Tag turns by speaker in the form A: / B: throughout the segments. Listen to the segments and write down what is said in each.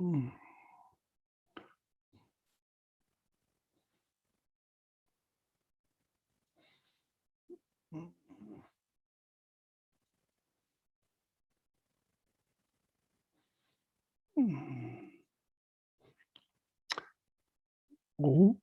A: Mm. Oh.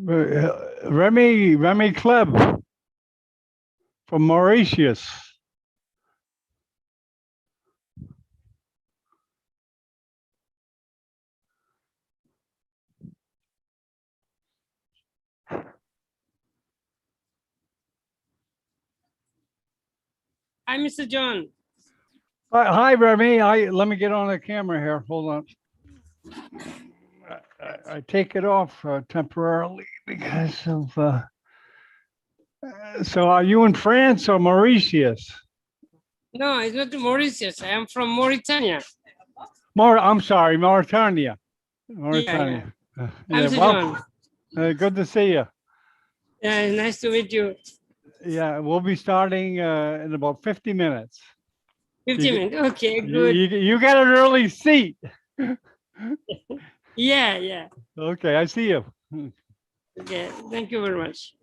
A: Remy Kleb from Mauritius.
B: Hi, Mr. John.
A: Hi, Remy. Let me get on the camera here. Hold on. I take it off temporarily because of. So, are you in France or Mauritius?
B: No, it's not Mauritius. I am from Mauritania.
A: I'm sorry, Mauritania. Mauritania.
B: I'm
A: Yeah,
B: Mr.
A: well,
B: John.
A: good to see you.
B: Yeah, nice to meet you.
A: Yeah, we'll be starting in about 50 minutes.
B: 50 minutes. Okay,
A: You,
B: good.
A: you got an early seat.
B: Yeah.
A: Okay, I see you.
B: Okay, thank you very much.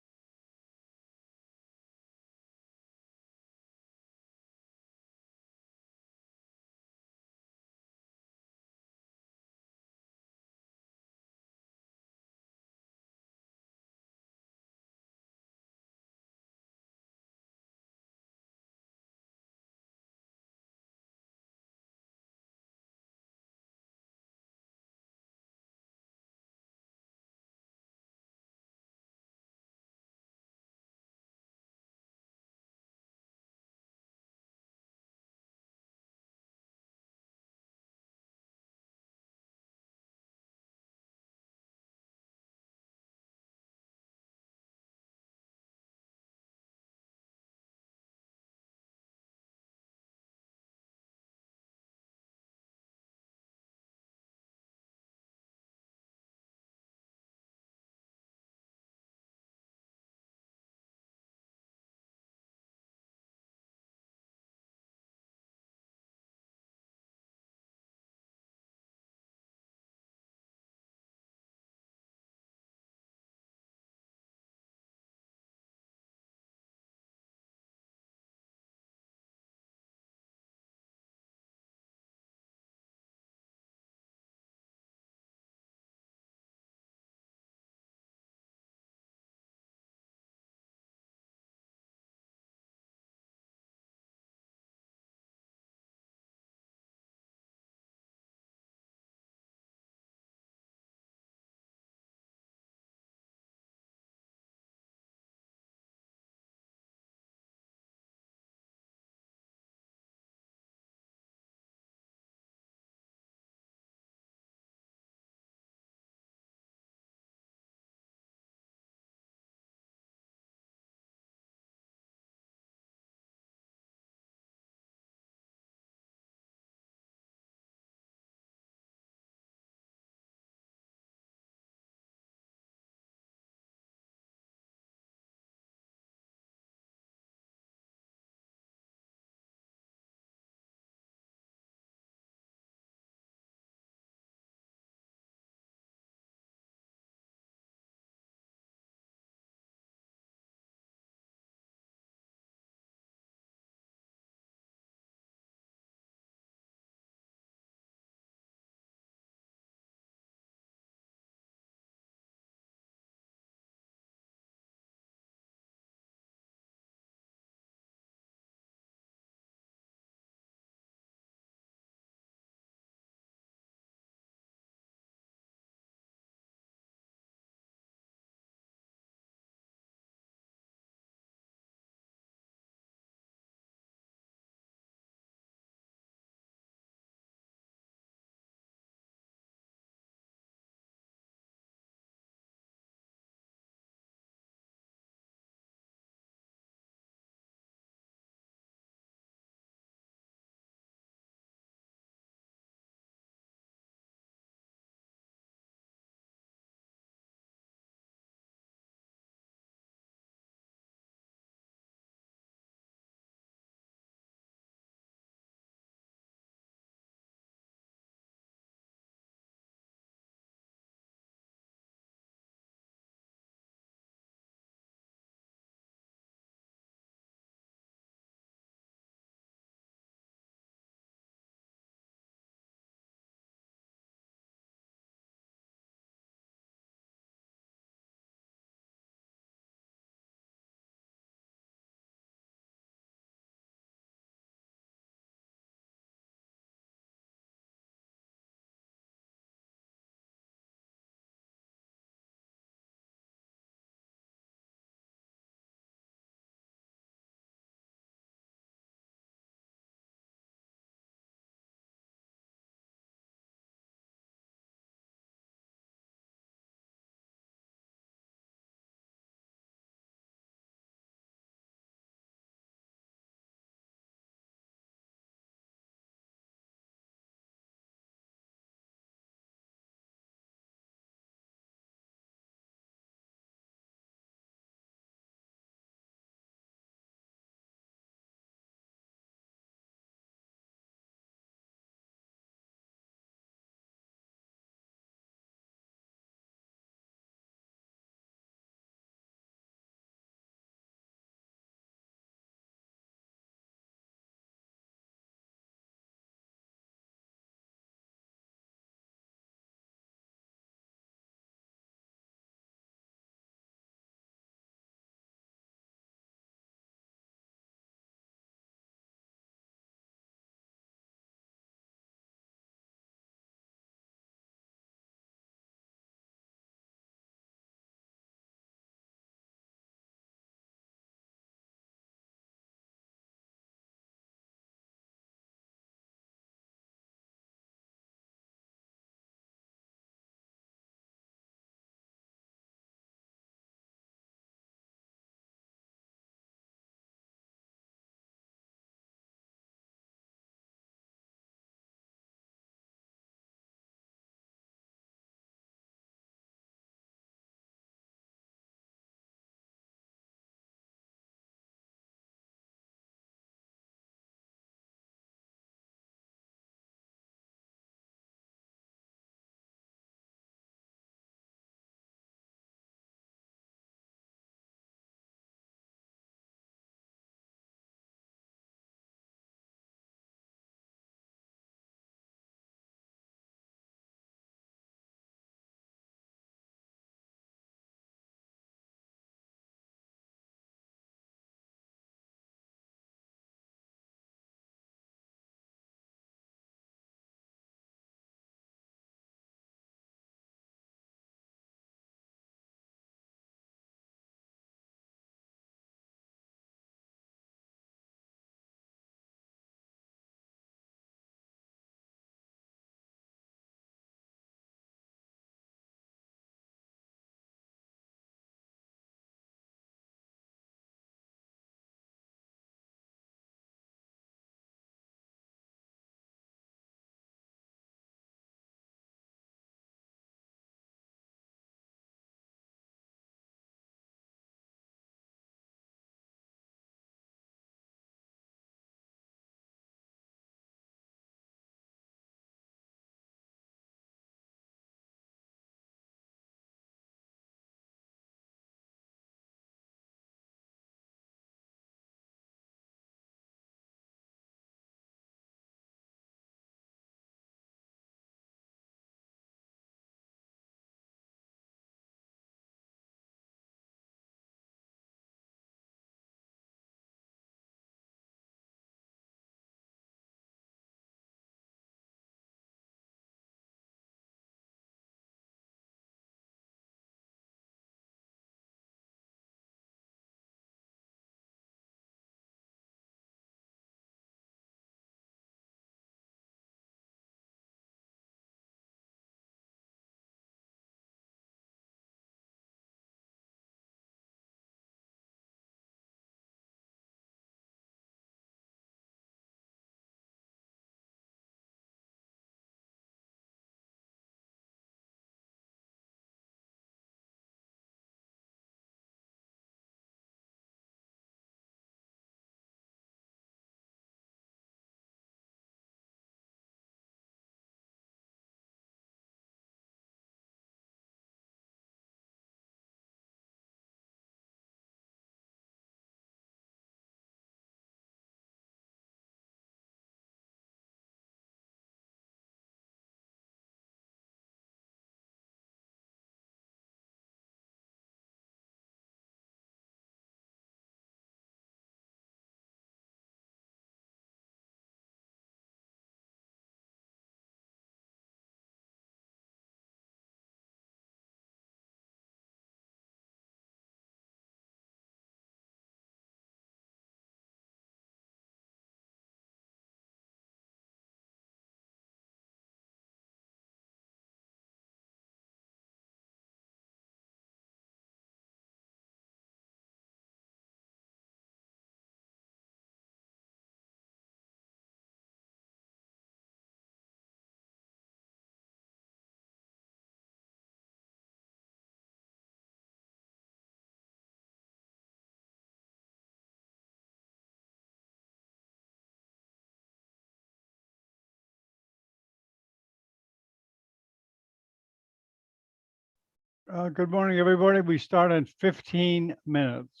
A: Good morning, everybody. We start in 15 minutes.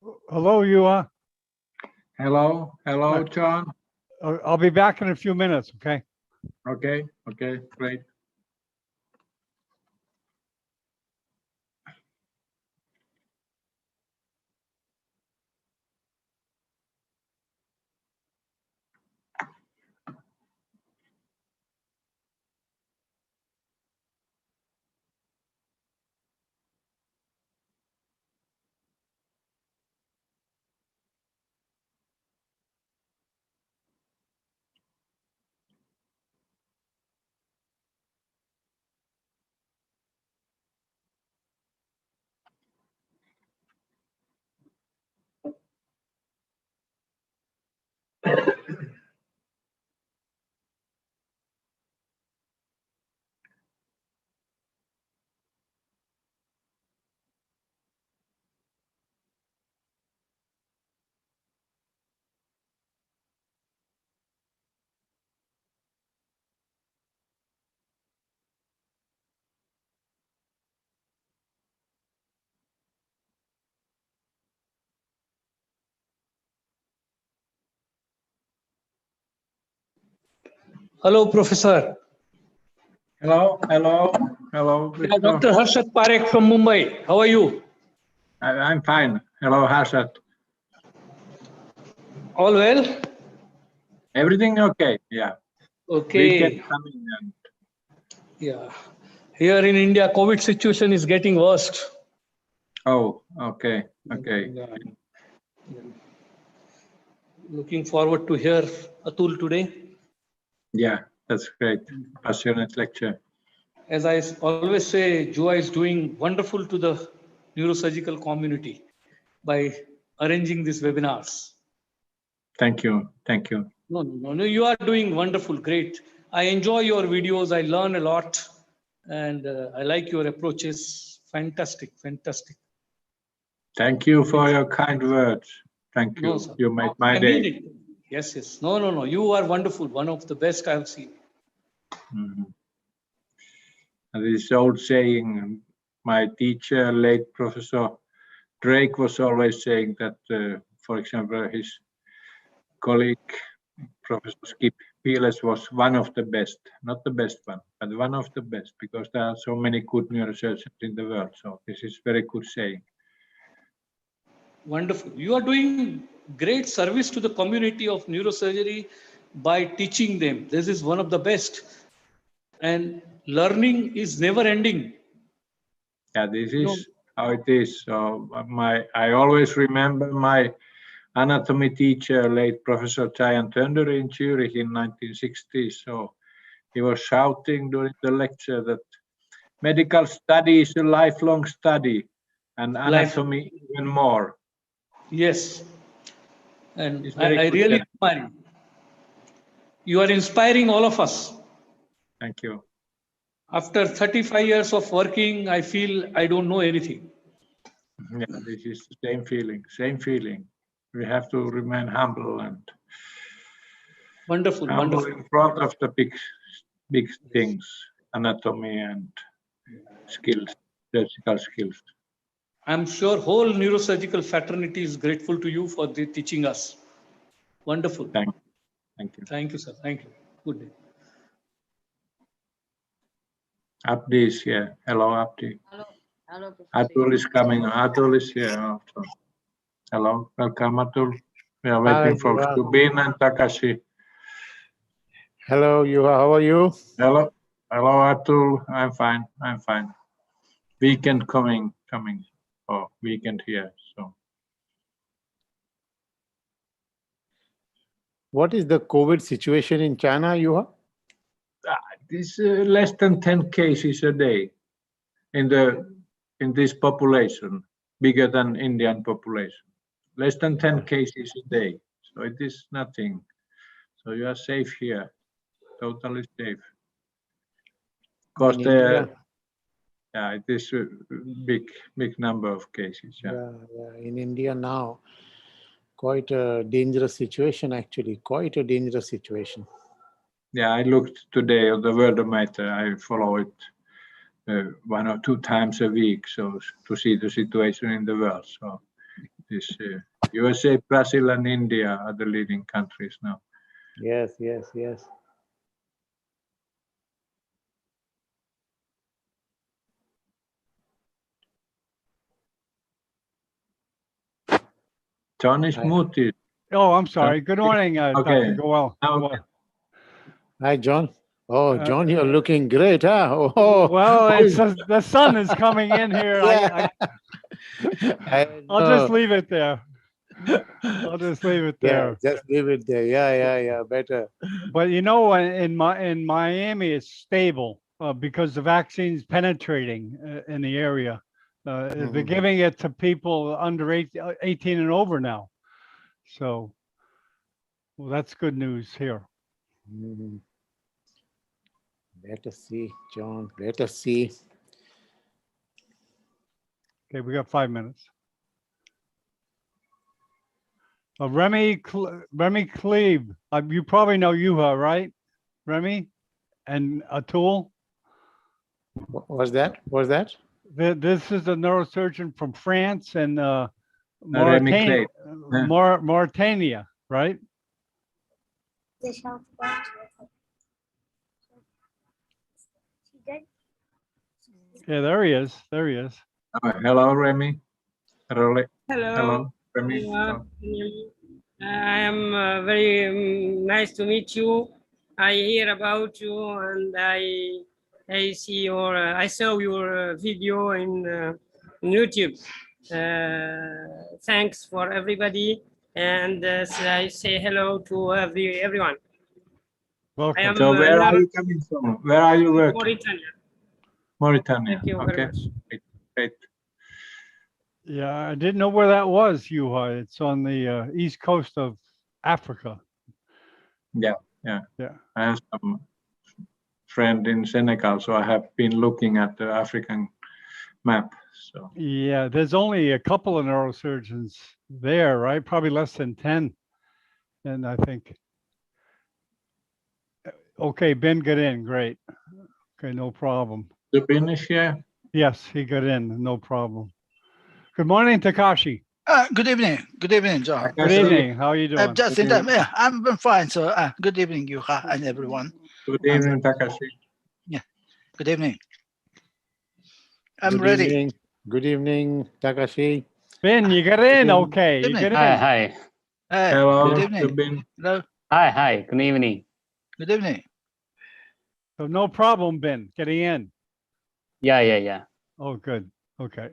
A: Hello, Juha.
C: Hello, hello, John.
A: I'll be back in a few minutes, okay?
C: Okay, great.
D: Hello, Professor.
C: Hello.
D: Yeah,
C: Victor.
D: Dr. Harshad Parekh from Mumbai. How are you?
C: I'm fine. Hello, Harshad.
D: All well?
C: Everything okay? Yeah.
D: Okay.
C: Weekend coming and
D: Yeah. Here in India, COVID situation is getting worse.
C: oh, okay.
D: Yeah. Looking forward to hear Atul today.
C: Yeah, that's great. Passionate lecture.
D: As I always say, Juha is doing wonderful to the neurosurgical community by arranging these webinars.
C: Thank you.
D: No, you are doing wonderful, great. I enjoy your videos. I learn a lot, and I like your approaches. Fantastic.
C: Thank you for your kind words. Thank you.
D: No, sir.
C: You made my
D: I mean
C: day.
D: it. Yes. No. You are wonderful. One of the best I've seen.
C: Mhm. And this old saying, my teacher, late Professor Drake, was always saying that, for example, his colleague, Professor Skip Peeles, was one of the best, not the best one, but one of the best, because there are so many good neurosurgeons in the world. So this is very good saying.
D: Wonderful. You are doing great service to the community of neurosurgery by teaching them. This is one of the best. And learning is never ending.
C: Yeah, this is how it is. So I always remember my anatomy teacher, late Professor Giant Thunder in Zurich in 1960. So he was shouting during the lecture that medical study is a lifelong study, and anatomy even more.
D: Yes. And
C: It's very
D: I
C: good
D: really
C: guy.
D: admire you. You are inspiring all of us.
C: Thank you.
D: After 35 years of working, I feel I don't know anything.
C: Yeah, this is the same feeling. We have to remain humble and
D: Wonderful.
C: in front of the big things, anatomy and skills, surgical skills.
D: I'm sure whole neurosurgical fraternity is grateful to you for teaching us. Wonderful.
C: Thank you.
D: Thank you, sir. Thank you. Good day.
C: Abdi is here. Hello, Abdi.
E: Hello, Professor.
C: Atul is coming. Atul is here also. Hello, welcome, Atul. We are waiting for Subin and Takashi.
F: Hello, Juha. How are you?
C: Hello, Atul. I'm fine. Weekend coming. Oh, weekend here. So
F: What is the COVID situation in China, Juha?
C: this less than 10 cases a day in this population, bigger than Indian population. Less than 10 cases a day. So it is nothing. So you are safe here, totally safe. Because it is a big number of cases. Yeah.
F: In India now, quite a dangerous situation actually. Quite a dangerous situation.
C: Yeah, I looked today on the Worldometer. I follow it 1 or 2 times a week, so to see the situation in the world. So This USA, Brazil, and India are the leading countries now.
F: Yes, yes, yes.
C: John is
F: Hi.
C: muted.
A: Oh, I'm sorry. Good morning,
C: Okay.
A: Dr. Goel.
C: Okay.
F: Hi, John. Oh,
A: Uh,
F: John, you're looking great, huh? Oh,
A: Well,
F: how
A: it's
F: is-
A: just, the sun is coming in here.
F: Yeah.
A: I'll just
F: know.
A: leave it there. I'll just leave it
F: Yeah,
A: there.
F: just leave it there. Yeah, better.
A: But you know, in Miami, it's stable because the vaccine's penetrating in the area. They're
F: Mhm.
A: giving it to people under 18 and over now. So, well, that's good news here.
F: Mhm. Let us see, John. Let us see.
A: Okay, we got 5 minutes. Remy Cleve, you probably know Juha, right? Remy and Atul.
F: What was that? What was that?
A: This is a neurosurgeon from France and
C: Remy
A: Mauritania,
C: Clay.
A: Mauritania, right? Yeah, there he is. There he is.
C: Hello, Remy.
B: Hello.
C: Hello, Remy.
B: I am very nice to meet you. I hear about you and I see your I saw your video in YouTube. Thanks for everybody, and so I say hello to everyone. I
A: Welcome.
B: am
C: So where are you coming from? Where are you working?
B: Mauritania.
C: Mauritania.
B: Thank you very
C: Okay.
B: much.
C: Great.
A: Yeah, I didn't know where that was, Juha. It's on the east coast of Africa.
C: Yeah.
A: Yeah.
C: I have some friend in Senegal, so I have been looking at the African map. So
A: Yeah, there's only a couple of neurosurgeons there, right? Probably less than 10. And I think, okay, Ben got in, great. Okay, no problem.
C: the Finnish, yeah.
A: Yes, he got in, no problem. Good morning, Takashi.
E: Good evening. Good evening, John.
A: Good
C: Takashi.
A: evening, how are you doing?
E: I'm just in time. Yeah, I'm fine. So, good evening, Juha and everyone.
C: Good evening, Takashi.
E: Good evening. I'm
F: Good
E: ready.
F: evening. Good evening, Takashi.
A: Ben, you got in,
F: evening.
A: okay, you
E: Evening.
A: got
G: Hi,
A: in.
G: hi.
E: Hey,
C: Hello,
E: good evening.
C: Subin.
E: Hello.
G: Hi. Good evening.
E: Good evening.
A: So no problem, Ben, getting in.
G: Yeah.
A: Oh, good, okay.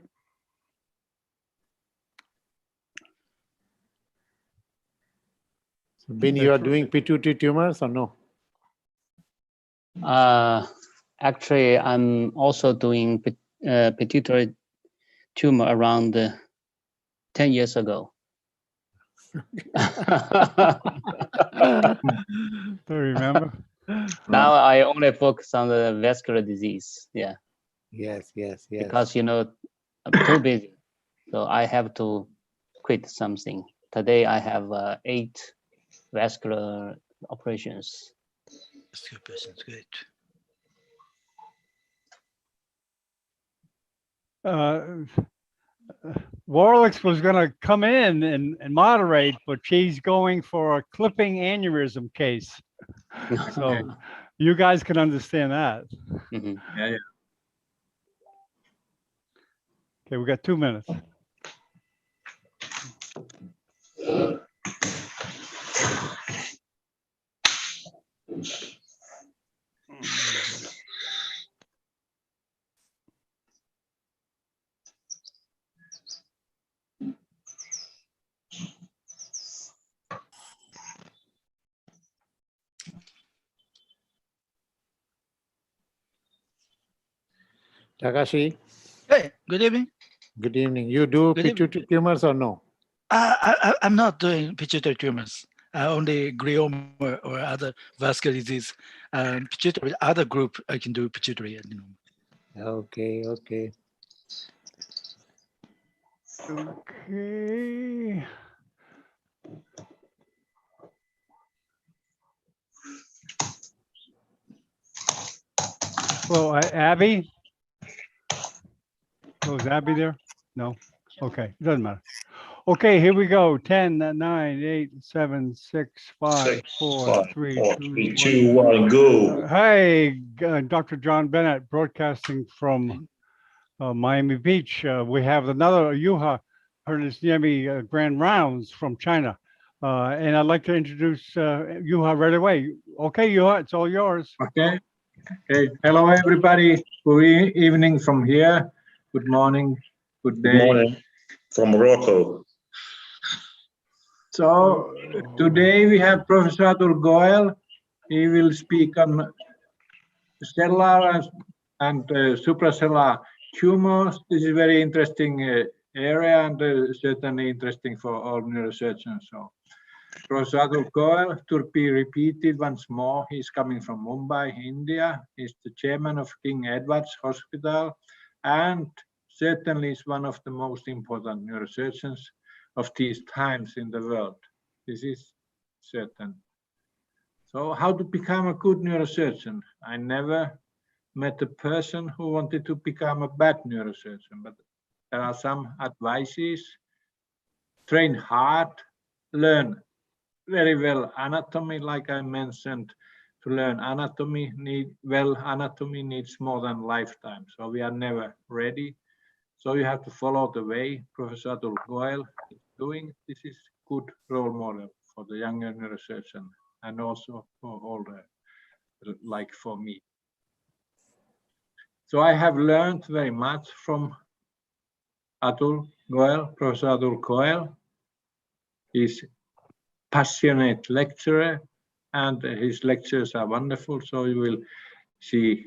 F: So, Ben, you are doing pituitary tumors or no?
G: Actually, I'm also doing pituitary tumor around 10 years ago.
A: Do you remember?
G: Now I only focus on the vascular disease. Yeah,
F: Yes.
G: because I'm too busy, so I have to quit something. Today I have 8 vascular operations.
E: That's good.
A: Warlick's was going to come in and moderate, but she's going for a clipping aneurysm case. So you guys can understand that.
G: Mhm.
C: Yeah.
A: Okay, we got 2 minutes.
F: Takashi,
E: Hey, good evening.
F: good evening. You do
E: Good evening.
F: pituitary tumors or no?
E: I'm not doing pituitary tumors. Only glioma or other vascular disease. Pituitary, other group I can do pituitary adenoma.
F: Okay.
A: Okay. Well, Abby? Oh, is Abby there? No? Okay, doesn't matter. Okay, here we go. 10, 9, 8, 7, 6, 5, 4, 3, 2, 1.
H: Go.
A: Hi, Dr. John Bennett, broadcasting from Miami Beach. We have another juha, Ernest Niemi Grand Rounds from China. And I'd like to introduce juha right away. Okay, juha, it's all yours.
C: Okay. Okay. Hello, everybody. Good evening from here. Good morning. Good day.
H: Good morning from Morocco.
C: So today we have Professor Atul Goel. He will speak on cellular and supracellular tumors. This is very interesting area and certainly interesting for all neurosurgeons. So Professor Atul Goel, to be repeated once more, he's coming from Mumbai, India. He's the chairman of King Edward's Hospital and certainly is one of the most important neurosurgeons of these times in the world. This is certain. So how to become a good neurosurgeon? I never met a person who wanted to become a bad neurosurgeon, but there are some advices. Train hard, learn very well anatomy, like I mentioned. To learn anatomy, anatomy needs more than lifetime. So we are never ready. So you have to follow the way Professor Atul Goel is doing. This is good role model for the younger neurosurgeon and also for older, like for me. So I have learned very much from Atul Goel, Professor Atul Goel. He's passionate lecturer and his lectures are wonderful. So you will see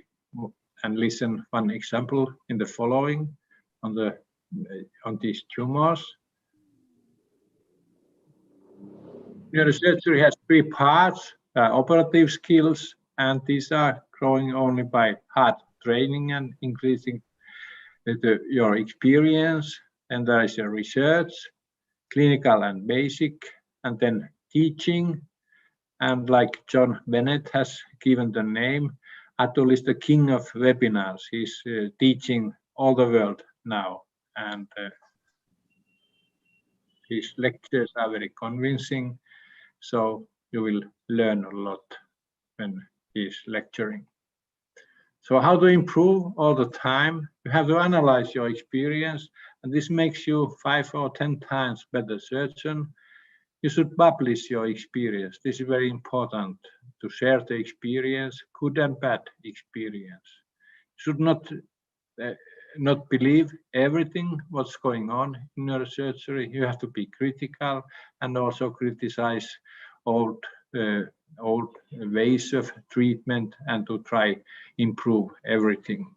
C: and listen one example in the following on these tumors. Neurosurgery has three parts: operative skills, and these are growing only by hard training and increasing your experience. And there is a research, clinical and basic, and then teaching. And like John Bennett has given the name, Atul is the king of webinars. He's teaching all the world now, and his lectures are very convincing. So you will learn a lot when he's lecturing. So how to improve all the time? You have to analyze your experience, and this makes you 5 or 10 times better surgeon. You should publish your experience. This is very important, to share the experience, good and bad experience. You should not believe everything what's going on in neurosurgery. You have to be critical and also criticize old ways of treatment and to try improve everything.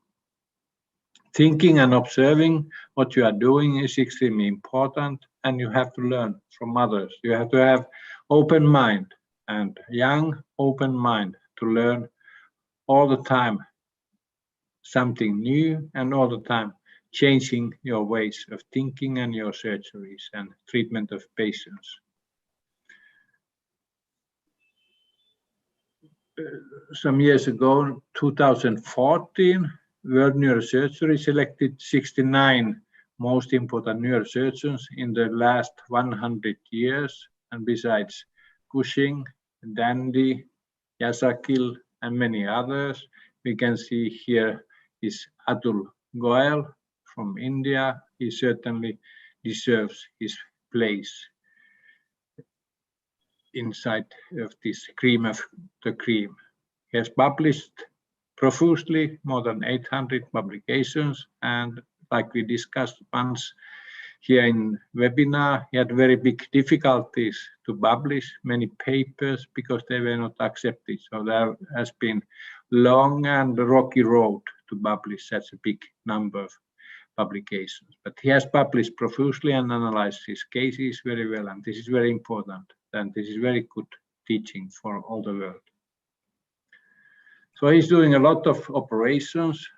C: Thinking and observing what you are doing is extremely important, and you have to learn from others. You have to have open mind, and young open mind, to learn all the time something new and all the time changing your ways of thinking and your surgeries and treatment of patients. Some years ago, 2014, World Neurosurgery selected 69 most important neurosurgeons in the last 100 years. And besides Cushing, Dandy, Yasakil, and many others, we can see here is Atul Goel from India. He certainly deserves his place inside of this cream of the cream. He has published profusely, more than 800 publications, and like we discussed once here in webinar, he had very big difficulties to publish many papers because they were not accepted. So there has been long and rocky road to publish such a big number of publications. But he has published profusely and analyzed his cases very well, and this is very important, and this is very good teaching for all the world. So he's doing a lot of operations,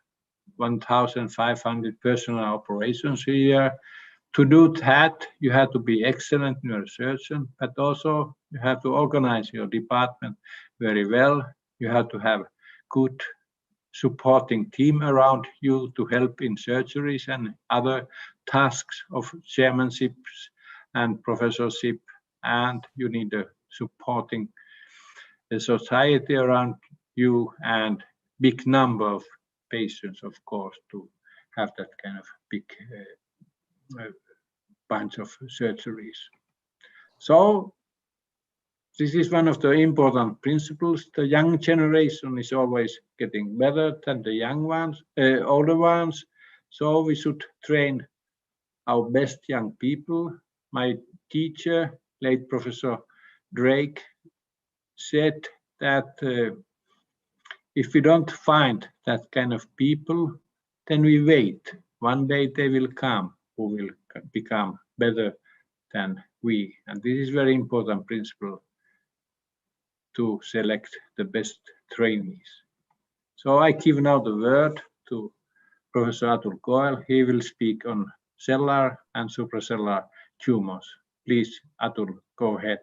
C: 1,500 personal operations a year. To do that, you have to be excellent neurosurgeon, but also you have to organize your department very well. You have to have good supporting team around you to help in surgeries and other tasks of chairmanships and professorship, and you need a supporting the society around you and big number of patients, of course, to have that kind of big bunch of surgeries. So this is one of the important principles. The young generation is always getting better than the young ones, older ones. So we should train our best young people. My teacher, late Professor Drake, said that if we don't find that kind of people, then we wait. One day they will come who will become better than we. And this is very important principle to select the best trainees. So I give now the word to Professor Atul Goel. He will speak on cellular and supracellular tumors. Please, Atul, go ahead.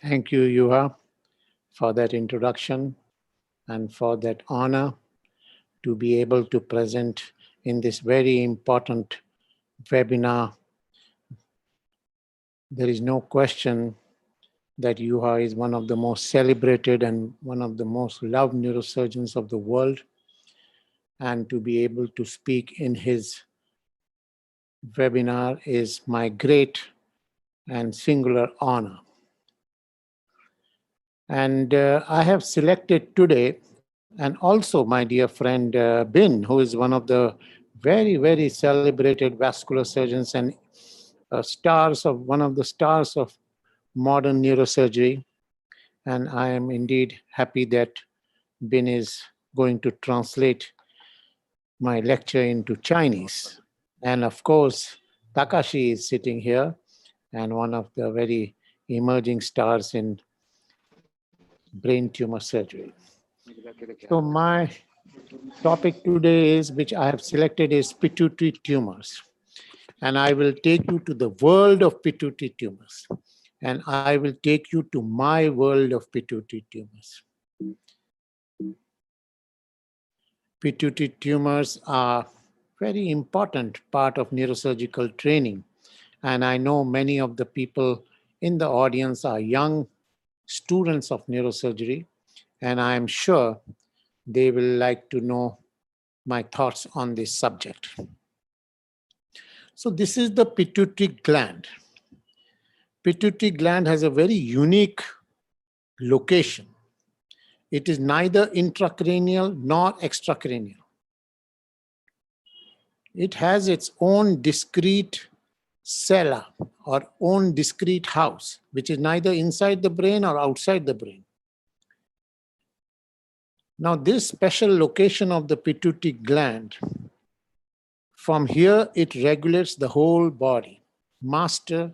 F: Thank you, Juha, for that introduction and for that honor to be able to present in this very important webinar. There is no question that Juha is one of the most celebrated and one of the most loved neurosurgeons of the world. And to be able to speak in his webinar is my great and singular honor. And I have selected today, and also my dear friend Bin, who is one of the very, very celebrated vascular surgeons and one of the stars of modern neurosurgery. And I am indeed happy that Bin is going to translate my lecture into Chinese. And of course, Takashi is sitting here and one of the very emerging stars in brain tumor surgery. So my topic today is, which I have selected, is pituitary tumors. And I will take you to the world of pituitary tumors. And I will take you to my world of pituitary tumors. Pituitary tumors are very important part of neurosurgical training. And I know many of the people in the audience are young students of neurosurgery, and I am sure they will like to know my thoughts on this subject. So this is the pituitary gland. Pituitary gland has a very unique location. It is neither intracranial nor extracranial. It has its own discrete cella or own discrete house, which is neither inside the brain or outside the brain. Now, this special location of the pituitary gland, from here it regulates the whole body, master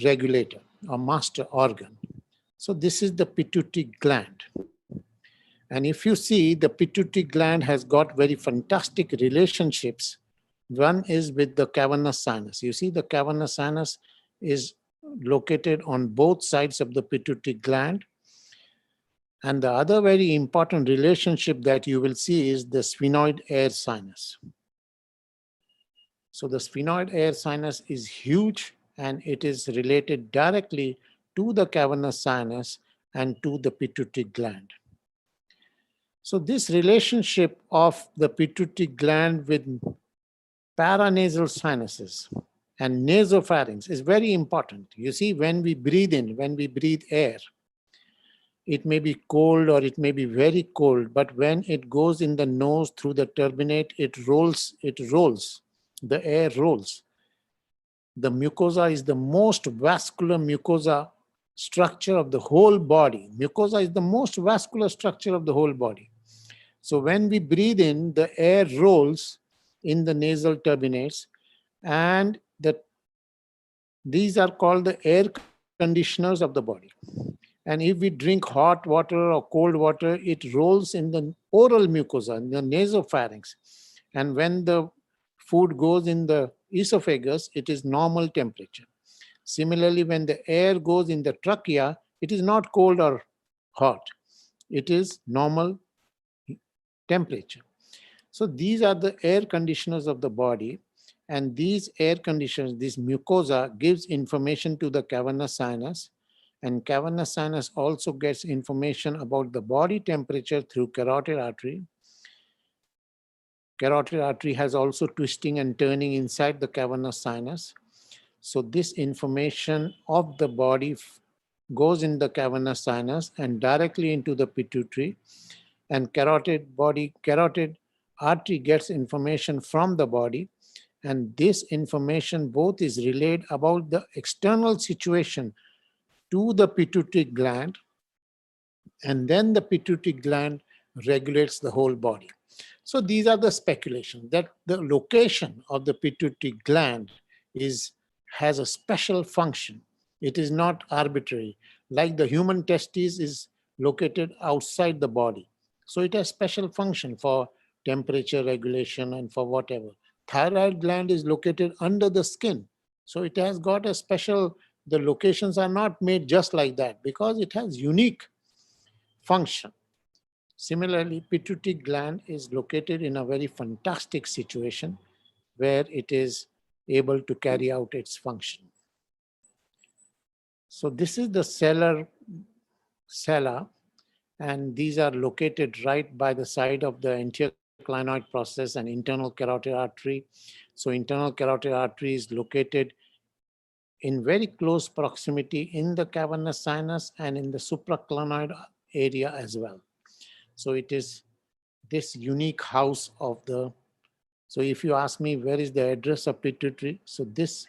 F: regulator or master organ. So this is the pituitary gland. And if you see, the pituitary gland has got very fantastic relationships. One is with the cavernous sinus. You see, the cavernous sinus is located on both sides of the pituitary gland. And the other very important relationship that you will see is the sphenoid air sinus. So the sphenoid air sinus is huge, and it is related directly to the cavernous sinus and to the pituitary gland. So this relationship of the pituitary gland with paranasal sinuses and nasopharynx is very important. You see, when we breathe in, when we breathe air, it may be cold or it may be very cold, but when it goes in the nose through the turbinate, it rolls, the air rolls. The mucosa is the most vascular mucosa structure of the whole body. Mucosa is the most vascular structure of the whole body. So when we breathe in, the air rolls in the nasal turbinates, and these are called the air conditioners of the body. And if we drink hot water or cold water, it rolls in the oral mucosa, in the nasopharynx. And when the food goes in the esophagus, it is normal temperature. Similarly, when the air goes in the trachea, it is not cold or hot. It is normal temperature. So these are the air conditioners of the body. And these air conditions, this mucosa gives information to the cavernous sinus, and cavernous sinus also gets information about the body temperature through carotid artery. Carotid artery has also twisting and turning inside the cavernous sinus. So this information of the body goes in the cavernous sinus and directly into the pituitary, and carotid artery gets information from the body, and this information both is relayed about the external situation to the pituitary gland, and then the pituitary gland regulates the whole body. So these are the speculations that the location of the pituitary gland has a special function. It is not arbitrary. Like the human testis is located outside the body. So it has special function for temperature regulation and for whatever. Thyroid gland is located under the skin. So it has got a special, the locations are not made just like that because it has unique function. Similarly, pituitary gland is located in a very fantastic situation where it is able to carry out its function. So this is the sella, and these are located right by the side of the anterior clinoid process and internal carotid artery. So internal carotid artery is located in very close proximity in the cavernous sinus and in the supraclinoid area as well. So it is this unique house of the, so if you ask me where is the address of pituitary, so this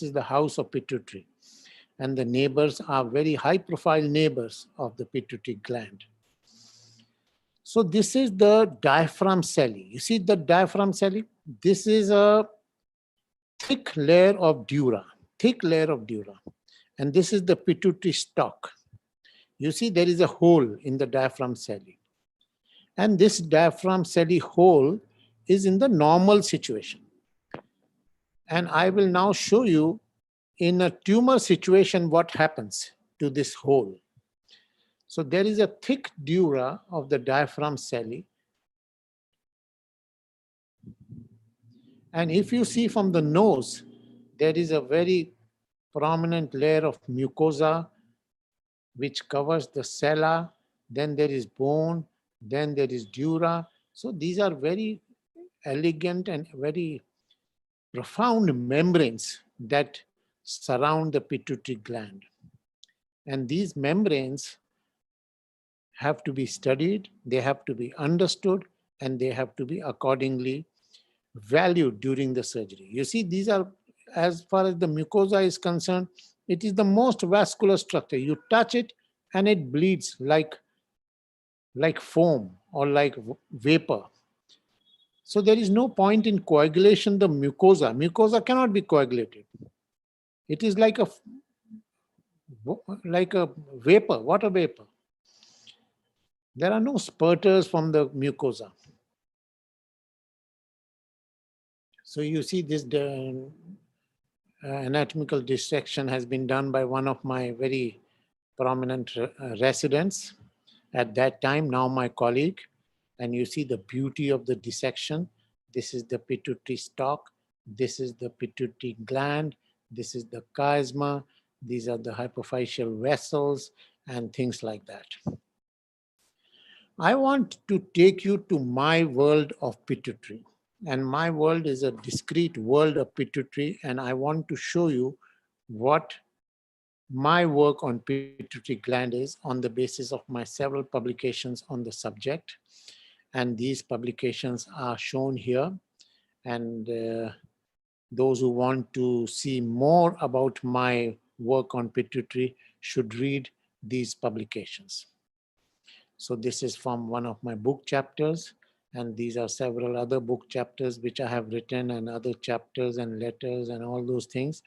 F: is the house of pituitary, and the neighbors are very high profile neighbors of the pituitary gland. So this is the diaphragm celli. You see the diaphragm celli? This is a thick layer of dura, and this is the pituitary stalk. You see there is a hole in the diaphragm celli. And this diaphragm celli hole is in the normal situation. And I will now show you in a tumor situation what happens to this hole. So there is a thick dura of the diaphragm celli. And if you see from the nose, there is a very prominent layer of mucosa which covers the sella. Then there is bone. Then there is dura. So these are very elegant and very profound membranes that surround the pituitary gland. And these membranes have to be studied, they have to be understood, and they have to be accordingly valued during the surgery. You see, these are, as far as the mucosa is concerned, it is the most vascular structure. You touch it and it bleeds like foam or like vapor. So there is no point in coagulation the mucosa. Mucosa cannot be coagulated. It is like a vapor, water vapor. There are no spurters from the mucosa. So you see this anatomical dissection has been done by one of my very prominent residents at that time, now my colleague. And you see the beauty of the dissection. This is the pituitary stalk. This is the pituitary gland. This is the chiasma. These are the hypophyseal vessels and things like that. I want to take you to my world of pituitary. And my world is a discrete world of pituitary. And I want to show you what my work on pituitary gland is on the basis of my several publications on the subject. And these publications are shown here. And those who want to see more about my work on pituitary should read these publications. So this is from one of my book chapters, and these are several other book chapters which I have written, and other chapters and letters and all those things.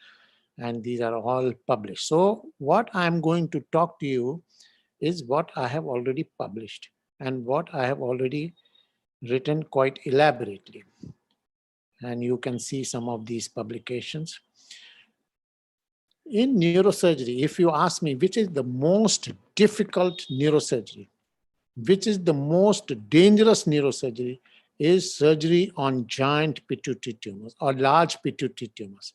F: And these are all published. So what I'm going to talk to you is what I have already published and what I have already written quite elaborately. And you can see some of these publications. In neurosurgery, if you ask me which is the most difficult neurosurgery, which is the most dangerous neurosurgery, is surgery on giant pituitary tumors or large pituitary tumors.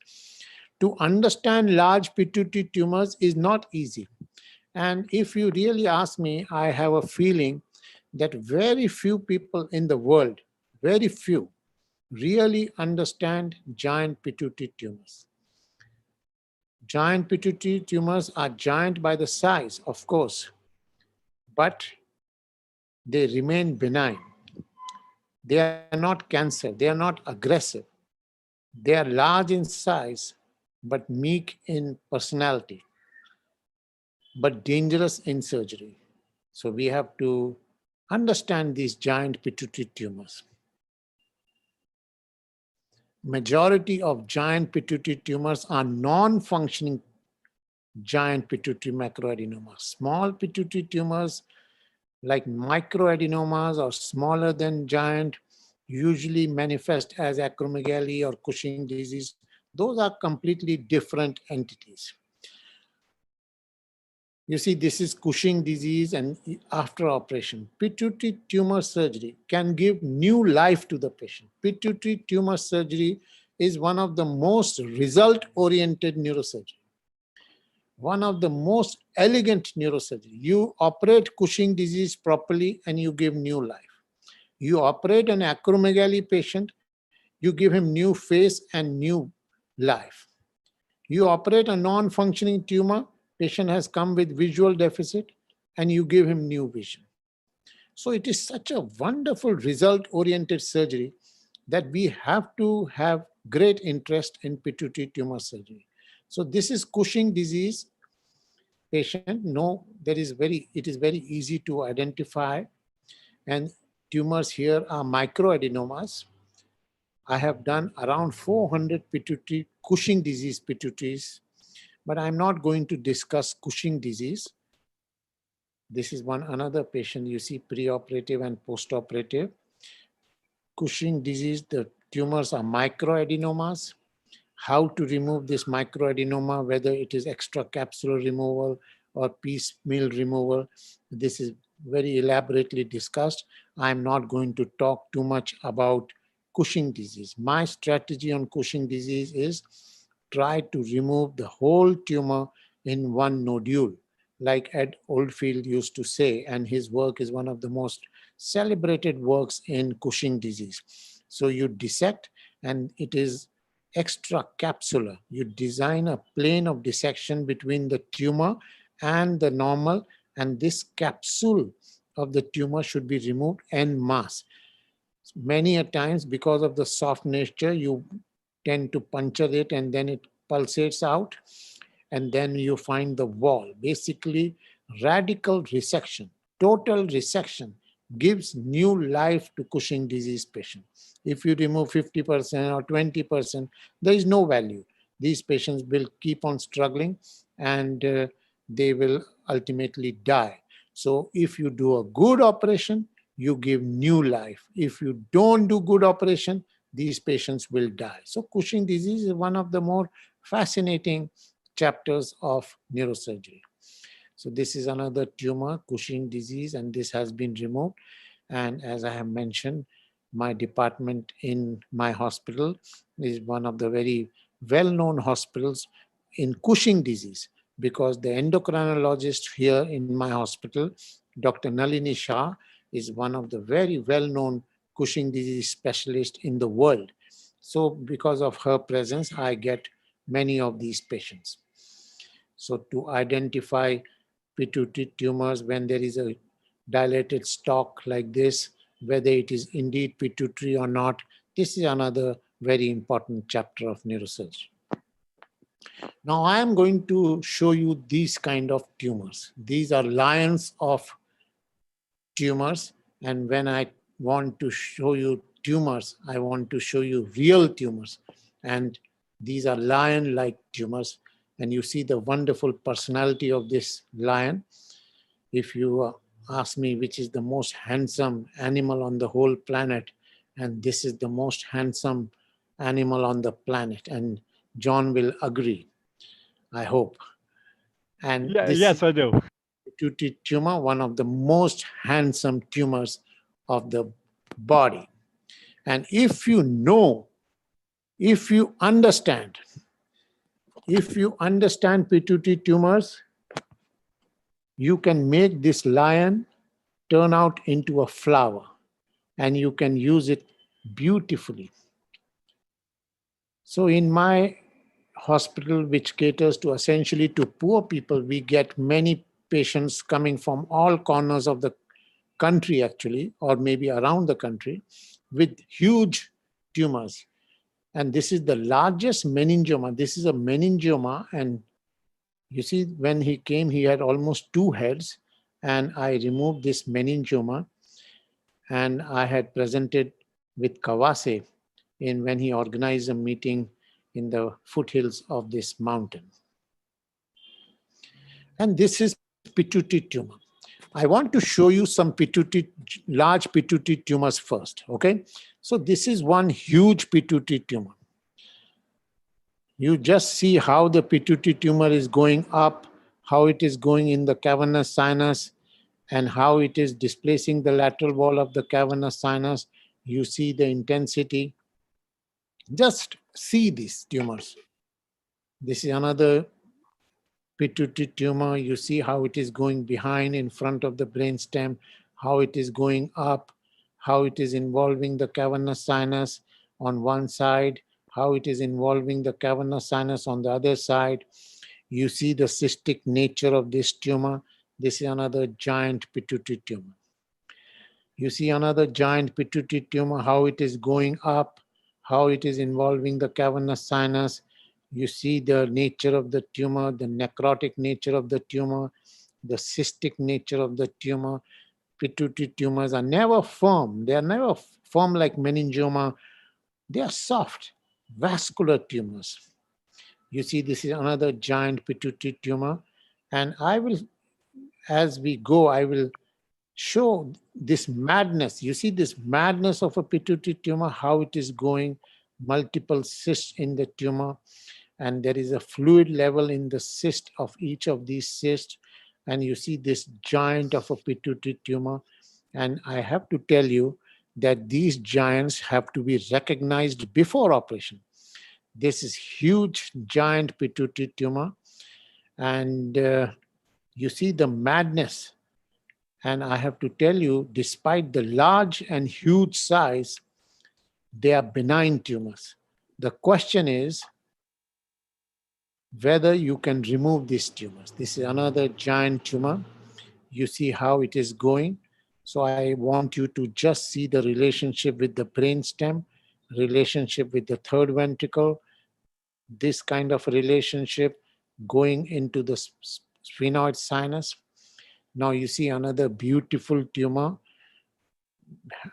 F: To understand large pituitary tumors is not easy. And if you really ask me, I have a feeling that very few people in the world, very few, really understand giant pituitary tumors. Giant pituitary tumors are giant by the size, of course, but they remain benign. They are not cancer, they are not aggressive. They are large in size, but meek in personality, but dangerous in surgery. So we have to understand these giant pituitary tumors. Majority of giant pituitary tumors are non-functioning giant pituitary macroadenomas. Small pituitary tumors like microadenomas or smaller than giant usually manifest as acromegaly or Cushing disease. Those are completely different entities. You see, this is Cushing disease, and after operation, pituitary tumor surgery can give new life to the patient. Pituitary tumor surgery is one of the most result-oriented neurosurgery. One of the most elegant neurosurgery. You operate Cushing disease properly and you give new life. You operate an acromegaly patient, you give him new face and new life. You operate a non-functioning tumor, patient has come with visual deficit, and you give him new vision. So it is such a wonderful result-oriented surgery that we have to have great interest in pituitary tumor surgery. So this is Cushing disease patient. No, it is very easy to identify, and tumors here are microadenomas. I have done around 400 pituitary Cushing disease pituitaries, but I'm not going to discuss Cushing disease. This is another patient. You see preoperative and postoperative. Cushing disease, the tumors are microadenomas. How to remove this microadenoma, whether it is extracapsular removal or piecemeal removal, this is very elaborately discussed. I'm not going to talk too much about Cushing disease. My strategy on Cushing disease is try to remove the whole tumor in one nodule, like Ed Oldfield used to say, and his work is one of the most celebrated works in Cushing disease. So you dissect, and it is extracapsular. You design a plane of dissection between the tumor and the normal, and this capsule of the tumor should be removed en masse. Many a times, because of the soft nature, you tend to puncture it and then it pulsates out, and then you find the wall. Basically, radical resection, total resection gives new life to Cushing disease patient. If you remove 50% or 20%, there is no value. These patients will keep on struggling and they will ultimately die. So if you do a good operation, you give new life. If you don't do good operation, these patients will die. So Cushing disease is one of the more fascinating chapters of neurosurgery. So this is another tumor, Cushing disease, and this has been removed. And as I have mentioned, my department in my hospital is one of the very well-known hospitals in Cushing disease, because the endocrinologist here in my hospital, Dr. Nalini Shah, is one of the very well-known Cushing disease specialists in the world. So because of her presence, I get many of these patients. So to identify pituitary tumors when there is a dilated stalk like this, whether it is indeed pituitary or not, this is another very important chapter of neurosurgery. Now I am going to show you these kind of tumors. These are lions of tumors, and when I want to show you tumors, I want to show you real tumors, and these are lion-like tumors, and you see the wonderful personality of this lion. If you ask me which is the most handsome animal on the whole planet, and this is the most handsome animal on the planet, and John will agree, I hope. And
A: Yeah,
F: this
A: yes, I do.
F: pituitary tumor, one of the most handsome tumors of the body. And if you know, if you understand pituitary tumors, you can make this lion turn out into a flower, and you can use it beautifully. So in my hospital, which caters to essentially to poor people, we get many patients coming from all corners of the country actually, or maybe around the country, with huge tumors. And this is the largest meningioma. This is a meningioma, and you see when he came, he had almost 2 heads, and I removed this meningioma, and I had presented with Kawase when he organized a meeting in the foothills of this mountain. And this is pituitary tumor. I want to show you some large pituitary tumors first, okay? So this is one huge pituitary tumor. You just see how the pituitary tumor is going up, how it is going in the cavernous sinus, and how it is displacing the lateral wall of the cavernous sinus. You see the intensity. Just see these tumors. This is another pituitary tumor. You see how it is going behind in front of the brainstem, how it is going up, how it is involving the cavernous sinus on one side, how it is involving the cavernous sinus on the other side. You see the cystic nature of this tumor. This is another giant pituitary tumor. You see another giant pituitary tumor, how it is going up, how it is involving the cavernous sinus. You see the nature of the tumor, the necrotic nature of the tumor, the cystic nature of the tumor. Pituitary tumors are never firm. They are never firm like meningioma. They are soft, vascular tumors. You see, this is another giant pituitary tumor. And I will, as we go, I will show this madness. You see this madness of a pituitary tumor, how it is going, multiple cysts in the tumor, and there is a fluid level in the cyst of each of these cysts, and you see this giant of a pituitary tumor. And I have to tell you that these giants have to be recognized before operation. This is huge, giant pituitary tumor, and you see the madness. And I have to tell you, despite the large and huge size, they are benign tumors. The question is whether you can remove these tumors. This is another giant tumor. You see how it is going. So I want you to just see the relationship with the brainstem, relationship with the third ventricle, this kind of relationship going into the sphenoid sinus. Now you see another beautiful tumor.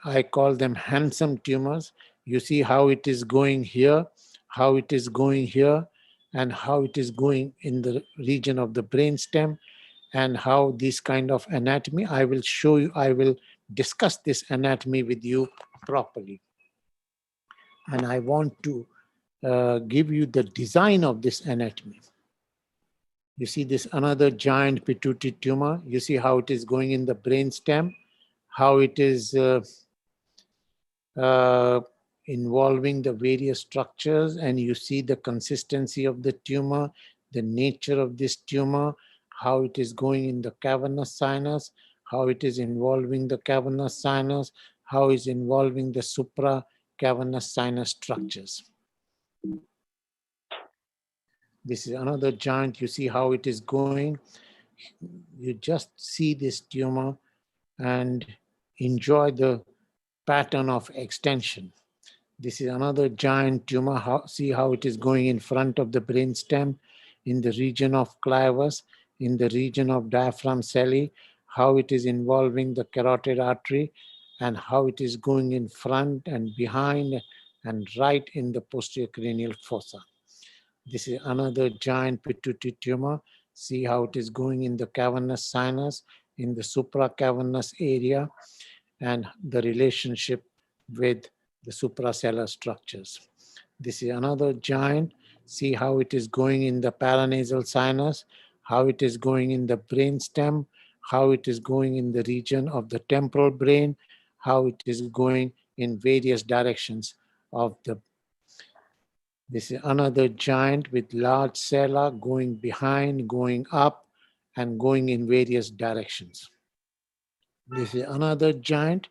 F: I call them handsome tumors. You see how it is going here, how it is going here, and how it is going in the region of the brainstem, and how this kind of anatomy, I will show you, I will discuss this anatomy with you properly. And I want to give you the design of this anatomy. You see this another giant pituitary tumor. You see how it is going in the brainstem, how it is involving the various structures, and you see the consistency of the tumor, the nature of this tumor, how it is going in the cavernous sinus, how it is involving the cavernous sinus, how it is involving the supracavernous sinus structures. This is another giant. You see how it is going. You just see this tumor and enjoy the pattern of extension. This is another giant tumor. See how it is going in front of the brainstem, in the region of clivus, in the region of diaphragm celli, how it is involving the carotid artery, and how it is going in front and behind and right in the posterior cranial fossa. This is another giant pituitary tumor. See how it is going in the cavernous sinus, in the supracavernous area, and the relationship with the suprasellar structures. This is another giant. See how it is going in the paranasal sinus, how it is going in the brainstem, how it is going in the region of the temporal brain, how it is going in various directions of the. This is another giant with large sella going behind, going up, and going in various directions. This is another giant.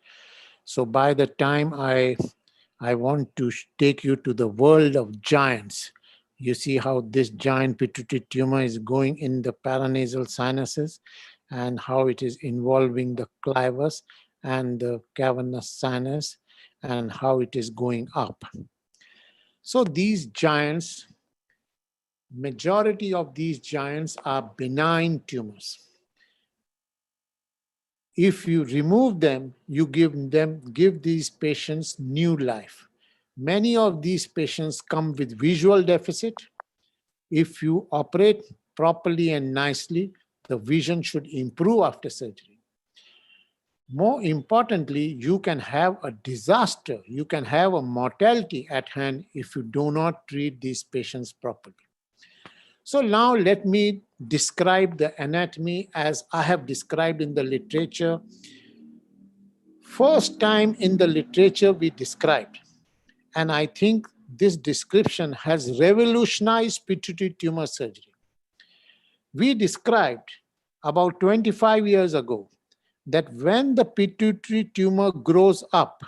F: So by the time I want to take you to the world of giants, you see how this giant pituitary tumor is going in the paranasal sinuses and how it is involving the clivus and the cavernous sinus and how it is going up. So these giants, majority of these giants are benign tumors. If you remove them, you give these patients new life. Many of these patients come with visual deficit. If you operate properly and nicely, the vision should improve after surgery. More importantly, you can have a disaster. You can have a mortality at hand if you do not treat these patients properly. So now let me describe the anatomy as I have described in the literature. First time in the literature we described, and I think this description has revolutionized pituitary tumor surgery. We described about 25 years ago that when the pituitary tumor grows up,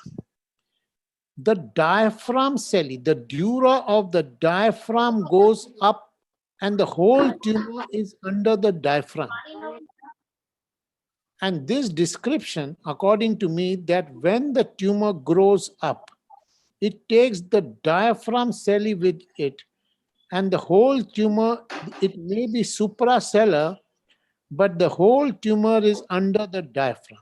F: the diaphragm celli, the dura of the diaphragm goes up and the whole tumor is under the diaphragm. And this description, according to me, that when the tumor grows up, it takes the diaphragm celli with it, and the whole tumor, it may be suprasellar, but the whole tumor is under the diaphragm.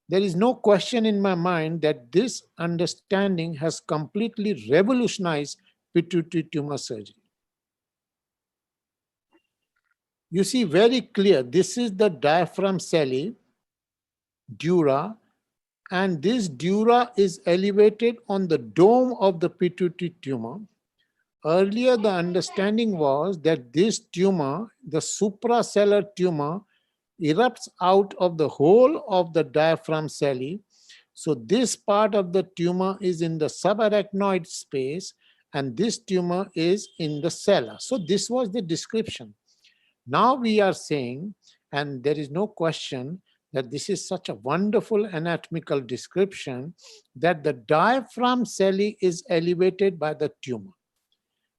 F: There is no question in my mind that this understanding has completely revolutionized pituitary tumor surgery. You see very clear, this is the diaphragm celli, dura, and this dura is elevated on the dome of the pituitary tumor. Earlier, the understanding was that this tumor, the suprasellar tumor, erupts out of the whole of the diaphragm celli. So this part of the tumor is in the subarachnoid space, and this tumor is in the sella. So this was the description. Now we are saying, and there is no question, that this is such a wonderful anatomical description, that the diaphragm celli is elevated by the tumor,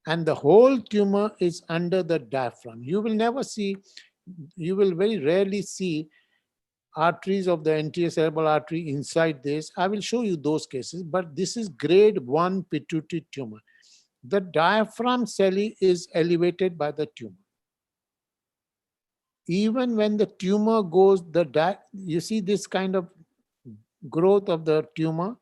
F: and the whole tumor is under the diaphragm. You will never see, you will very rarely see arteries of the anterior cerebral artery inside this. I will show you those cases, but this is grade 1 pituitary tumor. The diaphragm celli is elevated by the tumor. Even when the tumor goes, you see this kind of growth of the tumor,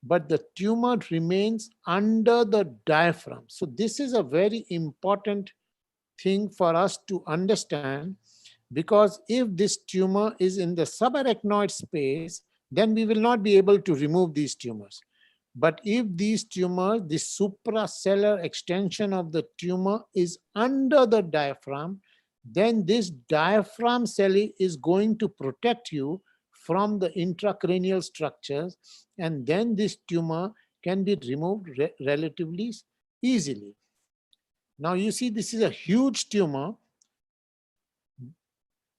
F: but the tumor remains under the diaphragm. So this is a very important thing for us to understand, because if this tumor is in the subarachnoid space, then we will not be able to remove these tumors. But if these tumors, the suprasellar extension of the tumor is under the diaphragm, then this diaphragm celli is going to protect you from the intracranial structures, and then this tumor can be removed relatively easily. Now you see this is a huge tumor,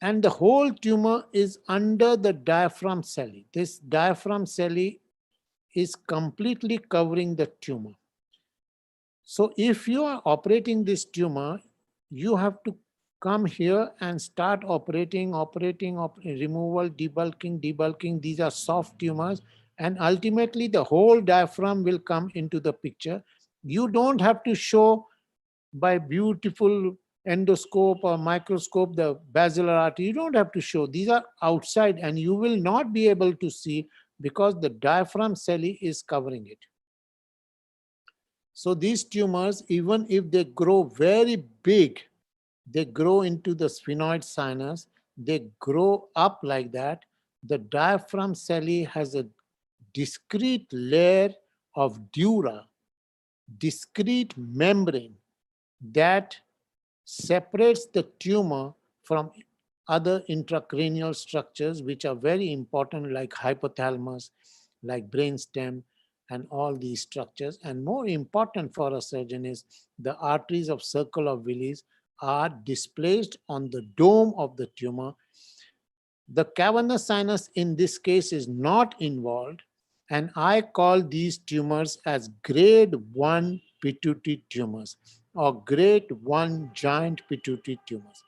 F: and the whole tumor is under the diaphragm celli. This diaphragm celli is completely covering the tumor. So if you are operating this tumor, you have to come here and start operating, removal, debulking. These are soft tumors, and ultimately the whole diaphragm will come into the picture. You don't have to show by beautiful endoscope or microscope the basilar artery. You don't have to show. These are outside, and you will not be able to see because the diaphragm celli is covering it. So these tumors, even if they grow very big, they grow into the sphenoid sinus, they grow up like that. The diaphragm celli has a discrete layer of dura, discrete membrane that separates the tumor from other intracranial structures which are very important, like hypothalamus, like brainstem, and all these structures. And more important for a surgeon is the arteries of circle of Willis are displaced on the dome of the tumor. The cavernous sinus in this case is not involved, and I call these tumors as grade 1 pituitary tumors or grade 1 giant pituitary tumors.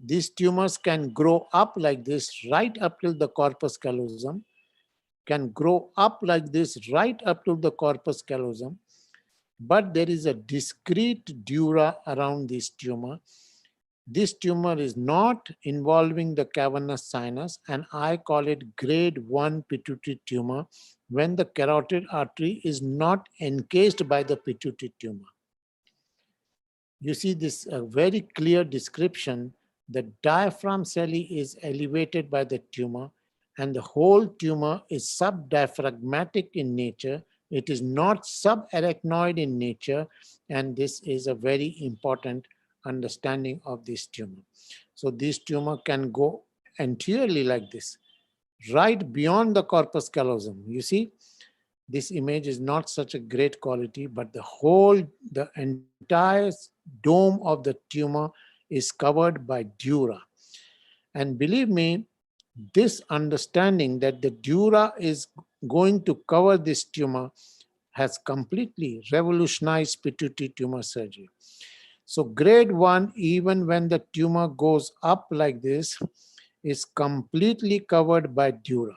F: These tumors can grow up like this right up till the corpus callosum, can grow up like this right up to the corpus callosum, but there is a discrete dura around this tumor. This tumor is not involving the cavernous sinus, and I call it grade 1 pituitary tumor when the carotid artery is not encased by the pituitary tumor. You see this very clear description. The diaphragm celli is elevated by the tumor, and the whole tumor is subdiaphragmatic in nature. It is not subarachnoid in nature, and this is a very important understanding of this tumor. So this tumor can go anteriorly like this, right beyond the corpus callosum. You see, this image is not such a great quality, but the entire dome of the tumor is covered by dura. And believe me, this understanding that the dura is going to cover this tumor has completely revolutionized pituitary tumor surgery. So grade 1, even when the tumor goes up like this, is completely covered by dura.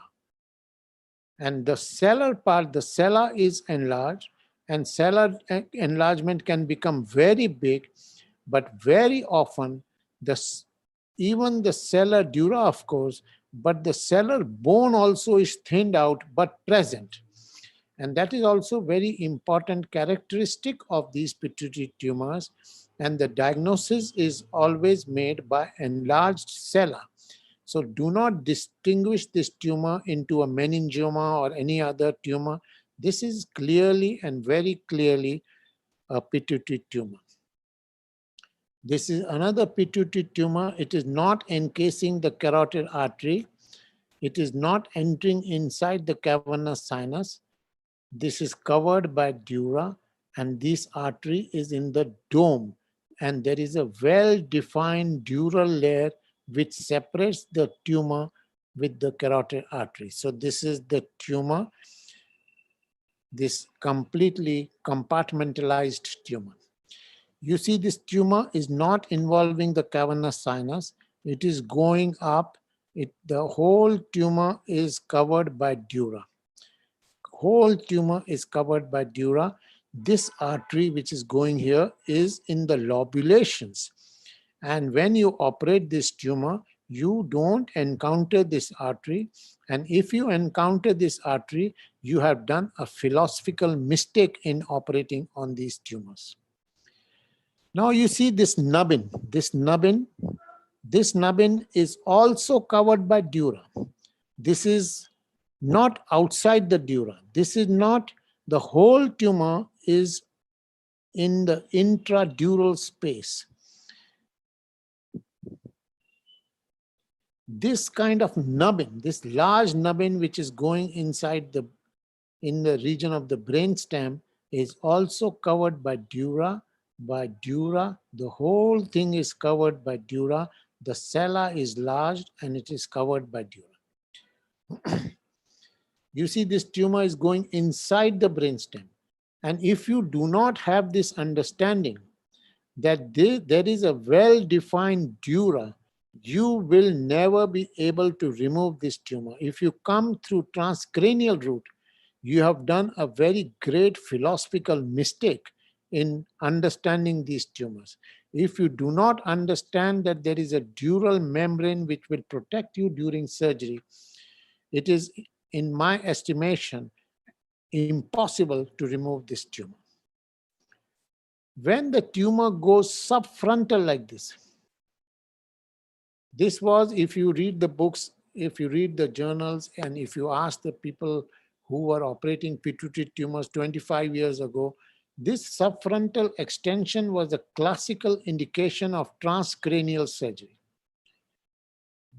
F: And the sellar part, the sella is enlarged, and sellar enlargement can become very big, but very often even the sellar dura, of course, but the sellar bone also is thinned out but present. And that is also very important characteristic of these pituitary tumors. And the diagnosis is always made by enlarged sella. So do not distinguish this tumor into a meningioma or any other tumor. This is clearly and very clearly a pituitary tumor. This is another pituitary tumor. It is not encasing the carotid artery. It is not entering inside the cavernous sinus. This is covered by dura, and this artery is in the dome. And there is a well-defined dural layer which separates the tumor with the carotid artery. So this is the tumor, this completely compartmentalized tumor. You see, this tumor is not involving the cavernous sinus. It is going up. The whole tumor is covered by dura. Whole tumor is covered by dura. This artery which is going here is in the lobulations. And when you operate this tumor, you don't encounter this artery. And if you encounter this artery, you have done a philosophical mistake in operating on these tumors. Now you see this nubbin. This nubbin is also covered by dura. This is not outside the dura. This is not, the whole tumor is in the intradural space. This kind of nubbin, this large nubbin which is going inside in the region of the brainstem is also covered by dura. The whole thing is covered by dura. The sella is large and it is covered by dura. You see, this tumor is going inside the brainstem. And if you do not have this understanding that there is a well-defined dura, you will never be able to remove this tumor. If you come through transcranial route, you have done a very great philosophical mistake in understanding these tumors. If you do not understand that there is a dural membrane which will protect you during surgery, it is, in my estimation, impossible to remove this tumor. When the tumor goes subfrontal like this was, if you read the books, if you read the journals, and if you ask the people who were operating pituitary tumors 25 years ago, this subfrontal extension was a classical indication of transcranial surgery.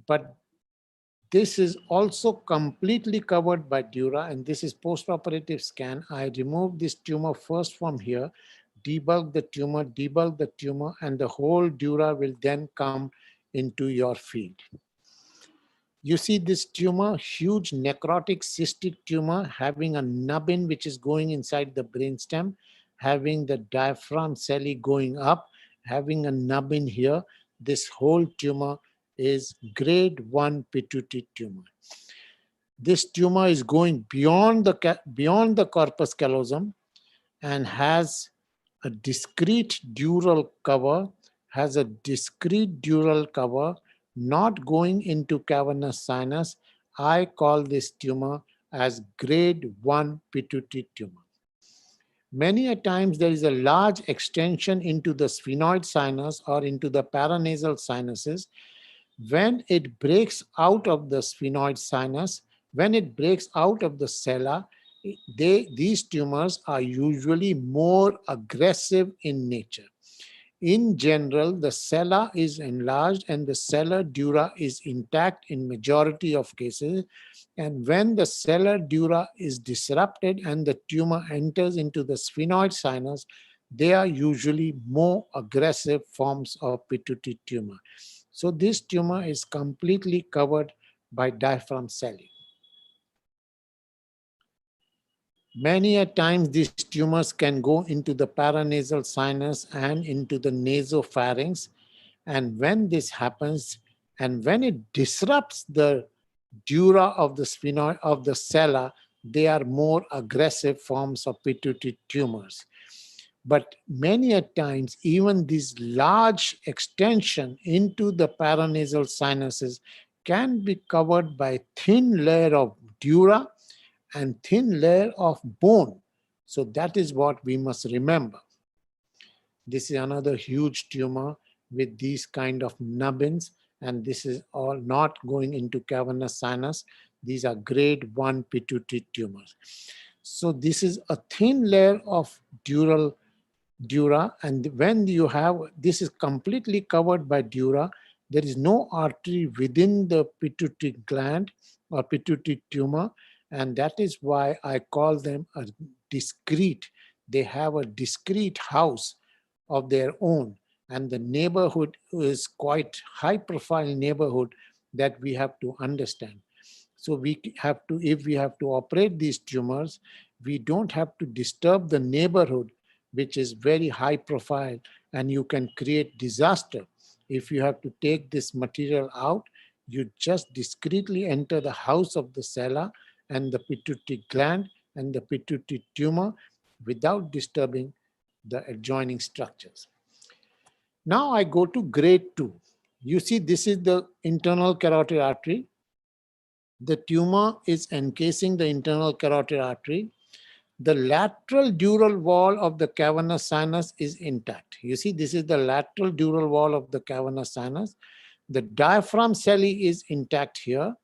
F: But this is also completely covered by dura, and this is post-operative scan. I remove this tumor first from here, debulk the tumor, and the whole dura will then come into your field. You see this tumor, huge necrotic cystic tumor having a nubbin which is going inside the brainstem, having the diaphragm celli going up, having a nubbin here. This whole tumor is grade 1 pituitary tumor. This tumor is going beyond the corpus callosum and has a discrete dural cover, not going into cavernous sinus. I call this tumor as grade 1 pituitary tumor. Many a times there is a large extension into the sphenoid sinus or into the paranasal sinuses. When it breaks out of the sphenoid sinus, when it breaks out of the sella, these tumors are usually more aggressive in nature. In general, the sella is enlarged and the sellar dura is intact in majority of cases. And when the sellar dura is disrupted and the tumor enters into the sphenoid sinus, they are usually more aggressive forms of pituitary tumor. So this tumor is completely covered by diaphragm celli. Many a times these tumors can go into the paranasal sinus and into the nasopharynx. And when this happens, and when it disrupts the dura of the sphenoid of the sella, they are more aggressive forms of pituitary tumors. But many a times, even this large extension into the paranasal sinuses can be covered by thin layer of dura and thin layer of bone. So that is what we must remember. This is another huge tumor with these kind of nubbins, and this is all not going into cavernous sinus. These are grade 1 pituitary tumors. So this is a thin layer of dura, and when you have, this is completely covered by dura, there is no artery within the pituitary gland or pituitary tumor, and that is why I call them a discrete. They have a discrete house of their own, and the neighborhood is quite high profile neighborhood that we have to understand. So we have to, if we have to operate these tumors, we don't have to disturb the neighborhood, which is very high profile, and you can create disaster. If you have to take this material out, you just discreetly enter the house of the sella and the pituitary gland and the pituitary tumor without disturbing the adjoining structures. Now I go to grade 2. You see, this is the internal carotid artery. The tumor is encasing the internal carotid artery. The lateral dural wall of the cavernous sinus is intact. You see, this is the lateral dural wall of the cavernous sinus. The diaphragm celli is intact here.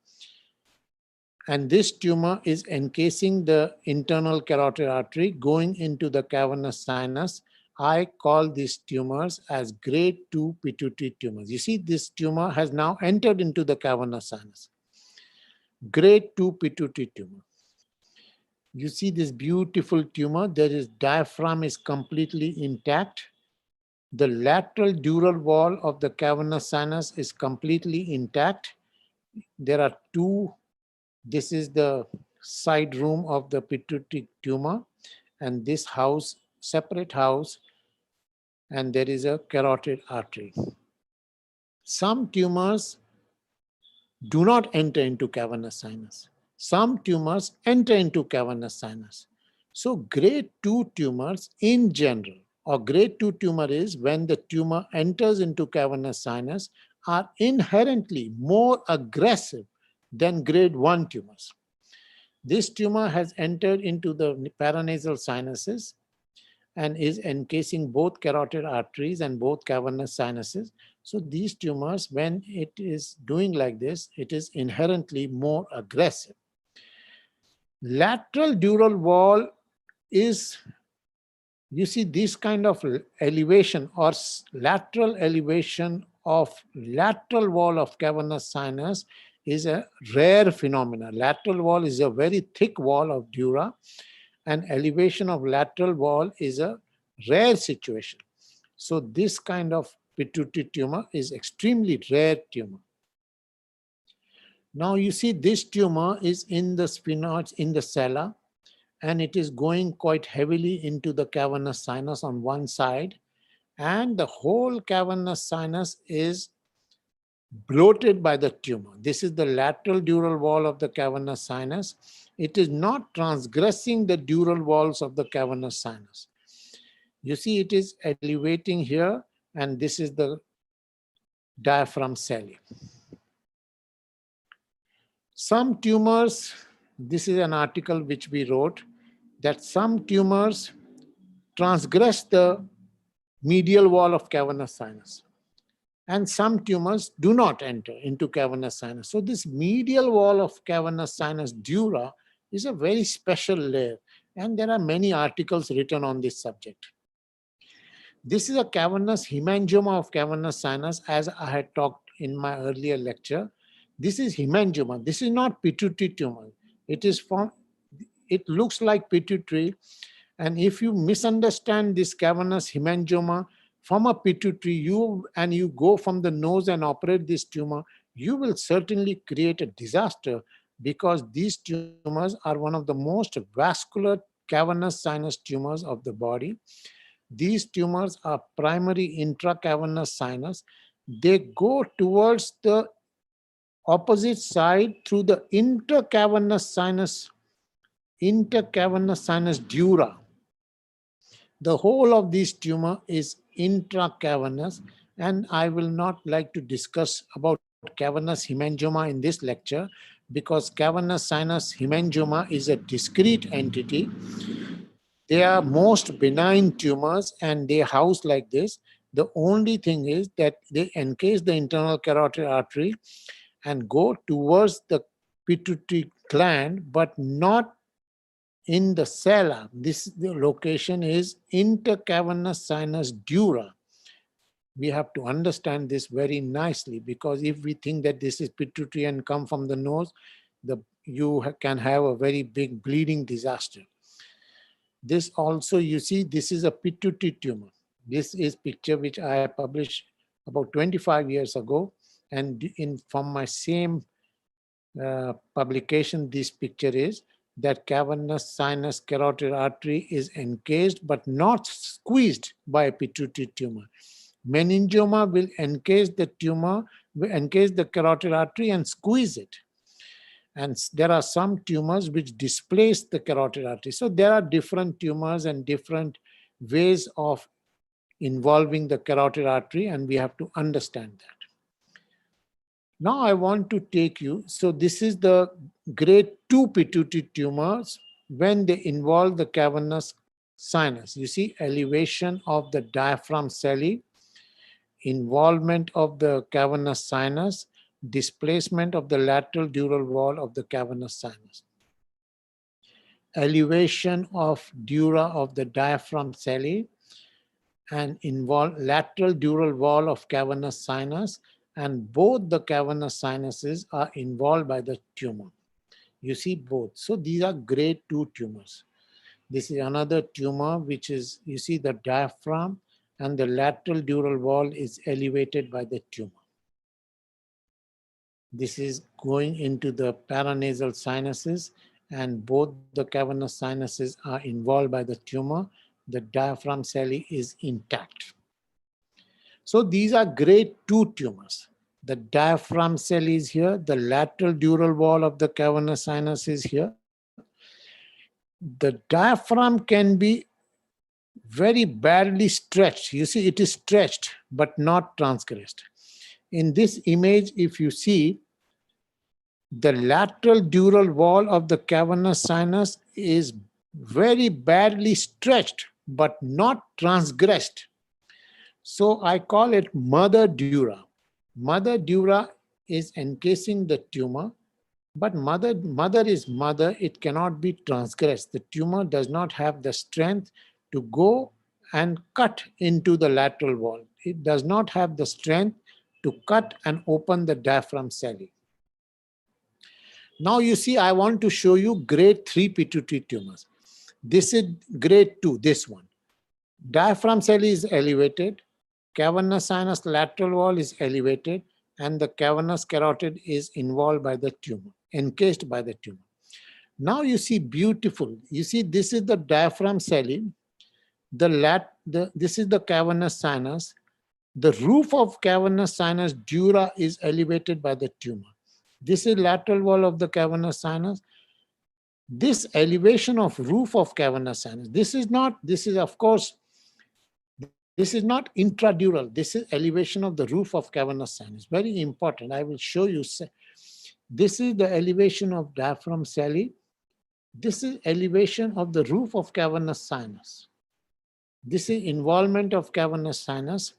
F: And this tumor is encasing the internal carotid artery going into the cavernous sinus. I call these tumors as grade 2 pituitary tumors. You see, this tumor has now entered into the cavernous sinus. Grade 2 pituitary tumor. You see this beautiful tumor. There is diaphragm is completely intact. The lateral dural wall of the cavernous sinus is completely intact. There are two. This is the side room of the pituitary tumor, and this house, separate house, and there is a carotid artery. Some tumors do not enter into cavernous sinus. Some tumors enter into cavernous sinus. So grade 2 tumors in general, or grade 2 tumor is when the tumor enters into cavernous sinus, are inherently more aggressive than grade 1 tumors. This tumor has entered into the paranasal sinuses and is encasing both carotid arteries and both cavernous sinuses. So these tumors, when it is doing like this, it is inherently more aggressive. Lateral dural wall is, you see, this kind of elevation or lateral elevation of lateral wall of cavernous sinus is a rare phenomenon. Lateral wall is a very thick wall of dura, and elevation of lateral wall is a rare situation. So this kind of pituitary tumor is extremely rare tumor. Now you see this tumor is in the sphenoids, in the sella, and it is going quite heavily into the cavernous sinus on one side, and the whole cavernous sinus is bloated by the tumor. This is the lateral dural wall of the cavernous sinus. It is not transgressing the dural walls of the cavernous sinus. You see, it is elevating here, and this is the diaphragm celli. Some tumors, this is an article which we wrote, that some tumors transgress the medial wall of cavernous sinus, and some tumors do not enter into cavernous sinus. So this medial wall of cavernous sinus dura is a very special layer, and there are many articles written on this subject. This is a cavernous hemangioma of cavernous sinus, as I had talked in my earlier lecture. This is hemangioma. This is not pituitary tumor. It looks like pituitary, and if you misunderstand this cavernous hemangioma from a pituitary, you go from the nose and operate this tumor, you will certainly create a disaster, because these tumors are one of the most vascular cavernous sinus tumors of the body. These tumors are primary intracavernous sinus. They go towards the opposite side through the intercavernous sinus dura. The whole of this tumor is intracavernous, and I will not like to discuss about cavernous hemangioma in this lecture, because cavernous sinus hemangioma is a discrete entity. They are most benign tumors, and they house like this. The only thing is that they encase the internal carotid artery and go towards the pituitary gland, but not in the sella. The location is intercavernous sinus dura. We have to understand this very nicely, because if we think that this is pituitary and come from the nose, you can have a very big bleeding disaster. This also, you see, this is a pituitary tumor. This is picture which I published about 25 years ago, and from my same publication, this picture is that cavernous sinus carotid artery is encased but not squeezed by a pituitary tumor. Meningioma will encase the tumor, will encase the carotid artery and squeeze it. And there are some tumors which displace the carotid artery. So there are different tumors and different ways of involving the carotid artery, and we have to understand that. Now I want to take you, so this is the grade 2 pituitary tumors when they involve the cavernous sinus. You see elevation of the diaphragm celli, involvement of the cavernous sinus, displacement of the lateral dural wall of the cavernous sinus. Elevation of dura of the diaphragm celli, and lateral dural wall of cavernous sinus, and both the cavernous sinuses are involved by the tumor. You see both. So these are grade 2 tumors. This is another tumor which is, you see the diaphragm and the lateral dural wall is elevated by the tumor. This is going into the paranasal sinuses, and both the cavernous sinuses are involved by the tumor. The diaphragm celli is intact. So these are grade 2 tumors. The diaphragm cell is here. The lateral dural wall of the cavernous sinus is here. The diaphragm can be very badly stretched. You see, it is stretched but not transgressed. In this image, if you see, the lateral dural wall of the cavernous sinus is very badly stretched but not transgressed. So I call it mother dura. Mother dura is encasing the tumor, but mother is mother. It cannot be transgressed. The tumor does not have the strength to go and cut into the lateral wall. It does not have the strength to cut and open the diaphragm celli. Now you see, I want to show you grade 3 pituitary tumors. This is grade 2, this one. Diaphragm cell is elevated, cavernous sinus lateral wall is elevated, and the cavernous carotid is involved by the tumor, encased by the tumor. Now you see beautiful. You see, this is the diaphragm cell. This is the cavernous sinus. The roof of cavernous sinus dura is elevated by the tumor. This is lateral wall of the cavernous sinus. This elevation of roof of cavernous sinus, this is not intradural. This is elevation of the roof of cavernous sinus. Very important. I will show you. This is the elevation of diaphragm cell. This is elevation of the roof of cavernous sinus. This is involvement of cavernous sinus,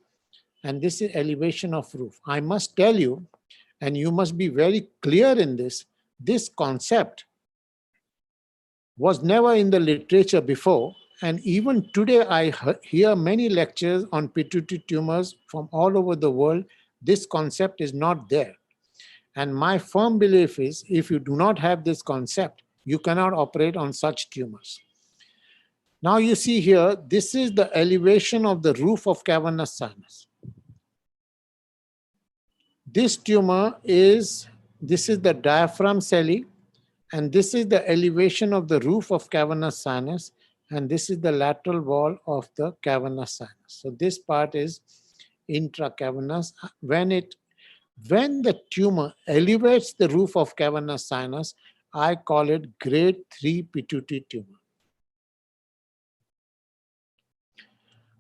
F: and this is elevation of roof. I must tell you, and you must be very clear in this concept was never in the literature before. And even today, I hear many lectures on pituitary tumors from all over the world. This concept is not there. And my firm belief is, if you do not have this concept, you cannot operate on such tumors. Now you see here, this is the elevation of the roof of cavernous sinus. This tumor is, this is the diaphragm cell, and this is the elevation of the roof of cavernous sinus, and this is the lateral wall of the cavernous sinus. So this part is intracavernous. When the tumor elevates the roof of cavernous sinus, I call it grade 3 pituitary tumor.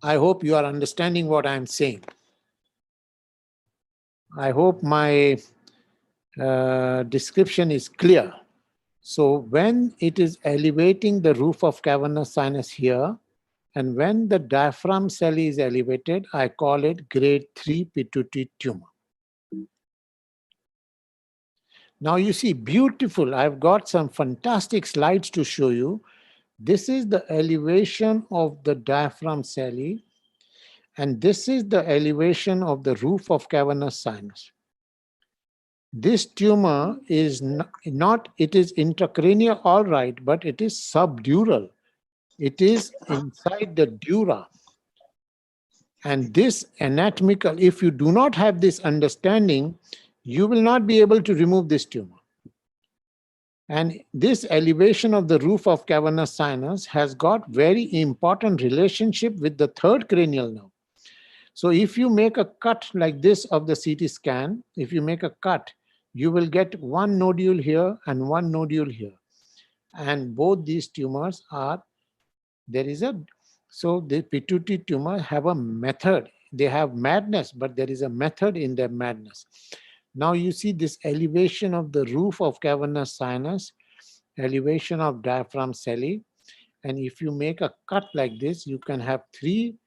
F: I hope you are understanding what I'm saying. I hope my description is clear. So when it is elevating the roof of cavernous sinus here, and when the diaphragm cell is elevated, I call it grade 3 pituitary tumor. Now you see, beautiful. I've got some fantastic slides to show you. This is the elevation of the diaphragm cell, and this is the elevation of the roof of cavernous sinus. This tumor is not, it is intracranial, all right, but it is subdural. It is inside the dura. And this anatomical, if you do not have this understanding, you will not be able to remove this tumor. And this elevation of the roof of cavernous sinus has got very important relationship with the third cranial nerve. So if you make a cut like this of the CT scan, if you make a cut, you will get one nodule here and one nodule here. And both these tumors are, so the pituitary tumor have a method. They have madness, but there is a method in their madness. Now you see this elevation of the roof of cavernous sinus, elevation of diaphragm cell. And if you make a cut like this, you can have three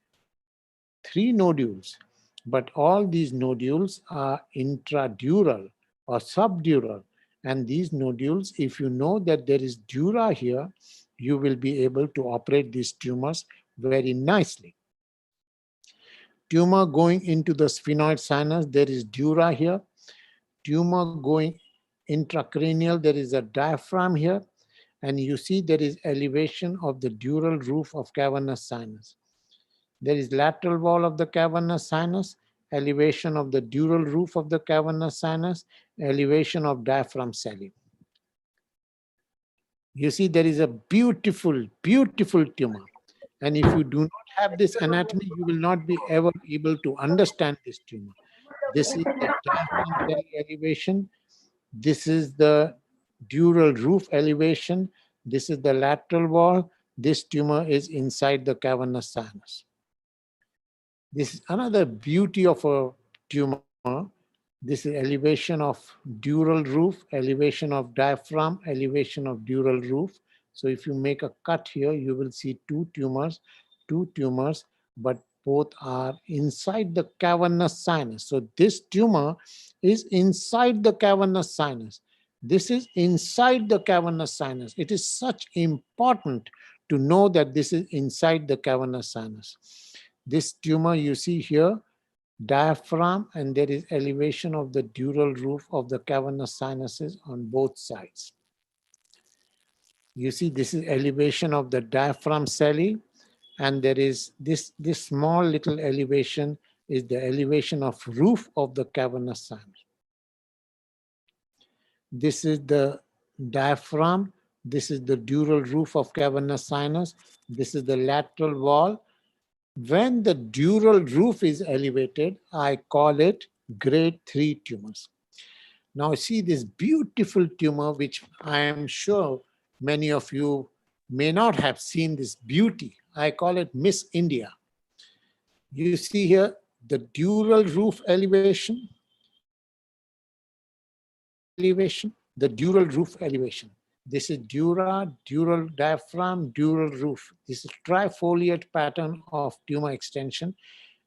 F: nodules, but all these nodules are intradural or subdural. And these nodules, if you know that there is dura here, you will be able to operate these tumors very nicely. Tumor going into the sphenoid sinus, there is dura here. Tumor going intracranial, there is a diaphragm here. And you see there is elevation of the dural roof of cavernous sinus. There is lateral wall of the cavernous sinus, elevation of the dural roof of the cavernous sinus, elevation of diaphragm cell. You see there is a beautiful, beautiful tumor. And if you do not have this anatomy, you will not be ever able to understand this tumor. This is the diaphragm cell elevation. This is the dural roof elevation. This is the lateral wall. This tumor is inside the cavernous sinus. This is another beauty of a tumor. This is elevation of dural roof, elevation of diaphragm, elevation of dural roof. So if you make a cut here, you will see two tumors, but both are inside the cavernous sinus. So this tumor is inside the cavernous sinus. This is inside the cavernous sinus. It is such important to know that this is inside the cavernous sinus. This tumor you see here, diaphragm, and there is elevation of the dural roof of the cavernous sinuses on both sides. You see, this is elevation of the diaphragm celli, and there is this small little elevation is the elevation of roof of the cavernous sinus. This is the diaphragm. This is the dural roof of cavernous sinus. This is the lateral wall. When the dural roof is elevated, I call it grade 3 tumors. Now see this beautiful tumor, which I am sure many of you may not have seen this beauty. I call it Miss India. You see here the dural roof elevation, the dural roof elevation. This is dura, dural diaphragm, dural roof. This is trifoliate pattern of tumor extension,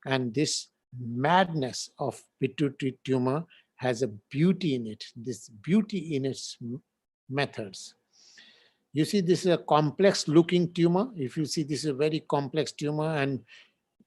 F: and this madness of pituitary tumor has a beauty in it, this beauty in its methods. You see, this is a complex looking tumor. If you see, this is a very complex tumor, and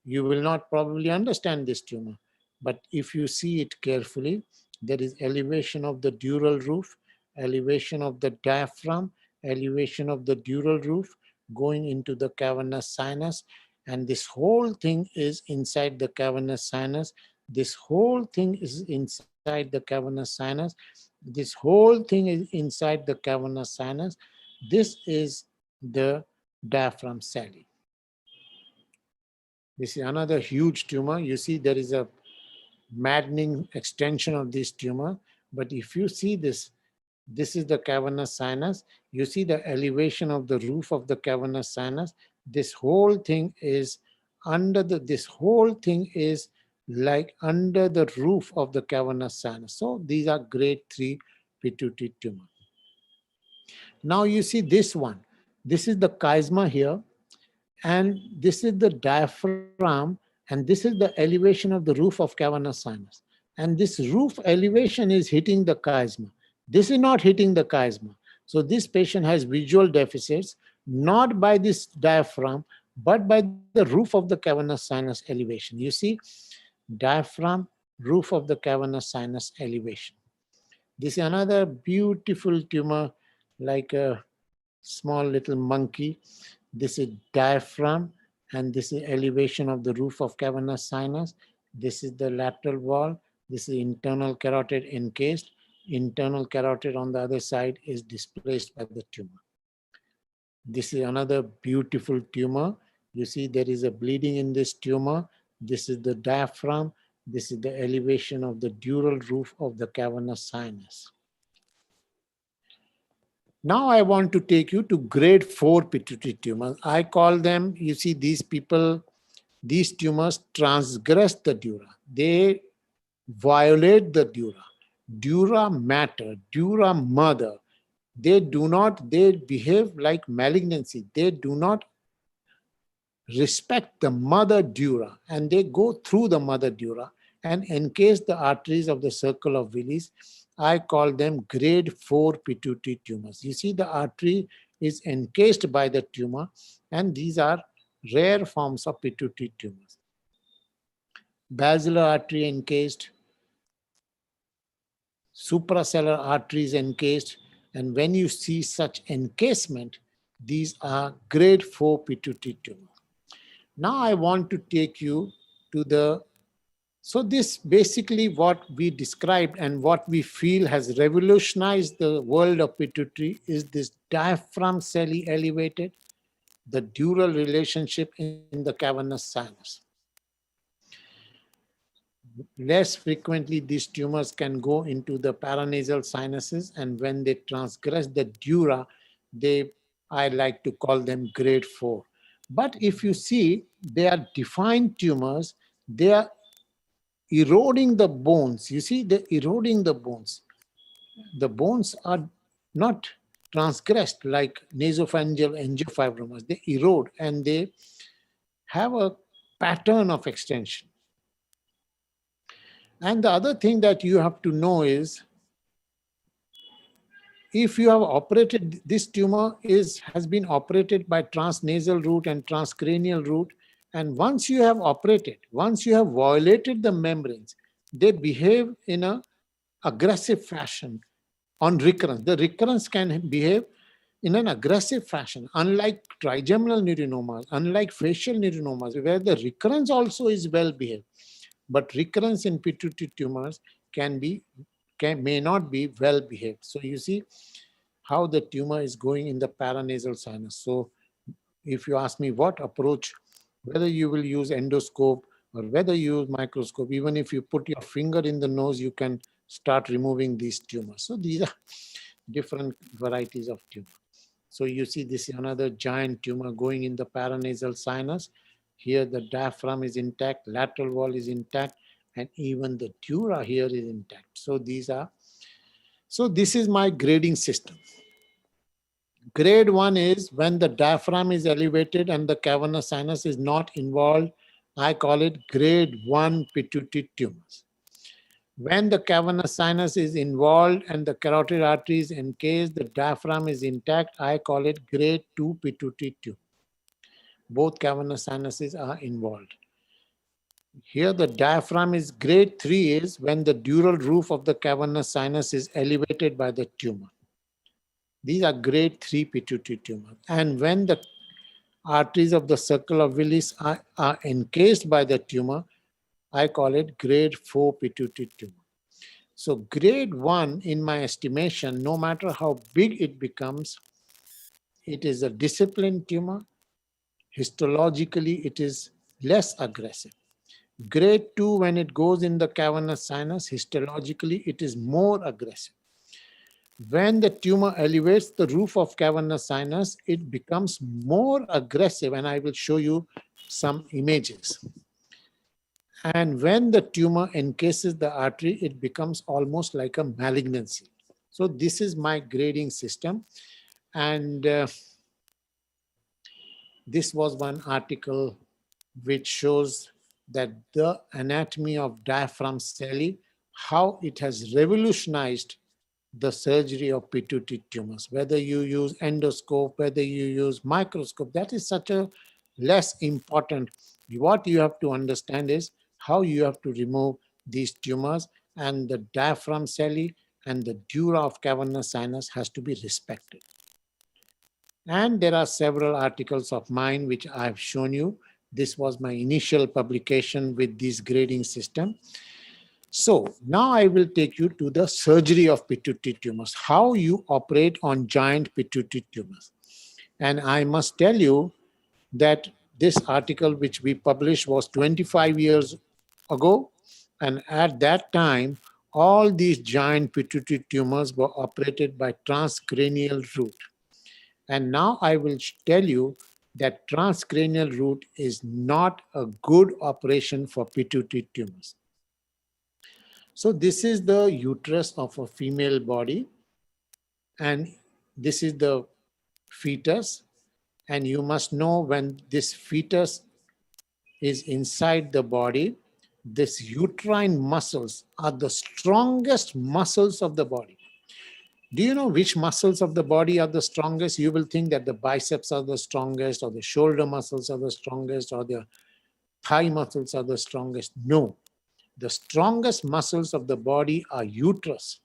F: you will not probably understand this tumor. But if you see it carefully, there is elevation of the dural roof, elevation of the diaphragm, elevation of the dural roof going into the cavernous sinus. And this whole thing is inside the cavernous sinus. This whole thing is inside the cavernous sinus. This whole thing is inside the cavernous sinus. This is the diaphragm celli. This is another huge tumor. You see there is a maddening extension of this tumor. But if you see this, this is the cavernous sinus. You see the elevation of the roof of the cavernous sinus. This whole thing is under the, this whole thing is like under the roof of the cavernous sinus. So these are grade 3 pituitary tumor. Now you see this one. This is the chiasma here, and this is the diaphragm, and this is the elevation of the roof of cavernous sinus. And this roof elevation is hitting the chiasma. This is not hitting the chiasma. So this patient has visual deficits, not by this diaphragm, but by the roof of the cavernous sinus elevation. You see, diaphragm, roof of the cavernous sinus elevation. This is another beautiful tumor, like a small little monkey. This is diaphragm, and this is elevation of the roof of cavernous sinus. This is the lateral wall. This is internal carotid encased. Internal carotid on the other side is displaced by the tumor. This is another beautiful tumor. You see there is a bleeding in this tumor. This is the diaphragm. This is the elevation of the dural roof of the cavernous sinus. Now I want to take you to grade 4 pituitary tumors. I call them, you see these people, these tumors transgress the dura. They violate the dura. Dura mater, dura mother. They do not, they behave like malignancy. They do not respect the mother dura, and they go through the mother dura and encase the arteries of the circle of Willis. I call them grade 4 pituitary tumors. You see the artery is encased by the tumor, and these are rare forms of pituitary tumors. Basilar artery encased, suprasellar arteries encased, and when you see such encasement, these are grade 4 pituitary tumors. Now I want to take you to the, so this basically what we described and what we feel has revolutionized the world of pituitary is this diaphragm celli elevated, the dural relationship in the cavernous sinus. Less frequently, these tumors can go into the paranasal sinuses, and when they transgress the dura, I like to call them grade 4. But if you see, they are defined tumors, they are eroding the bones. You see, they're eroding the bones. The bones are not transgressed like nasopharyngeal angiofibromas. They erode and they have a pattern of extension. And the other thing that you have to know is, if you have operated, this tumor has been operated by transnasal route and transcranial route, And once you have operated, once you have violated the membranes, they behave in an aggressive fashion on recurrence. The recurrence can behave in an aggressive fashion, unlike trigeminal neurinomas, unlike facial neurinomas, where the recurrence also is well behaved. But recurrence in pituitary tumors may not be well behaved. So you see how the tumor is going in the paranasal sinus. So if you ask me what approach, whether you will use endoscope or whether you use microscope, even if you put your finger in the nose, you can start removing these tumors. So these are different varieties of tumor. So you see this is another giant tumor going in the paranasal sinus. Here the diaphragm is intact, lateral wall is intact, and even the dura here is intact. So this is my grading system. Grade 1 is when the diaphragm is elevated and the cavernous sinus is not involved. I call it grade 1 pituitary tumors. When the cavernous sinus is involved and the carotid arteries encased, the diaphragm is intact, I call it grade 2 pituitary tumor. Both cavernous sinuses are involved. Here the diaphragm is grade 3 is when the dural roof of the cavernous sinus is elevated by the tumor. These are grade 3 pituitary tumors. And when the arteries of the circle of Willis are encased by the tumor, I call it grade 4 pituitary tumor. So grade 1, in my estimation, no matter how big it becomes, it is a disciplined tumor. Histologically, it is less aggressive. Grade 2, when it goes in the cavernous sinus, histologically, it is more aggressive. When the tumor elevates the roof of cavernous sinus, it becomes more aggressive, and I will show you some images. And when the tumor encases the artery, it becomes almost like a malignancy. So this is my grading system. And this was one article which shows that the anatomy of diaphragm celli, how it has revolutionized the surgery of pituitary tumors. Whether you use endoscope, whether you use microscope, that is such a less important. What you have to understand is how you have to remove these tumors, and the diaphragm celli and the dura of cavernous sinus has to be respected. And there are several articles of mine which I have shown you. This was my initial publication with this grading system. So now I will take you to the surgery of pituitary tumors, how you operate on giant pituitary tumors. And I must tell you that this article which we published was 25 years ago. And at that time, all these giant pituitary tumors were operated by transcranial route. And now I will tell you that transcranial route is not a good operation for pituitary tumors. So this is the uterus of a female body, and this is the fetus. And you must know when this fetus is inside the body, these uterine muscles are the strongest muscles of the body. Do you know which muscles of the body are the strongest? You will think that the biceps are the strongest, or the shoulder muscles are the strongest, or the thigh muscles are the strongest. No. The strongest muscles of the body are uterus.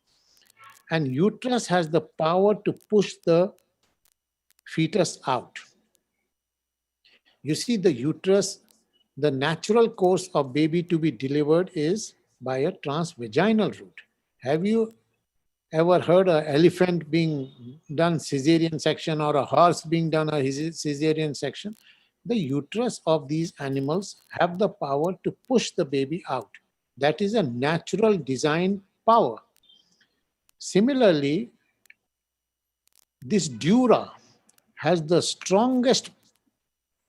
F: And uterus has the power to push the fetus out. You see, the uterus, the natural course of baby to be delivered is by a transvaginal route. Have you ever heard an elephant being done cesarean section or a horse being done a cesarean section? The uterus of these animals have the power to push the baby out. That is a natural design power. Similarly, this dura has the strongest,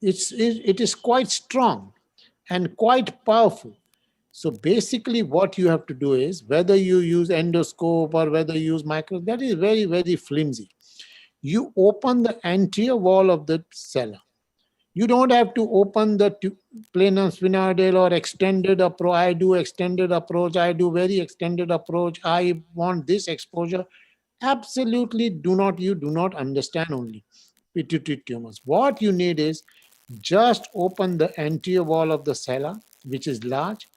F: it is quite strong and quite powerful. So basically what you have to do is, whether you use endoscope or whether you use microscope, that is very, very flimsy. You open the anterior wall of the cella. You don't have to open the planum sphenoidal or extended approach. I do extended approach. I do very extended approach. I want this exposure. Absolutely you do not understand only pituitary tumors. What you need is Just open the anterior wall of the sella, which is large.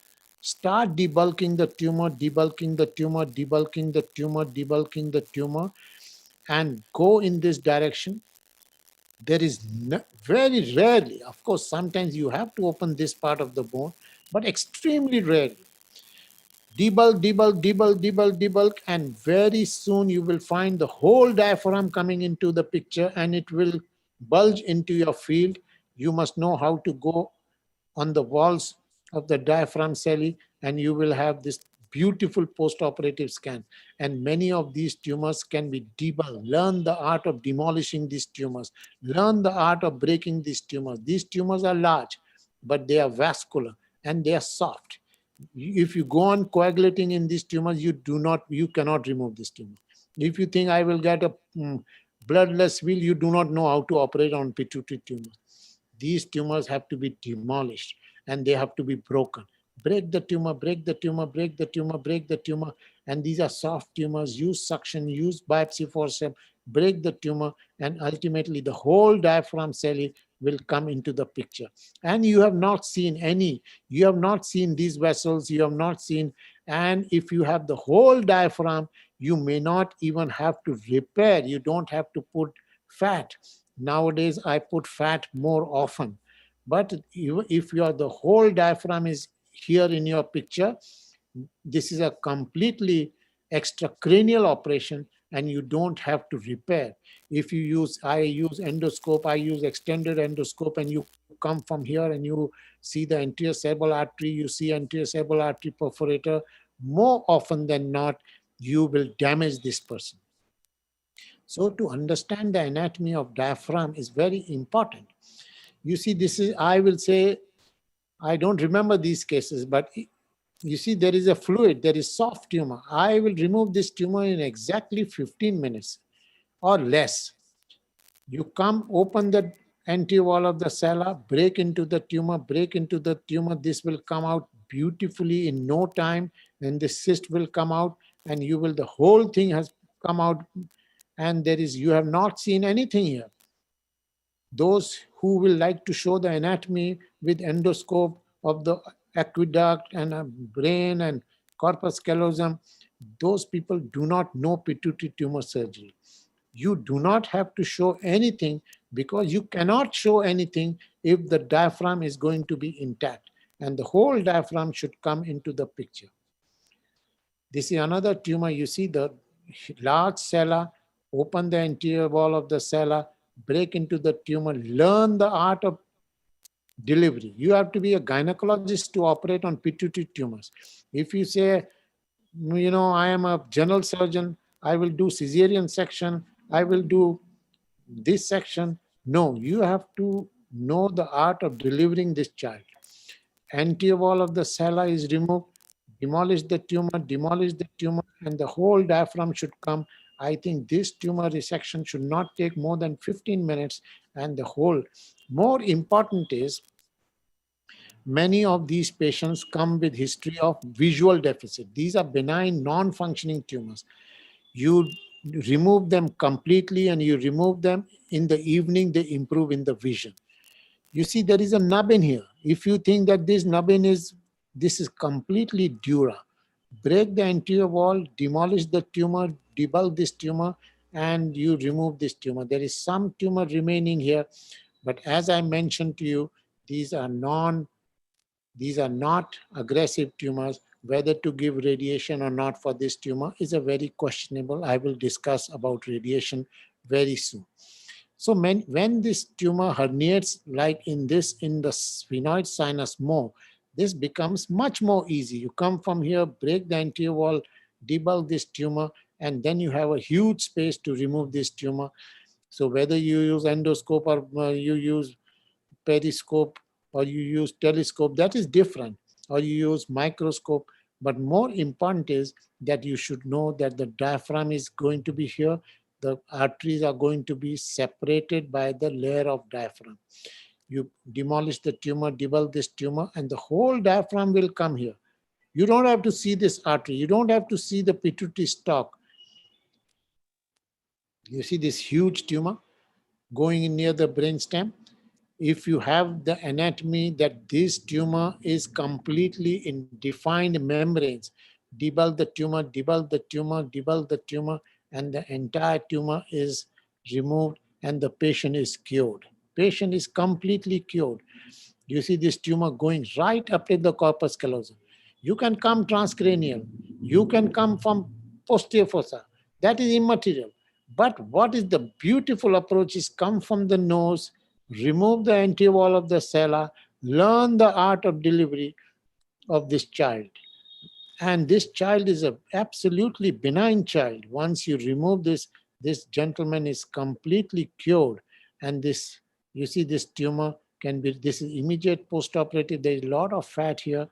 F: Start debulking the tumor, debulking the tumor, debulking the tumor, debulking the tumor, and go in this direction. There is very rarely, of course, sometimes you have to open this part of the bone, but extremely rarely. Debulk, debulk, debulk, debulk, debulk, and very soon you will find the whole diaphragm coming into the picture and it will bulge into your field. You must know how to go on the walls of the diaphragm celli and you will have this beautiful post-operative scan. And many of these tumors can be debulked. Learn the art of demolishing these tumors. Learn the art of breaking these tumors. These tumors are large, but they are vascular and they are soft. If you go on coagulating in these tumors, you cannot remove this tumor. If you think I will get a bloodless wheel, you do not know how to operate on pituitary tumors. These tumors have to be demolished and they have to be broken. Break the tumor, break the tumor, break the tumor, break the tumor. And these are soft tumors. Use suction, use biopsy forceps, break the tumor, and ultimately the whole diaphragm celli will come into the picture. And you have not seen these vessels, you have not seen, and if you have the whole diaphragm, you may not even have to repair. You don't have to put fat. Nowadays, I put fat more often. But if the whole diaphragm is here in your picture, this is a completely extracranial operation and you don't have to repair. If you I use endoscope, I use extended endoscope, and you come from here and you see the anterior cerebral artery, you see anterior cerebral artery perforator, more often than not, you will damage this person. So to understand the anatomy of diaphragm is very important. You see, this is, I will say, I don't remember these cases, but you see there is a fluid, there is soft tumor. I will remove this tumor in exactly 15 minutes or less. You come, open the anterior wall of the sella, break into the tumor, this will come out beautifully in no time, and the cyst will come out and the whole thing has come out, and you have not seen anything here. Those who will like to show the anatomy with endoscope of the aqueduct and a brain and corpus callosum, those people do not know pituitary tumor surgery. You do not have to show anything because you cannot show anything if the diaphragm is going to be intact, and the whole diaphragm should come into the picture. This is another tumor. You see the large sella, open the anterior wall of the sella, break into the tumor, learn the art of delivery. You have to be a gynecologist to operate on pituitary tumors. If you say, I am a general surgeon, I will do cesarean section, I will do this section. No, you have to know the art of delivering this child. Anterior wall of the sella is removed, demolish the tumor, and the whole diaphragm should come. I think this tumor resection should not take more than 15 minutes, and the whole. More important is, many of these patients come with history of visual deficit. These are benign, non-functioning tumors. You remove them completely and you remove them in the evening, they improve in the vision. You see, there is a nubbin here. If you think that this nubbin is completely dura, break the anterior wall, demolish the tumor, debulk this tumor, and you remove this tumor. There is some tumor remaining here, but as I mentioned to you, these are not aggressive tumors. Whether to give radiation or not for this tumor is a very questionable. I will discuss about radiation very soon. So when this tumor herniates, like in the sphenoid sinus more, this becomes much more easy. You come from here, break the anterior wall, debulk this tumor, and then you have a huge space to remove this tumor. So whether you use endoscope or you use periscope or you use telescope, that is different, or you use microscope. But more important is that you should know that the diaphragm is going to be here. The arteries are going to be separated by the layer of diaphragm. You demolish the tumor, debulk this tumor, and the whole diaphragm will come here. You don't have to see this artery. You don't have to see the pituitary stalk. You see this huge tumor going in near the brainstem. if you have the anatomy that this tumor is completely in defined membranes, debulk the tumor, debulk the tumor, debulk the tumor, and the entire tumor is removed and the patient is cured. Patient is completely cured. You see this tumor going right up to the corpus callosum. You can come transcranial. You can come from posterior fossa. That is immaterial. But what is the beautiful approach is come from the nose, remove the anterior wall of the sella, learn the art of delivery of this child. And this child is a absolutely benign child. Once you remove this, this gentleman is completely cured. And this, you see this tumor can be, this is immediate post-operative. There is a lot of fat here.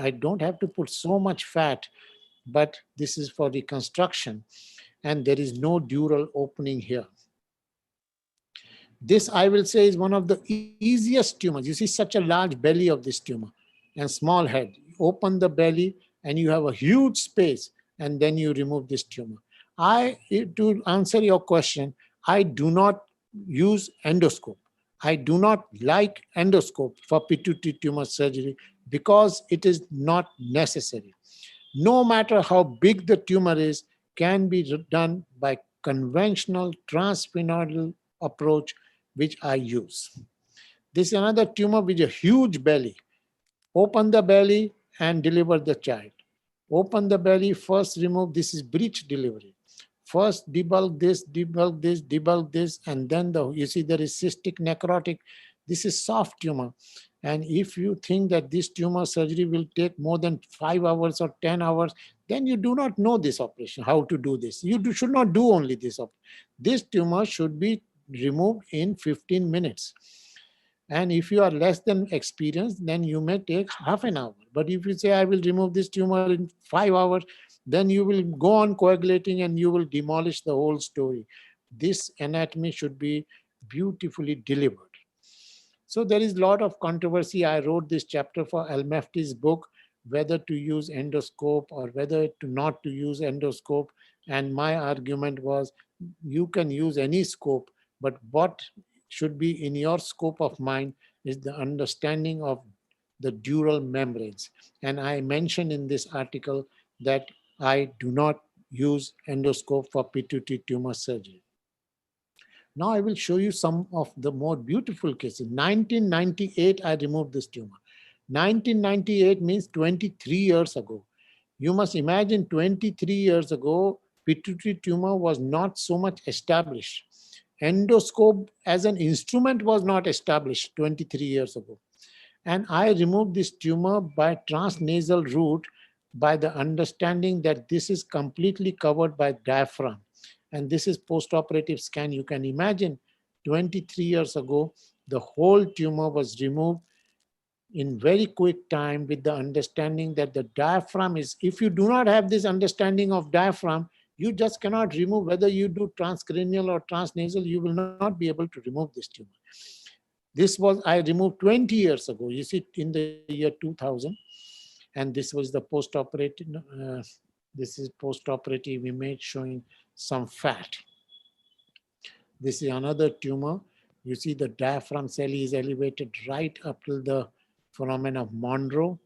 F: I don't have to put so much fat, but this is for reconstruction. And there is no dural opening here. This, I will say, is one of the easiest tumors. You see such a large belly of this tumor and small head. Open the belly and you have a huge space, and then you remove this tumor. To answer your question, I do not use endoscope. I do not like endoscope for pituitary tumor surgery because it is not necessary. No matter how big the tumor is, can be done by conventional transsphenoidal approach, which I use. This is another tumor with a huge belly. Open the belly and deliver the child. Open the belly, first remove, this is breech delivery. First debulk this, debulk this, debulk this, and then you see there is cystic necrotic. This is soft tumor. And if you think that this tumor surgery will take more than 5 hours or 10 hours, then you do not know this operation, how to do this. You should not do only this operation. This tumor should be removed in 15 minutes. And if you are less than experienced, then you may take half an hour. But if you say, I will remove this tumor in 5 hours, then you will go on coagulating and you will demolish the whole story. This anatomy should be beautifully delivered. So there is a lot of controversy. I wrote this chapter for Al-Mefti's book, whether to use endoscope or whether to not to use endoscope. And my argument was, you can use any scope, but what should be in your scope of mind is the understanding of the dural membranes. And I mentioned in this article that I do not use endoscope for pituitary tumor surgery. Now I will show you some of the more beautiful cases. 1998, I removed this tumor. 1998 means 23 years ago. You must imagine 23 years ago, pituitary tumor was not so much established. Endoscope as an instrument was not established 23 years ago. And I removed this tumor by transnasal route by the understanding that this is completely covered by diaphragm. And this is post-operative scan. You can imagine 23 years ago, the whole tumor was removed in very quick time with the understanding that the diaphragm is, if you do not have this understanding of diaphragm, you just cannot remove, whether you do transcranial or transnasal, you will not be able to remove this tumor. This was, I removed 20 years ago. You see in the year 2000. And this was the post-operative, this is post-operative image showing some fat. This is another tumor. You see the diaphragm cell is elevated right up to the foramen of Monroe,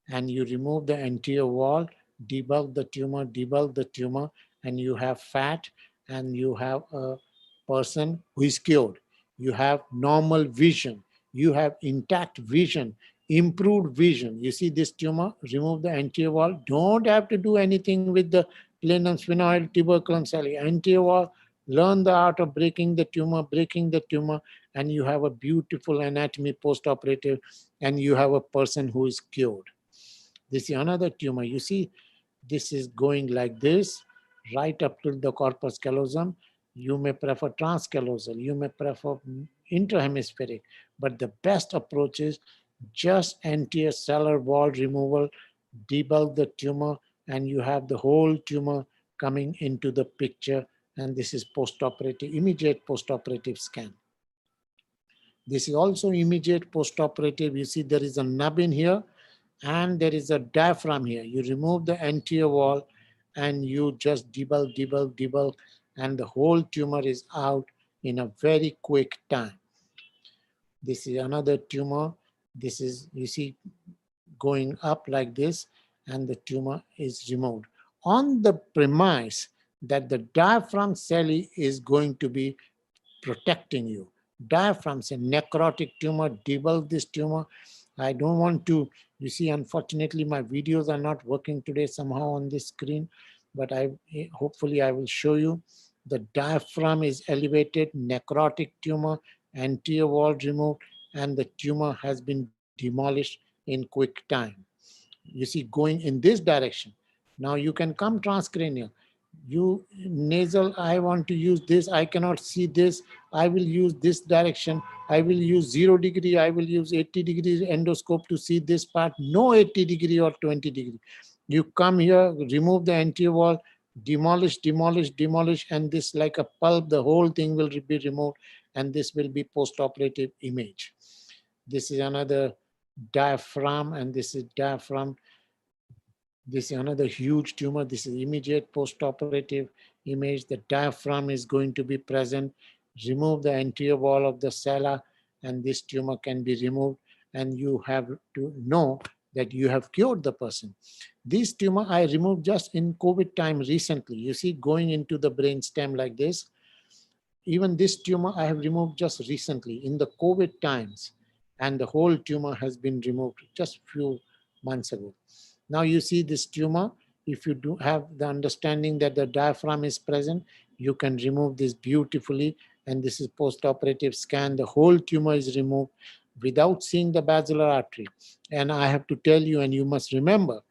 F: and you remove the anterior wall, debulk the tumor, and you have fat, and you have a person who is cured. You have normal vision. You have intact vision, improved vision. You see this tumor, remove the anterior wall. Don't have to do anything with the plenum sphenoid tuberculum cell. Anterior wall, learn the art of breaking the tumor, and you have a beautiful anatomy post-operative, and you have a person who is cured. This is another tumor. You see, this is going like this, right up to the corpus callosum. You may prefer transcallosal, you may prefer intrahemispheric, but the best approach is just anterior cellular wall removal, debulk the tumor, and you have the whole tumor coming into the picture. And this is post-operative, immediate post-operative scan. This is also immediate post-operative. You see there is a nub in here and there is a diaphragm here. You remove the anterior wall and you just debulk, and the whole tumor is out in a very quick time. This is another tumor. This is, you see, going up like this, and the tumor is removed on the premise that the diaphragm cell is going to be protecting you. Diaphragm cell, necrotic tumor, debulk this tumor. I don't want to, you see, unfortunately, my videos are not working today somehow on this screen, but hopefully I will show you. The diaphragm is elevated, necrotic tumor, anterior wall removed, and the tumor has been demolished in quick time. You see, going in this direction. Now you can come transcranial. You nasal, I want to use this, I cannot see this, I will use this direction, I will use 0 degree, I will use 80 degrees endoscope to see this part, no 80 degree or 20 degree. You come here, remove the anterior wall, demolish, demolish, demolish, and this like a pulp, the whole thing will be removed, and this will be post-operative image. This is another diaphragm, and this is diaphragm. This is another huge tumor. This is immediate post-operative image. The diaphragm is going to be present. Remove the anterior wall of the sella, and this tumor can be removed. And you have to know that you have cured the person. This tumor I removed just in COVID time recently. You see, going into the brain stem like this. Even this tumor I have removed just recently in the COVID times, and the whole tumor has been removed just few months ago. Now you see this tumor, if you do have the understanding that the diaphragm is present, you can remove this beautifully, and this is post-operative scan. The whole tumor is removed without seeing the basilar artery. And I have to tell you, and you must remember,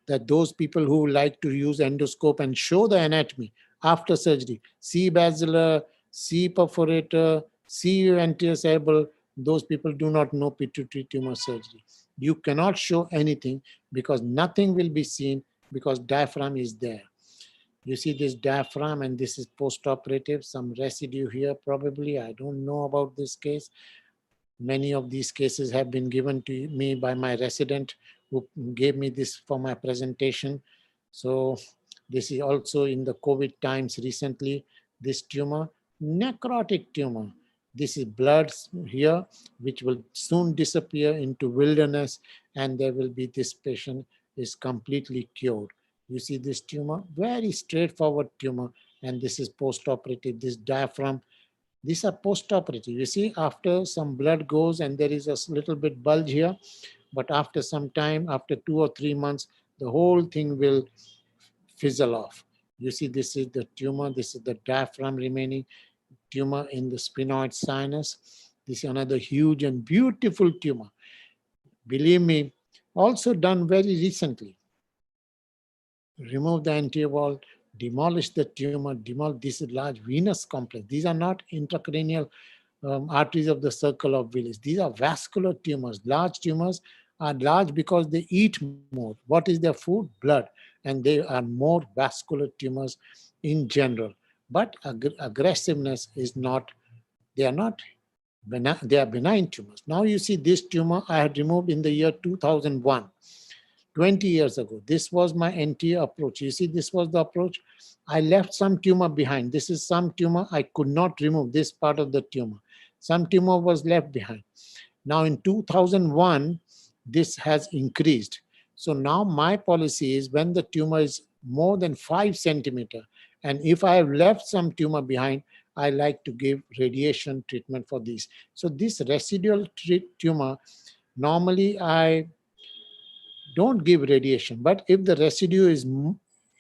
F: that those people who like to use endoscope and show the anatomy after surgery, see basilar, see perforator, see anterior cerebral, those people do not know pituitary tumor surgery. You cannot show anything because nothing will be seen because diaphragm is there. You see this diaphragm, and this is post-operative, some residue here probably. I don't know about this case. Many of these cases have been given to me by my resident who gave me this for my presentation. So this is also in the COVID times recently, this tumor, necrotic tumor. This is blood here, which will soon disappear into wilderness, and there will be, this patient is completely cured. You see this tumor, very straightforward tumor, and this is post-operative, this diaphragm. These are post-operative. You see, after some blood goes and there is a little bit bulge here, but after some time, after 2 or 3 months, the whole thing will fizzle off. You see, this is the tumor. This is the diaphragm remaining. Tumor in the sphenoid sinus. This is another huge and beautiful tumor. Believe me, also done very recently. Remove the anterior wall, demolish the tumor, this is large venous complex. These are not intracranial arteries of the circle of Willis. These are vascular tumors. Large tumors are large because they eat more. What is their food? Blood. And they are more vascular tumors in general. But aggressiveness is not, they are benign tumors. Now you see this tumor I had removed in the year 2001. 20 years ago. This was my anterior approach. You see, this was the approach. I left some tumor behind. This is some tumor I could not remove, this part of the tumor. Some tumor was left behind. Now in 2001, this has increased. So now my policy is when the tumor is more than 5 centimeters, and if I have left some tumor behind, I like to give radiation treatment for this. So this residual tumor, normally I don't give radiation, but if the residue is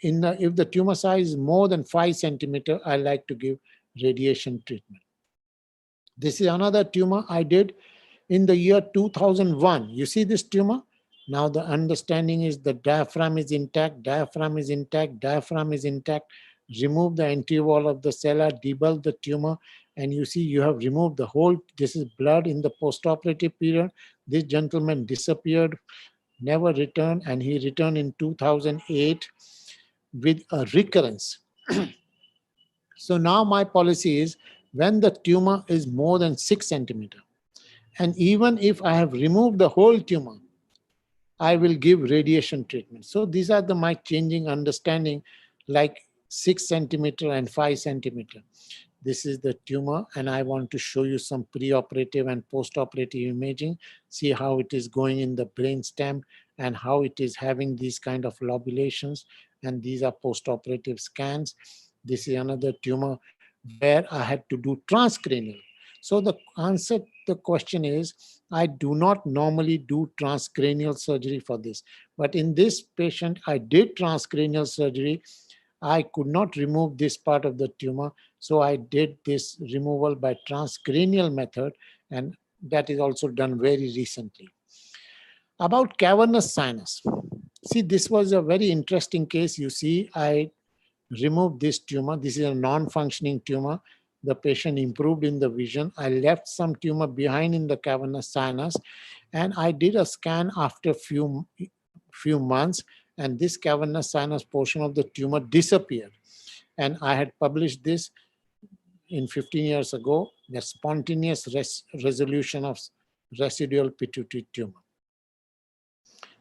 F: if the tumor size is more than 5 centimeters, I like to give radiation treatment. This is another tumor I did in the year 2001. You see this tumor? Now the understanding is the diaphragm is intact, diaphragm is intact, diaphragm is intact. Remove the anterior wall of the sella, debulk the tumor, and you see you have removed the whole, this is blood in the postoperative period. This gentleman disappeared, never returned, and he returned in 2008 with a recurrence. So now my policy is when the tumor is more than 6 centimeters, and even if I have removed the whole tumor, I will give radiation treatment. So these are my changing understanding, like 6 centimeters and 5 centimeters. This is the tumor, and I want to show you some preoperative and postoperative imaging, see how it is going in the brainstem and how it is having these kind of lobulations, and these are postoperative scans. This is another tumor where I had to do transcranial. So the answer to the question is, I do not normally do transcranial surgery for this, but in this patient, I did transcranial surgery. I could not remove this part of the tumor, so I did this removal by transcranial method, and that is also done very recently. About cavernous sinus. See, this was a very interesting case. You see, I removed this tumor. This is a non-functioning tumor. The patient improved in the vision. I left some tumor behind in the cavernous sinus, and I did a scan after few months, and this cavernous sinus portion of the tumor disappeared. And I had published this in 15 years ago, the spontaneous resolution of residual pituitary tumor.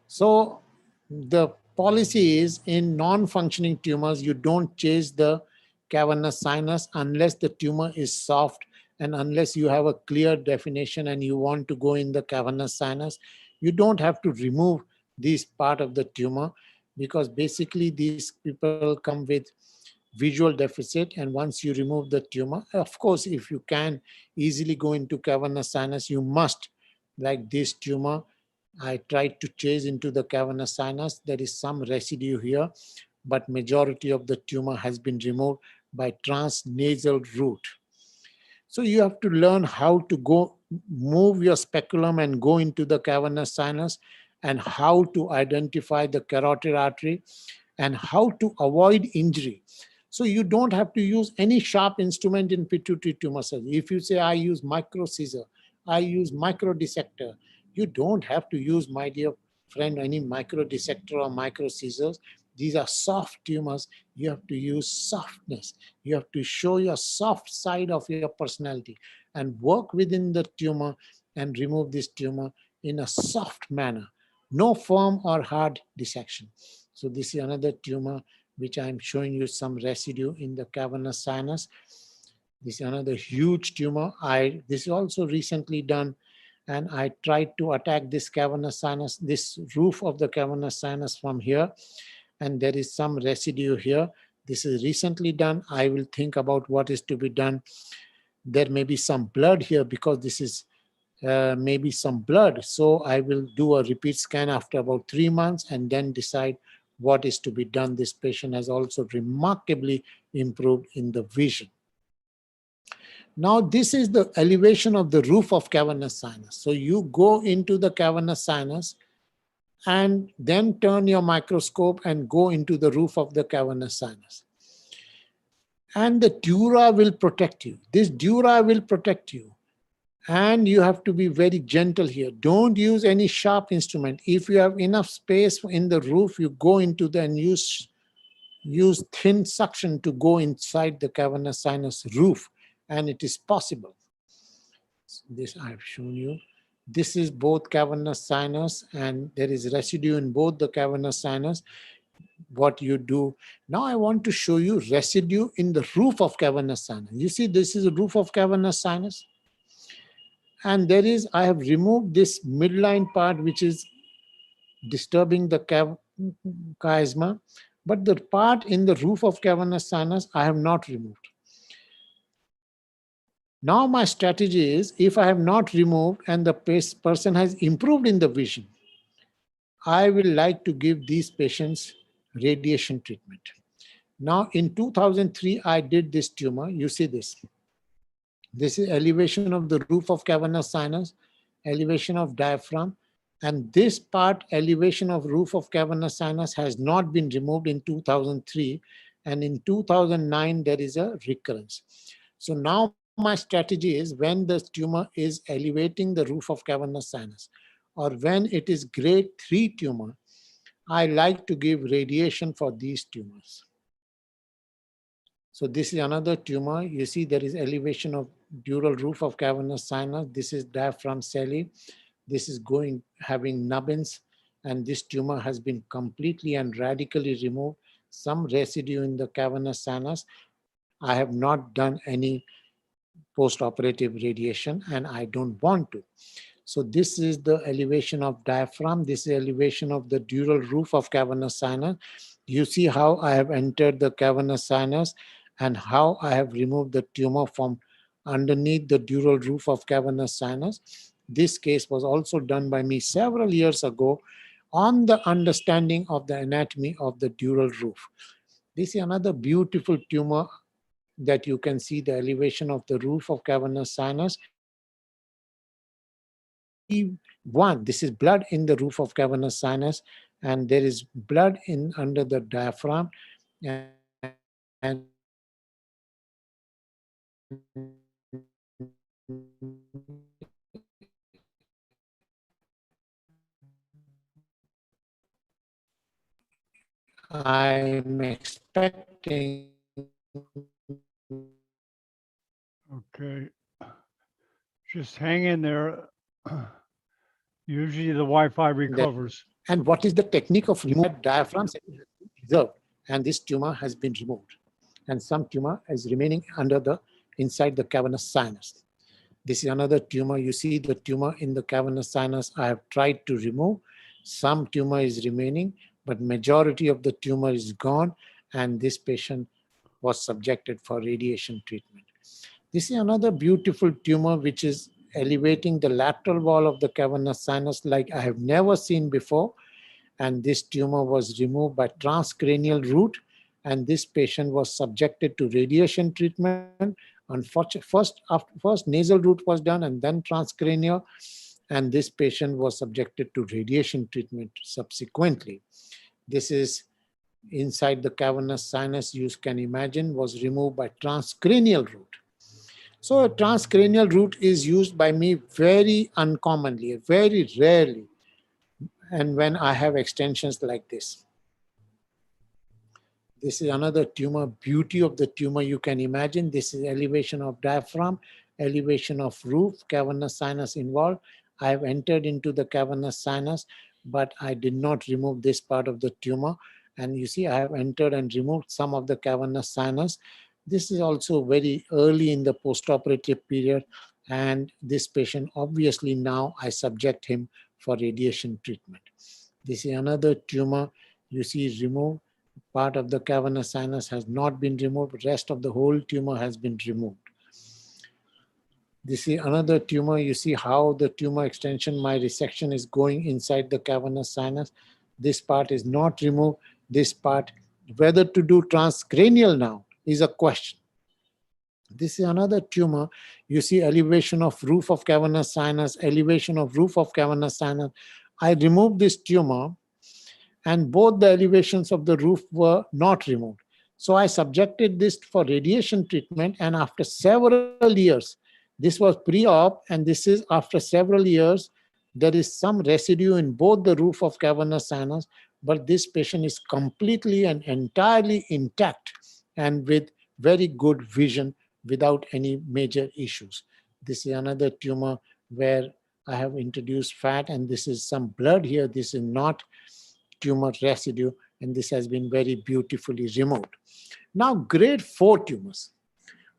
F: So the policy is, in non-functioning tumors, you don't chase the cavernous sinus unless the tumor is soft and unless you have a clear definition and you want to go in the cavernous sinus. You don't have to remove this part of the tumor, because basically these people come with visual deficit, and once you remove the tumor, of course, if you can easily go into cavernous sinus, you must. Like this tumor, I tried to chase into the cavernous sinus. There is some residue here, but majority of the tumor has been removed by transnasal route. So you have to learn how to go move your speculum and go into the cavernous sinus, and how to identify the carotid artery, and how to avoid injury. So you don't have to use any sharp instrument in pituitary tumor surgery. If you say, I use micro scissor, I use micro dissector, you don't have to use, my dear friend, any micro dissector or micro scissors. These are soft tumors. You have to use softness. You have to show your soft side of your personality and work within the tumor and remove this tumor in a soft manner. No firm or hard dissection. So this is another tumor which I'm showing you some residue in the cavernous sinus. This is another huge tumor. This is also recently done, and I tried to attack this cavernous sinus, this roof of the cavernous sinus from here, and there is some residue here. This is recently done. I will think about what is to be done. There may be some blood here because this is maybe some blood. So I will do a repeat scan after about 3 months and then decide what is to be done. This patient has also remarkably improved in the vision. Now this is the elevation of the roof of cavernous sinus. So you go into the cavernous sinus and then turn your microscope and go into the roof of the cavernous sinus. And the dura will protect you. This dura will protect you. And you have to be very gentle here. Don't use any sharp instrument. If you have enough space in the roof, you go into the and use thin suction to go inside the cavernous sinus roof, and it is possible. This I've shown you. This is both cavernous sinus, and there is residue in both the cavernous sinus. What you do now, I want to show you residue in the roof of cavernous sinus. You see, this is the roof of cavernous sinus. And there is, I have removed this midline part which is disturbing the chiasma, but the part in the roof of cavernous sinus I have not removed. Now my strategy is, if I have not removed and the person has improved in the vision, I will like to give these patients radiation treatment. Now in 2003, I did this tumor. You see this. This is elevation of the roof of cavernous sinus, elevation of diaphragm, and this part, elevation of roof of cavernous sinus, has not been removed in 2003, and in 2009 there is a recurrence. So now my strategy is, when the tumor is elevating the roof of cavernous sinus, or when it is grade 3 tumor, I like to give radiation for these tumors. So this is another tumor. You see there is elevation of dural roof of cavernous sinus. This is diaphragm celli. This is having nubbins, and this tumor has been completely and radically removed. Some residue in the cavernous sinus. I have not done any post-operative radiation, and I don't want to. So this is the elevation of diaphragm. This is elevation of the dural roof of cavernous sinus. You see how I have entered the cavernous sinus and how I have removed the tumor from underneath the dural roof of cavernous sinus. This case was also done by me several years ago on the understanding of the anatomy of the dural roof. This is another beautiful tumor that you can see the elevation of the roof of cavernous sinus. This is blood in the roof of cavernous sinus, and there is blood in under the diaphragm, and I'm expecting.
A: Okay. Just hang in there. Usually the Wi-Fi recovers.
F: And what is the technique of removing diaphragm? Reserved, and this tumor has been removed, and some tumor is remaining under the inside the cavernous sinus. This is another tumor. You see the tumor in the cavernous sinus. I have tried to remove. Some tumor is remaining, but majority of the tumor is gone, and this patient was subjected for radiation treatment. This is another beautiful tumor which is elevating the lateral wall of the cavernous sinus like I have never seen before. And this tumor was removed by transcranial route, and this patient was subjected to radiation treatment. Unfortunately, first nasal route was done and then transcranial, and this patient was subjected to radiation treatment subsequently. This is inside the cavernous sinus, you can imagine, was removed by transcranial route. So a transcranial route is used by me very uncommonly, very rarely, and when I have extensions like this. This is another tumor. Beauty of the tumor, you can imagine. This is elevation of diaphragm, elevation of roof, cavernous sinus involved. I have entered into the cavernous sinus, but I did not remove this part of the tumor. And you see, I have entered and removed some of the cavernous sinus. This is also very early in the postoperative period. And this patient, obviously now I subject him for radiation treatment. This is another tumor. You see removed. Part of the cavernous sinus has not been removed. Rest of the whole tumor has been removed. This is another tumor. You see how the tumor extension, my resection is going inside the cavernous sinus. This part is not removed. This part, whether to do transcranial now is a question. This is another tumor. You see elevation of roof of cavernous sinus, elevation of roof of cavernous sinus. I removed this tumor, and both the elevations of the roof were not removed. So I subjected this for radiation treatment, and after several years, this was pre-op, and this is after several years, there is some residue in both the roof of cavernous sinus, but this patient is completely and entirely intact and with very good vision without any major issues. This is another tumor where I have introduced fat, and this is some blood here. This is not tumor residue, and this has been very beautifully removed. Now, grade 4 tumors.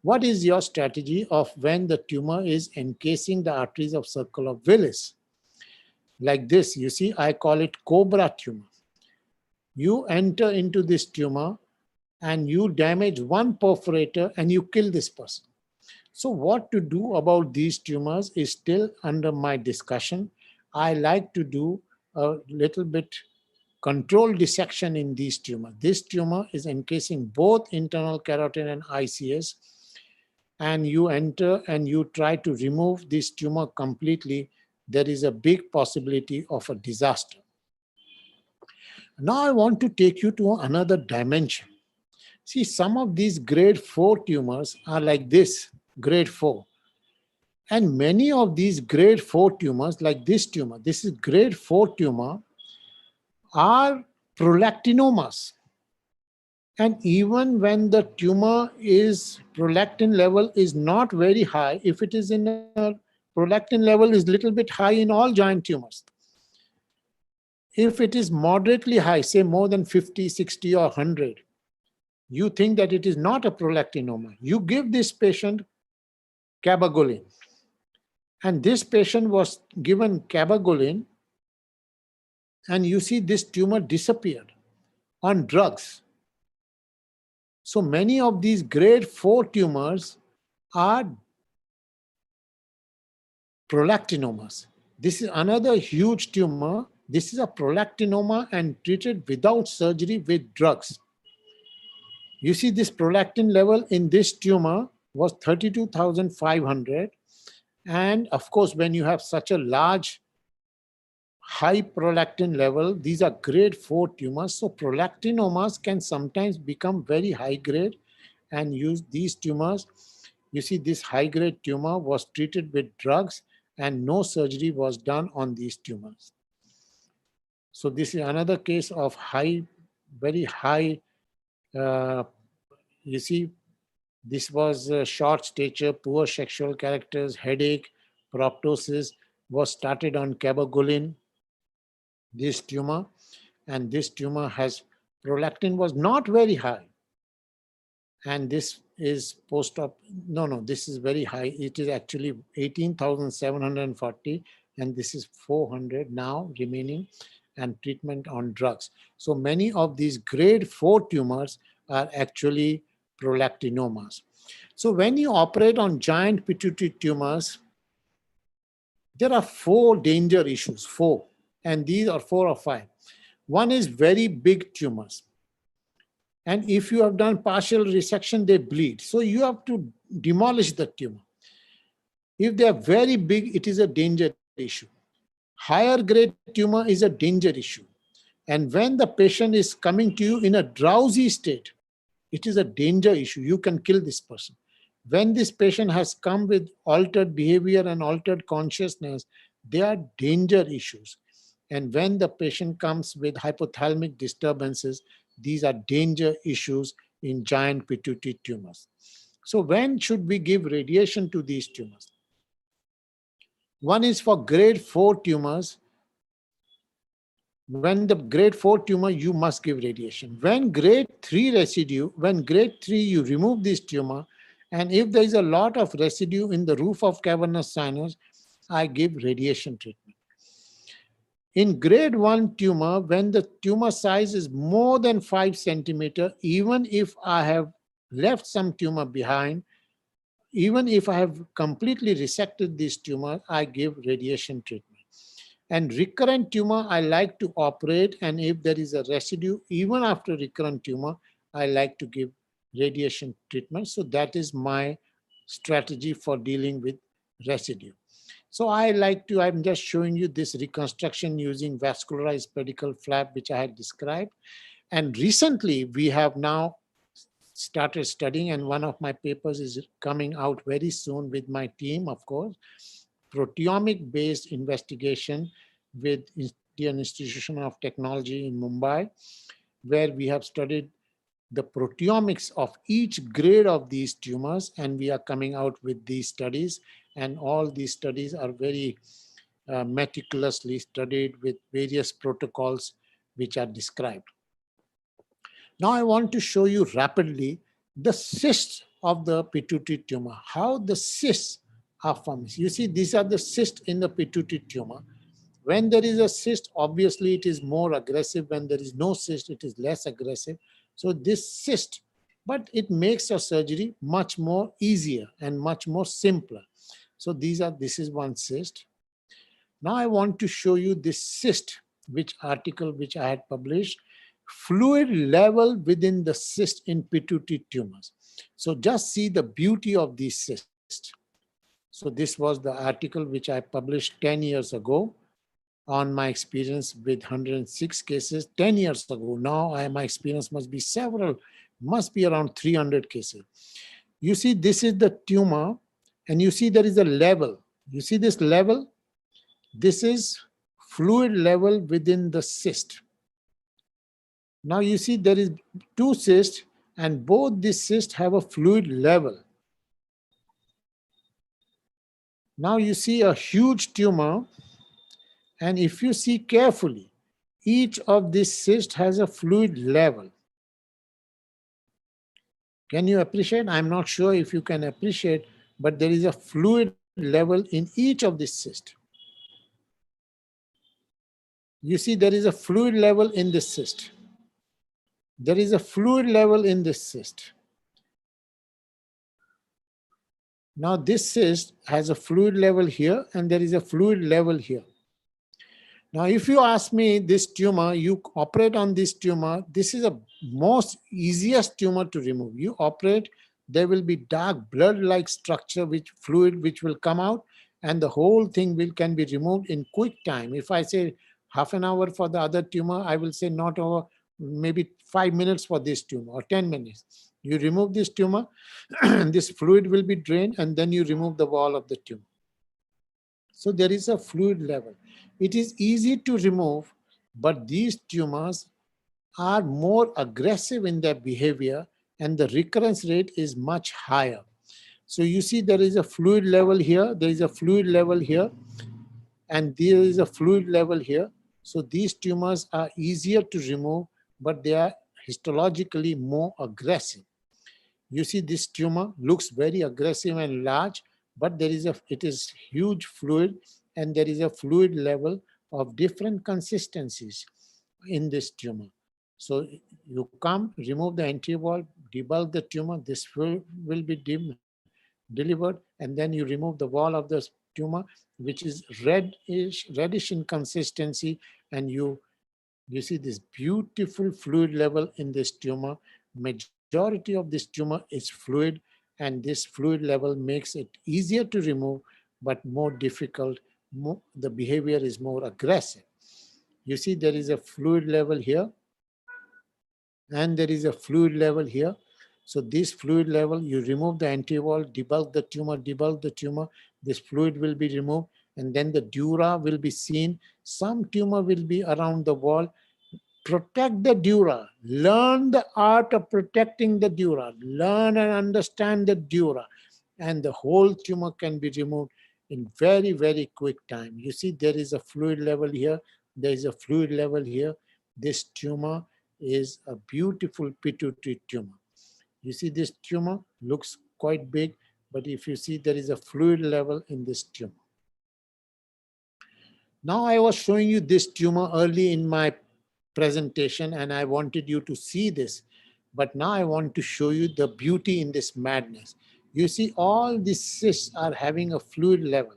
F: What is your strategy of when the tumor is encasing the arteries of circle of Willis? Like this, you see, I call it cobra tumor. You enter into this tumor and you damage one perforator and you kill this person. So what to do about these tumors is still under my discussion. I like to do a little bit controlled dissection in these tumors. This tumor is encasing both internal carotid and ICS, and you enter and you try to remove this tumor completely. There is a big possibility of a disaster. Now I want to take you to another dimension. See, some of these grade 4 tumors are like this, grade 4. And many of these grade 4 tumors, like this tumor, this is grade 4 tumor, are prolactinomas. And even when the tumor is, prolactin level is not very high, if it is in a, prolactin level is little bit high in all giant tumors. If it is moderately high, say more than 50, 60 or 100, you think that it is not a prolactinoma. You give this patient cabergoline. And this patient was given cabergoline, and you see this tumor disappeared on drugs. So many of these grade 4 tumors are prolactinomas. This is another huge tumor. This is a prolactinoma and treated without surgery with drugs. You see this prolactin level in this tumor was 32,500. And of course, when you have such a large high prolactin level, these are grade 4 tumors. So prolactinomas can sometimes become very high grade and use these tumors. You see this high grade tumor was treated with drugs and no surgery was done on these tumors. So this is another case of high, very high, you see, this was short stature, poor sexual characters, headache, proptosis, was started on cabergoline, this tumor, and this tumor has prolactin was not very high. And this is post-op, no, this is very high. It is actually 18,740, and this is 400 now remaining, and treatment on drugs. So many of these grade 4 tumors are actually prolactinomas. So when you operate on giant pituitary tumors, there are 4 danger issues, 4, and these are 4 or 5. One is very big tumors. And if you have done partial resection, they bleed. So you have to demolish the tumor. If they are very big, it is a danger issue. Higher grade tumor is a danger issue. And when the patient is coming to you in a drowsy state, it is a danger issue. You can kill this person. When this patient has come with altered behavior and altered consciousness, they are danger issues. And when the patient comes with hypothalamic disturbances, these are danger issues in giant pituitary tumors. So when should we give radiation to these tumors? One is for grade 4 tumors. When the grade 4 tumor, you must give radiation. When grade 3 residue, when grade 3 you remove this tumor, and if there is a lot of residue in the roof of cavernous sinus, I give radiation treatment. In grade 1 tumor, when the tumor size is more than 5 centimeters, even if I have left some tumor behind, even if I have completely resected this tumor, I give radiation treatment. And recurrent tumor, I like to operate, and if there is a residue, even after recurrent tumor, I like to give radiation treatment. So that is my strategy for dealing with residue. So I'm just showing you this reconstruction using vascularized pedicle flap, which I had described. And recently, we have now started studying, and one of my papers is coming out very soon with my team, of course, proteomic-based investigation with Indian Institution of Technology in Mumbai, where we have studied the proteomics of each grade of these tumors, and we are coming out with these studies. And all these studies are very meticulously studied with various protocols which are described. Now I want to show you rapidly the cysts of the pituitary tumor, how the cysts are formed. You see, these are the cysts in the pituitary tumor. When there is a cyst, obviously it is more aggressive. When there is no cyst, it is less aggressive. So this cyst, but it makes your surgery much more easier and much more simpler. So this is one cyst. Now I want to show you this cyst, which article which I had published, fluid level within the cyst in pituitary tumors. So just see the beauty of these cysts. So this was the article which I published 10 years ago on my experience with 106 cases 10 years ago. Now my experience must be around 300 cases. You see, this is the tumor, and you see there is a level. You see this level? This is fluid level within the cyst. Now you see there is 2 cysts, and both these cysts have a fluid level. Now you see a huge tumor, and if you see carefully, each of these cysts has a fluid level. Can you appreciate? I'm not sure if you can appreciate but there is a fluid level in each of these cysts. You see, there is a fluid level in this cyst. There is a fluid level in this cyst. Now this cyst has a fluid level here and there is a fluid level here. Now if you ask me this tumor, you operate on this tumor, this is a most easiest tumor to remove. You operate, there will be dark blood-like structure, which fluid which will come out, and the whole thing can be removed in quick time. If I say half an hour for the other tumor, I will say not over maybe 5 minutes for this tumor or 10 minutes. You remove this tumor, this fluid will be drained, and then you remove the wall of the tumor. So there is a fluid level. It is easy to remove, but these tumors are more aggressive in their behavior and the recurrence rate is much higher. So you see there is a fluid level here, there is a fluid level here, and there is a fluid level here. So these tumors are easier to remove, but they are histologically more aggressive. You see this tumor looks very aggressive and large, but it is huge fluid, and there is a fluid level of different consistencies in this tumor. So you come, remove the anterior wall, debulk the tumor, this fluid will be delivered, and then you remove the wall of the tumor, which is reddish in consistency, and you see this beautiful fluid level in this tumor. Majority of this tumor is fluid, and this fluid level makes it easier to remove, but more difficult. The behavior is more aggressive. You see there is a fluid level here, and there is a fluid level here. So this fluid level, you remove the anterior wall, debulk the tumor, this fluid will be removed, and then the dura will be seen. Some tumor will be around the wall. Protect the dura. Learn the art of protecting the dura. Learn and understand the dura, and the whole tumor can be removed in very, very quick time. You see there is a fluid level here. There is a fluid level here. This tumor is a beautiful pituitary tumor. You see this tumor looks quite big, but if you see there is a fluid level in this tumor. Now I was showing you this tumor early in my presentation and I wanted you to see this, but now I want to show you the beauty in this madness. You see all these cysts are having a fluid level.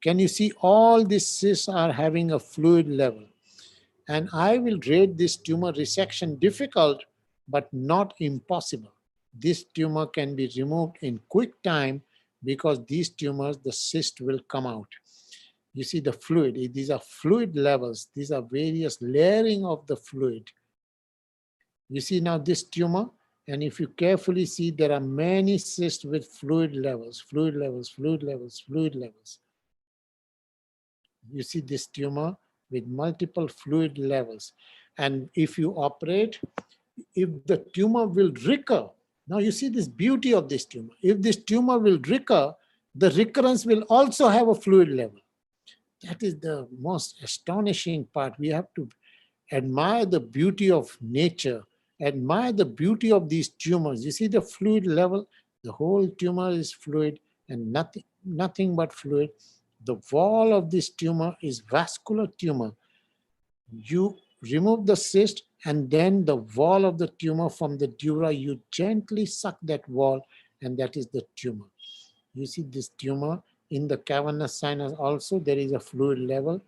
F: Can you see all these cysts are having a fluid level? And I will rate this tumor resection difficult, but not impossible. This tumor can be removed in quick time because these tumors, the cyst will come out. You see the fluid, these are fluid levels. These are various layering of the fluid. You see now this tumor, and if you carefully see, there are many cysts with fluid levels, fluid levels, fluid levels, fluid levels. You see this tumor with multiple fluid levels. And if you operate, if the tumor will recur, now you see this beauty of this tumor. If this tumor will recur, the recurrence will also have a fluid level. That is the most astonishing part. We have to admire the beauty of nature, admire the beauty of these tumors. You see the fluid level, the whole tumor is fluid and nothing but fluid. The wall of this tumor is vascular tumor. You remove the cyst and then the wall of the tumor from the dura, you gently suck that wall and that is the tumor. You see this tumor in the cavernous sinus also, there is a fluid level.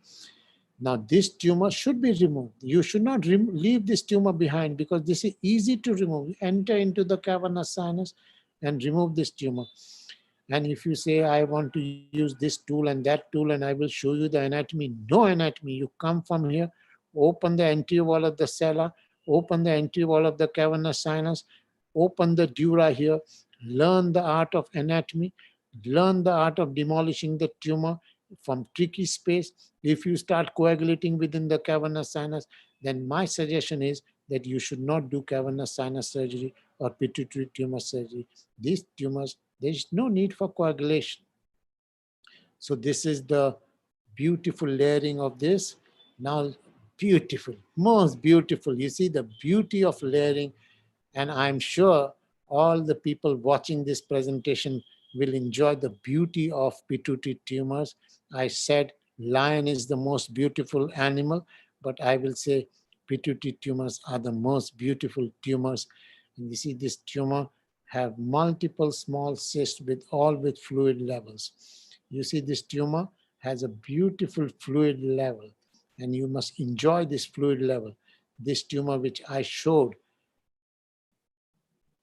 F: Now this tumor should be removed. You should not leave this tumor behind because this is easy to remove. Enter into the cavernous sinus and remove this tumor. And if you say, I want to use this tool and that tool and I will show you the anatomy, no anatomy. You come from here, open the anterior wall of the sella, open the anterior wall of the cavernous sinus, open the dura here, learn the art of anatomy, learn the art of demolishing the tumor from tricky space. If you start coagulating within the cavernous sinus, then my suggestion is that you should not do cavernous sinus surgery or pituitary tumor surgery. These tumors, there is no need for coagulation. So this is the beautiful layering of this. Now, beautiful, most beautiful. You see the beauty of layering, and I'm sure all the people watching this presentation will enjoy the beauty of pituitary tumors. I said lion is the most beautiful animal, but I will say pituitary tumors are the most beautiful tumors. And you see this tumor have multiple small cysts with all with fluid levels. You see this tumor has a beautiful fluid level, and you must enjoy this fluid level. This tumor which I showed,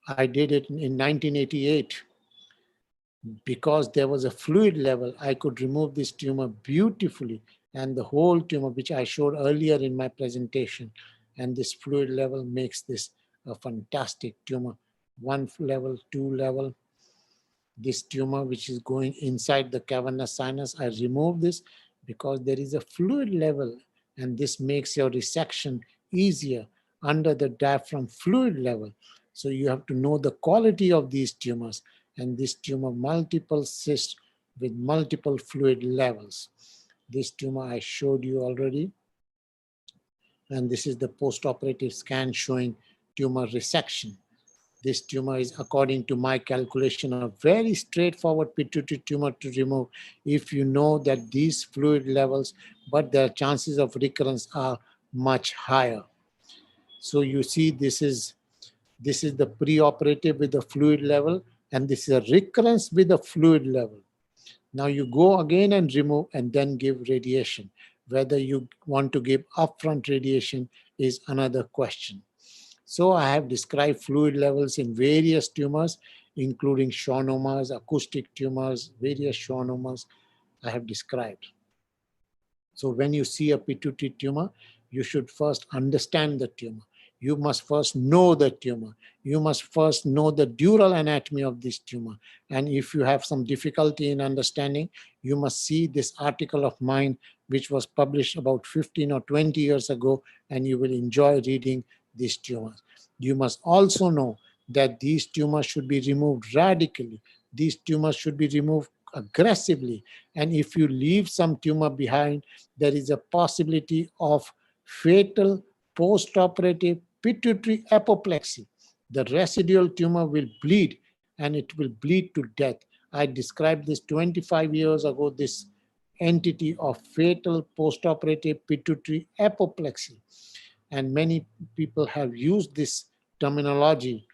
F: I did it in 1988. Because there was a fluid level, I could remove this tumor beautifully, and the whole tumor, which I showed earlier in my presentation, and this fluid level makes this a fantastic tumor. 1 level, 2 level. This tumor which is going inside the cavernous sinus, I remove this because there is a fluid level, and this makes your resection easier under the diaphragm fluid level. So you have to know the quality of these tumors, and this tumor multiple cysts with multiple fluid levels. This tumor I showed you already, and this is the post-operative scan showing tumor resection. This tumor is, according to my calculation, a very straightforward pituitary tumor to remove if you know that these fluid levels, but their chances of recurrence are much higher. So you see, this is the preoperative with the fluid level, and this is a recurrence with the fluid level. Now you go again and remove and then give radiation. Whether you want to give upfront radiation is another question. So I have described fluid levels in various tumors, including schwannomas, acoustic tumors, various schwannomas I have described. So when you see a pituitary tumor, you should first understand the tumor. You must first know the tumor. You must first know the dural anatomy of this tumor. And if you have some difficulty in understanding, you must see this article of mine, which was published about 15 or 20 years ago, and you will enjoy reading these tumors. You must also know that these tumors should be removed radically. These tumors should be removed aggressively. And if you leave some tumor behind, there is a possibility of fatal postoperative pituitary apoplexy. The residual tumor will bleed, and it will bleed to death. I described this 25 years ago, this entity of fatal postoperative pituitary apoplexy. And many people have used this terminology,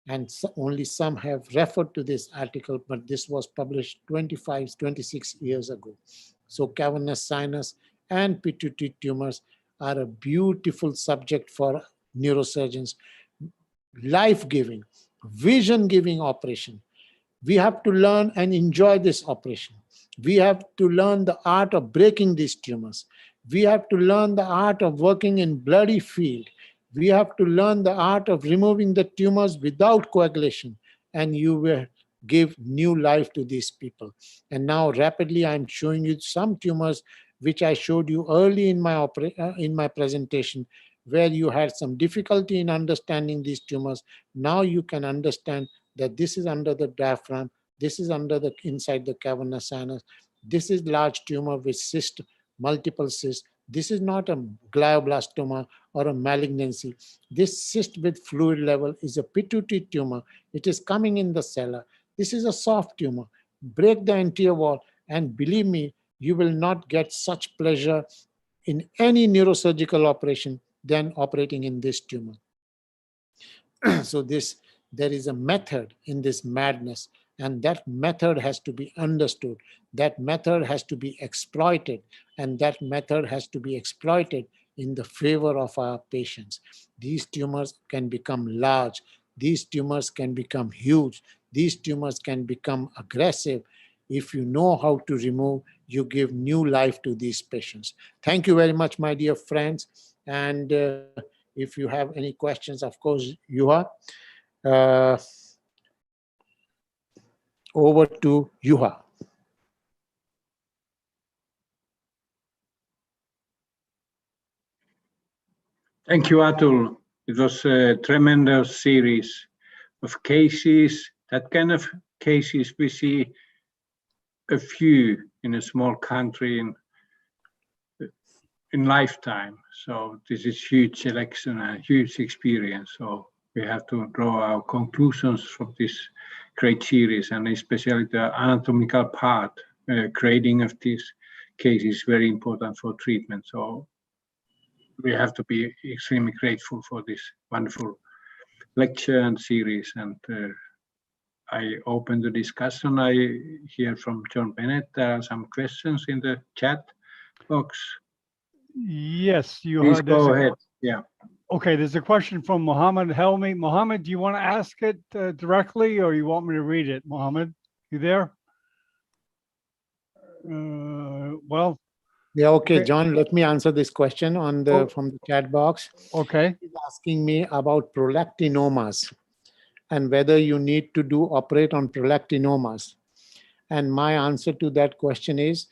F: and only some have referred to this article, but this was published 25, 26 years ago. So cavernous sinus and pituitary tumors are a beautiful subject for neurosurgeons. Life-giving, vision-giving operation. We have to learn and enjoy this operation. We have to learn the art of breaking these tumors. We have to learn the art of working in bloody field. We have to learn the art of removing the tumors without coagulation, and you will give new life to these people. And now rapidly I'm showing you some tumors which I showed you early in my presentation, where you had some difficulty in understanding these tumors. Now you can understand that this is under the diaphragm, this is under the inside the cavernous sinus, this is large tumor with cyst, multiple cysts. This is not a glioblastoma or a malignancy. This cyst with fluid level is a pituitary tumor. It is coming in the cellar. This is a soft tumor. Break the anterior wall, and believe me, you will not get such pleasure in any neurosurgical operation than operating in this tumor. So there is a method in this madness, and that method has to be understood. That method has to be exploited, and that method has to be exploited in the favor of our patients. These tumors can become large. These tumors can become huge. These tumors can become aggressive. If you know how to remove, you give new life to these patients. Thank you very much, my dear friends. And if you have any questions, of course, Juha. Over to Juha.
C: Thank you, Atul. It was a tremendous series of cases. That kind of cases we see a few in a small country in lifetime. So this is huge selection and huge experience. So we have to draw our conclusions from this great series, and especially the anatomical part, grading of this case is very important for treatment. So we have to be extremely grateful for this wonderful lecture and series. And I open the discussion. I hear from John Bennett. There are some questions in the chat box.
A: Yes, you
C: Please
A: heard.
C: go ahead. Yeah.
A: Okay, there's a question from Mohammed Helmi. Mohammed, do you want to ask it directly, or you want me to read it? Mohammed, you there? Well,
F: Yeah, okay,
A: okay.
F: John, let me answer this question on the from the chat box.
A: Okay.
F: He's asking me about prolactinomas and whether you need to operate on prolactinomas. And my answer to that question is,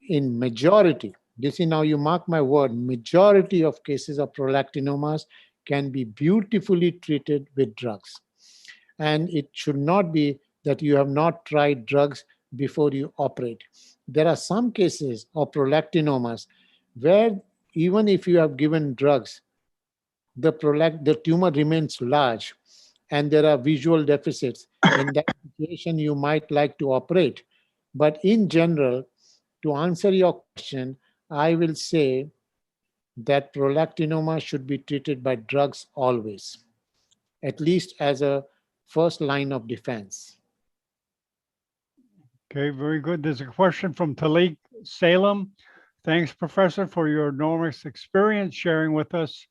F: in majority, this is, now you mark my word, majority of cases of prolactinomas can be beautifully treated with drugs. And it should not be that you have not tried drugs before you operate. There are some cases of prolactinomas where even if you have given drugs, the tumor remains large and there are visual deficits. In that situation, you might like to operate. But in general, to answer your question, I will say that prolactinoma should be treated by drugs always, at least as a first line of defense.
A: Okay, very good. There's a question from Talik Salem. Thanks, Professor, for your enormous experience sharing with us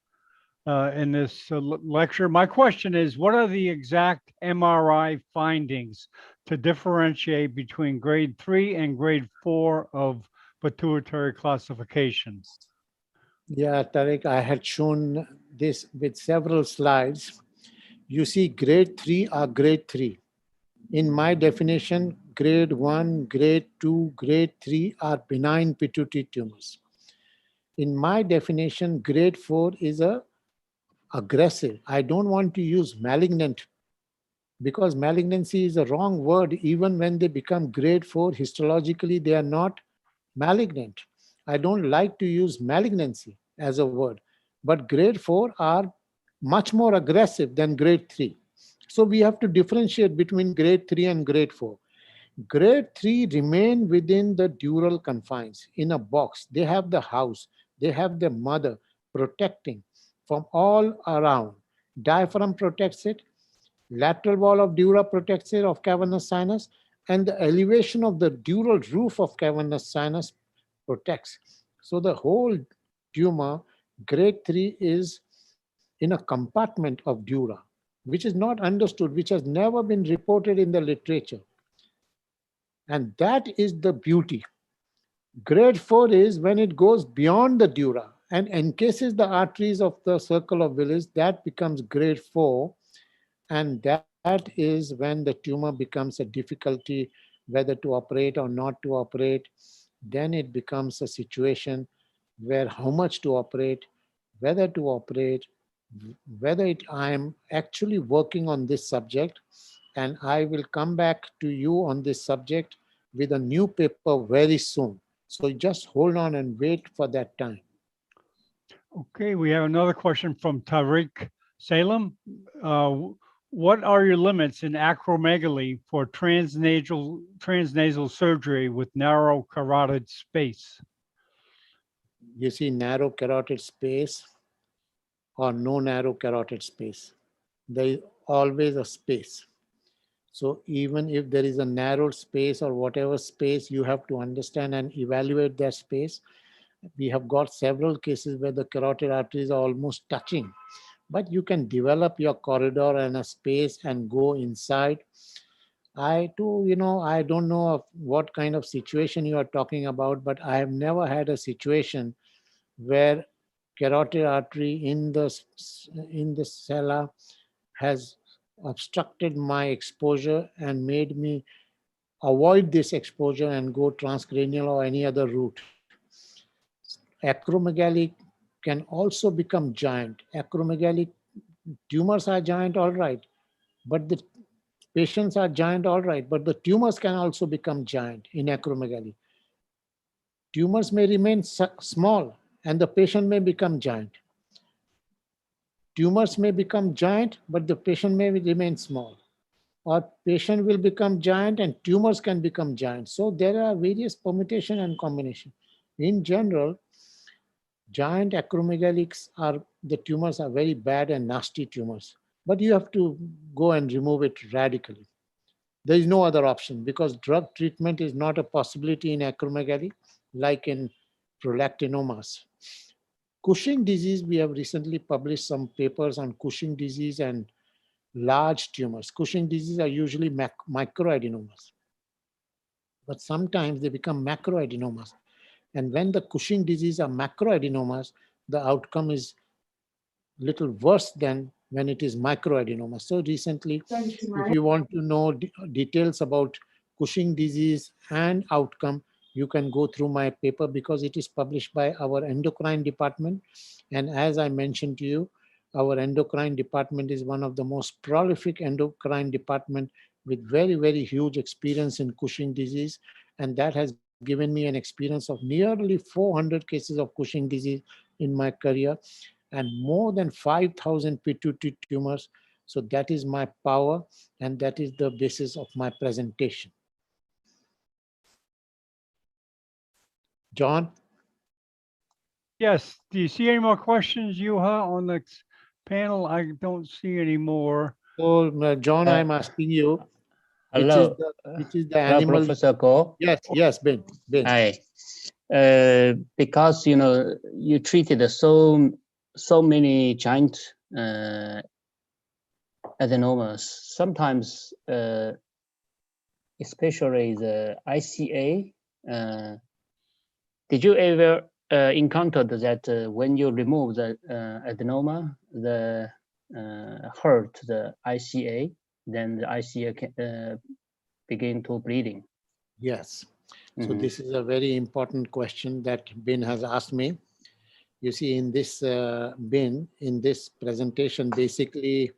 A: in this lecture. My question is, what are the exact MRI findings to differentiate between grade 3 and grade 4 of pituitary classification?
F: Yeah, Tariq, I had shown this with several slides. You see, grade 3 are grade 3. In my definition, grade 1, grade 2, grade 3 are benign pituitary tumors. In my definition, grade 4 is aggressive. I don't want to use malignant because malignancy is a wrong word. Even when they become grade 4, histologically, they are not malignant. I don't like to use malignancy as a word, but grade 4 are much more aggressive than grade 3. So we have to differentiate between grade 3 and grade 4. Grade 3 remain within the dural confines in a box. They have the house, they have the mother protecting from all around. Diaphragm protects it, lateral wall of dura protects it of cavernous sinus, and the elevation of the dural roof of cavernous sinus protects. So the whole tumor, grade 3, is in a compartment of dura, which is not understood, which has never been reported in the literature. And that is the beauty. Grade 4 is when it goes beyond the dura and encases the arteries of the circle of Willis. That becomes grade 4. And that is when the tumor becomes a difficulty whether to operate or not to operate. Then it becomes a situation where how much to operate, whether to operate, I am actually working on this subject, and I will come back to you on this subject with a new paper very soon. So just hold on and wait for that time.
A: Okay, we have another question from Tariq Salem. What are your limits in acromegaly for transnasal surgery with narrow carotid space?
F: You see narrow carotid space or no narrow carotid space. There is always a space. So even if there is a narrow space or whatever space, you have to understand and evaluate that space. We have got several cases where the carotid arteries are almost touching, but you can develop your corridor and a space and go inside. I don't know of what kind of situation you are talking about, but I have never had a situation where carotid artery in the sella has obstructed my exposure and made me avoid this exposure and go transcranial or any other route. Acromegaly can also become giant. Acromegaly tumors are giant, all right, but the patients are giant, all right, but the tumors can also become giant in acromegaly. Tumors may remain small and the patient may become giant. tumors may become giant, but the patient may remain small. Or patient will become giant and tumors can become giant. So there are various permutation and combination. In general, giant acromegalics are, the tumors are very bad and nasty tumors, but you have to go and remove it radically. There is no other option because drug treatment is not a possibility in acromegaly like in prolactinomas. Cushing disease, we have recently published some papers on Cushing disease and large tumors. Cushing disease are usually microadenomas, but sometimes they become macroadenomas. And when the Cushing disease are macroadenomas, the outcome is little worse than when it is microadenoma. So recently, if you want to know details about Cushing disease and outcome, you can go through my paper because it is published by our endocrine department. And as I mentioned to you, our endocrine department is one of the most prolific endocrine department with very, very huge experience in Cushing disease. And that has given me an experience of nearly 400 cases of Cushing disease in my career and more than 5,000 pituitary tumors. So that is my power and that is the basis of my presentation. John?
A: Yes. Do you see any more questions, Juha, on the panel? I don't see any more.
F: So John, I'm asking you,
G: Hello.
F: which is the
G: Hello,
F: animal?
G: Professor Go.
F: Yes, Ben.
G: Hi. Because you treated so many giant adenomas. Sometimes, especially the ICA. Did you ever encounter that when you remove the adenoma, the hurt the ICA, then the ICA can, begin to bleeding?
F: Yes. So this is a very important question that Ben has asked me. You see, in this Ben, in this presentation, basically,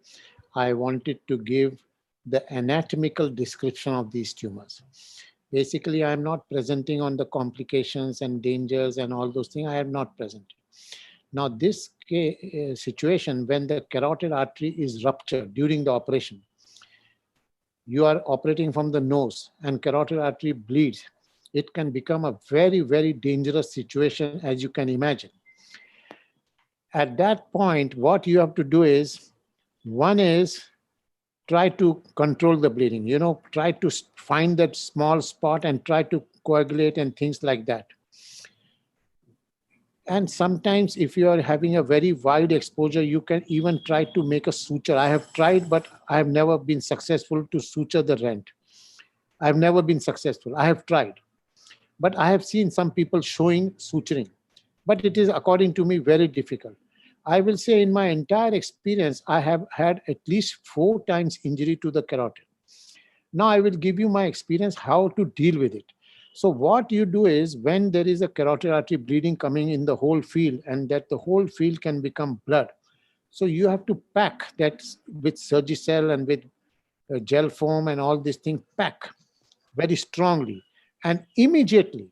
F: I wanted to give the anatomical description of these tumors. Basically, I'm not presenting on the complications and dangers and all those things. I am not presenting. Now, this situation, when the carotid artery is ruptured during the operation, you are operating from the nose and carotid artery bleeds, it can become a very, very dangerous situation, as you can imagine. At that point, what you have to do is, one is try to control the bleeding, try to find that small spot and try to coagulate and things like that. And sometimes if you are having a very wide exposure, you can even try to make a suture. I have tried, but I have never been successful to suture the rent. I have never been successful. I have tried. But I have seen some people showing suturing. But it is, according to me, very difficult. I will say in my entire experience, I have had at least 4 times injury to the carotid. Now I will give you my experience how to deal with it. So what you do is when there is a carotid artery bleeding coming in the whole field and that the whole field can become blood. So you have to pack that with Surgicel and with gel foam and all these things, pack very strongly. And immediately,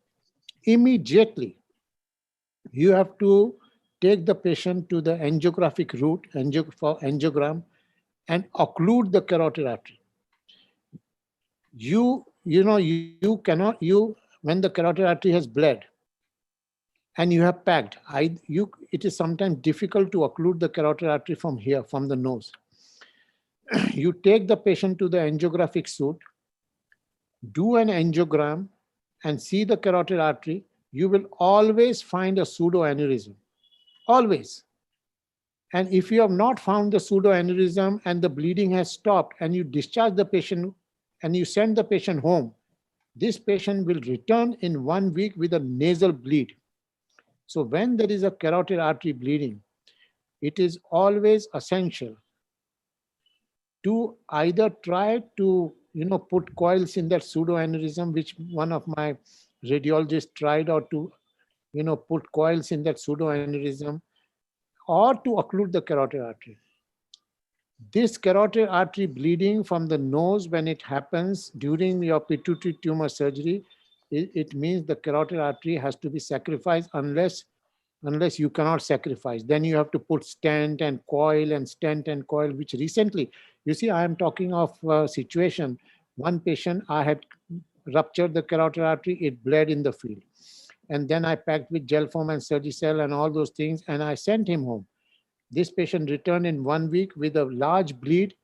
F: you have to take the patient to the angiographic route for angiogram and occlude the carotid artery. You cannot, when the carotid artery has bled and you have packed, it is sometimes difficult to occlude the carotid artery from here, from the nose. You take the patient to the angiographic suite, do an angiogram and see the carotid artery. You will always find a pseudoaneurysm, always. And if you have not found the pseudoaneurysm and the bleeding has stopped and you discharge the patient and you send the patient home, this patient will return in 1 week with a nasal bleed. So when there is a carotid artery bleeding, it is always essential to either try to put coils in that pseudoaneurysm, which one of my radiologists tried, or to put coils in that pseudoaneurysm, or to occlude the carotid artery. This carotid artery bleeding from the nose, when it happens during your pituitary tumor surgery, it means the carotid artery has to be sacrificed unless unless you cannot sacrifice. Then you have to put stent and coil and stent and coil, which recently, you see, I am talking of a situation. One patient, I had ruptured the carotid artery, it bled in the field. And then I packed with gel foam and Surgicel and all those things, and I sent him home. This patient returned in 1 week with a large bleed.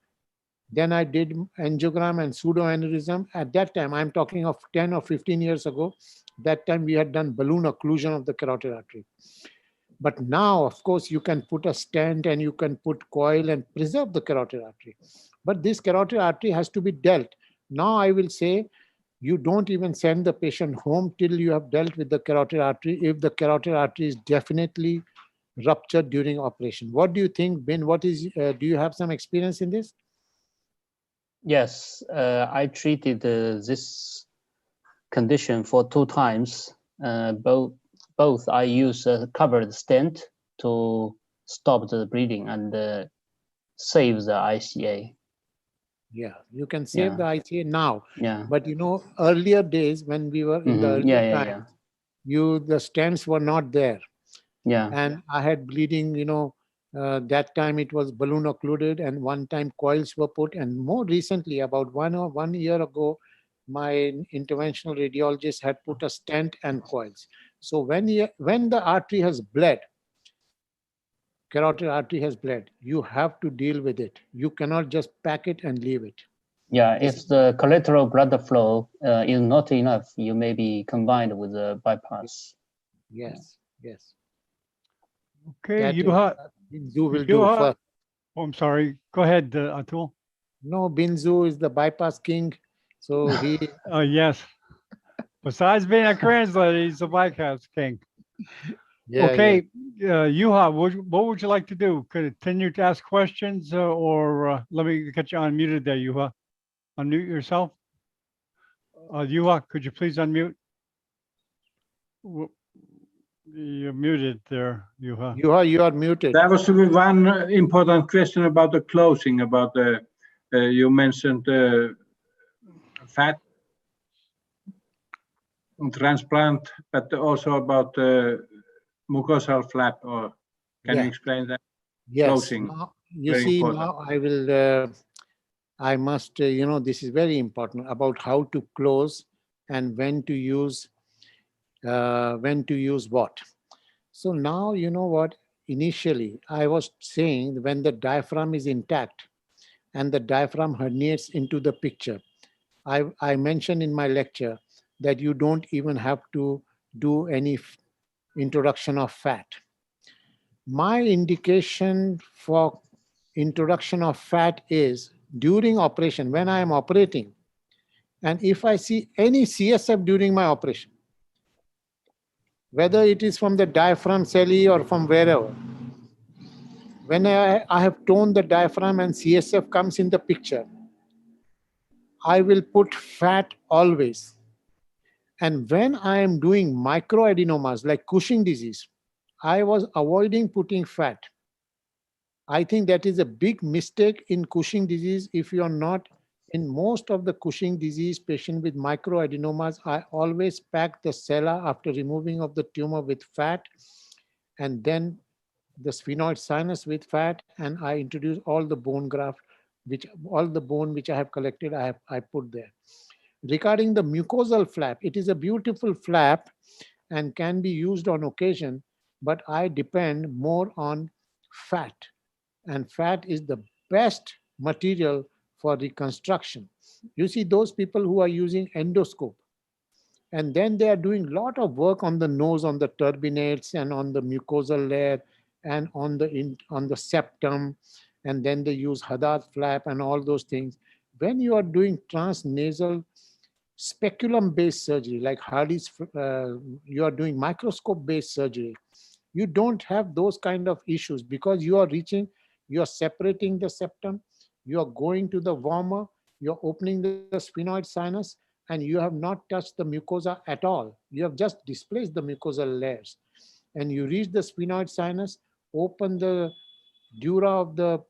F: Then I did angiogram and pseudoaneurysm. At that time, I'm talking of 10 or 15 years ago. That time we had done balloon occlusion of the carotid artery. But now, of course, you can put a stent and you can put coil and preserve the carotid artery. But this carotid artery has to be dealt. Now I will say, you don't even send the patient home till you have dealt with the carotid artery if the carotid artery is definitely ruptured during operation. What do you think, Ben? What is, do you have some experience in this?
G: Yes, I treated this condition for 2 times. Both I use a covered stent to stop the bleeding and save the ICA.
F: Yeah, you can save
G: Yeah.
F: the ICA now.
G: Yeah.
F: But you know, earlier days when we were in the
G: Mhm.
F: earlier
G: Yeah,
F: times,
G: yeah.
F: the stents were not there.
G: Yeah.
F: And I had bleeding, you know, that time it was balloon occluded and one time coils were put. And more recently, about 1 year ago, my interventional radiologist had put a stent and coils. So when the artery has bled, carotid artery has bled, you have to deal with it. You cannot just pack it and leave it.
G: Yeah,
F: This
G: if the collateral blood flow is not enough, you may be combined with a bypass.
F: Yes, yes.
A: Okay,
F: That
A: Juha,
F: Binzu will do
A: Juha,
F: first.
A: oh, I'm sorry. Go ahead, Atul.
F: No, Binzu is the bypass king. So he,
A: Yes. Besides being a translator, he's the bypass king.
F: yeah,
A: Okay, Juha, what would you like to do? Continue to ask questions or let me get you unmuted there, Juha. Unmute yourself. Juha, could you please unmute? You're muted there, Juha.
F: You are muted.
C: There was one important question about the closing, about the, you mentioned fat transplant, but also about mucosal flap, or can you
F: Yeah.
C: explain that?
F: Yes.
C: Closing.
F: Now, you
C: Very
F: see,
C: important.
F: now I will, I must, you know, this is very important about how to close and when to use what. So now, you know what, initially I was saying when the diaphragm is intact and the diaphragm herniates into the picture, I mentioned in my lecture that you don't even have to do any introduction of fat. My indication for introduction of fat is during operation, when I am operating, and if I see any CSF during my operation, whether it is from the diaphragm celli or from wherever, when I have toned the diaphragm and CSF comes in the picture, I will put fat always. And when I am doing microadenomas like Cushing disease, I was avoiding putting fat. I think that is a big mistake in Cushing disease. If you are not in most of the Cushing disease patient with microadenomas, I always pack the sella after removing of the tumor with fat, and then the sphenoid sinus with fat, and I introduce all the bone graft, all the bone which I have collected, I put there. Regarding the mucosal flap, it is a beautiful flap and can be used on occasion, but I depend more on fat. And fat is the best material for reconstruction. You see those people who are using endoscope, and then they are doing a lot of work on the nose, on the turbinates and on the mucosal layer and on the septum, and then they use Haddad flap and all those things. When you are doing transnasal speculum-based surgery, like Hardy's, you are doing microscope-based surgery, you don't have those kind of issues because you are separating the septum, you are going to the warmer, you're opening the sphenoid sinus, and you have not touched the mucosa at all. You have just displaced the mucosal layers. And you reach the sphenoid sinus, open the dura of the,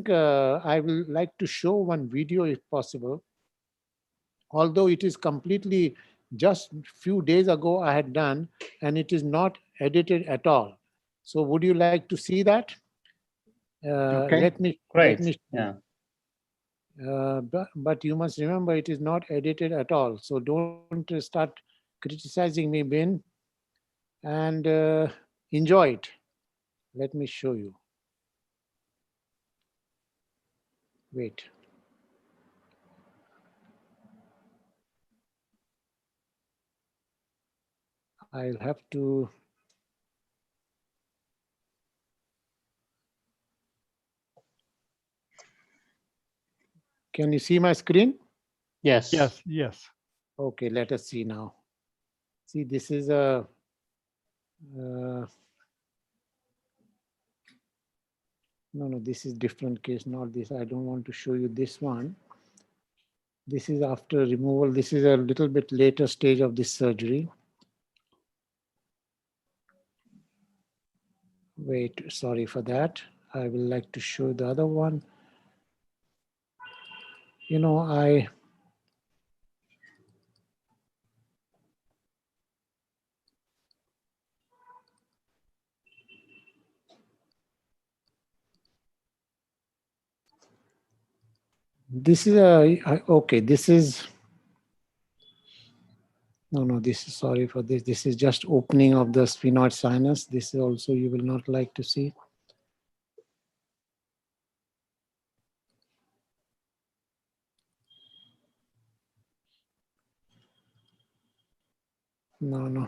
F: I will like to show one video if possible. Although it is completely just few days ago I had done, and it is not edited at all. So would you like to see that?
C: Okay.
F: Let me
G: Great. Yeah.
F: but you must remember it is not edited at all. So don't start criticizing me, Ben, and enjoy it. Let me show you. Wait. I'll have to. Can you see my screen?
G: Yes.
A: Yes, yes.
F: Okay, let us see now. See, this is a no, this is different case, not this. I don't want to show you this one. This is after removal. This is a little bit later stage of this surgery. Wait, sorry for that. I will like to show the other one. You know, this is okay, this is, no, this is, sorry for this. This is just opening of the sphenoid sinus. This is also you will not like to see. No.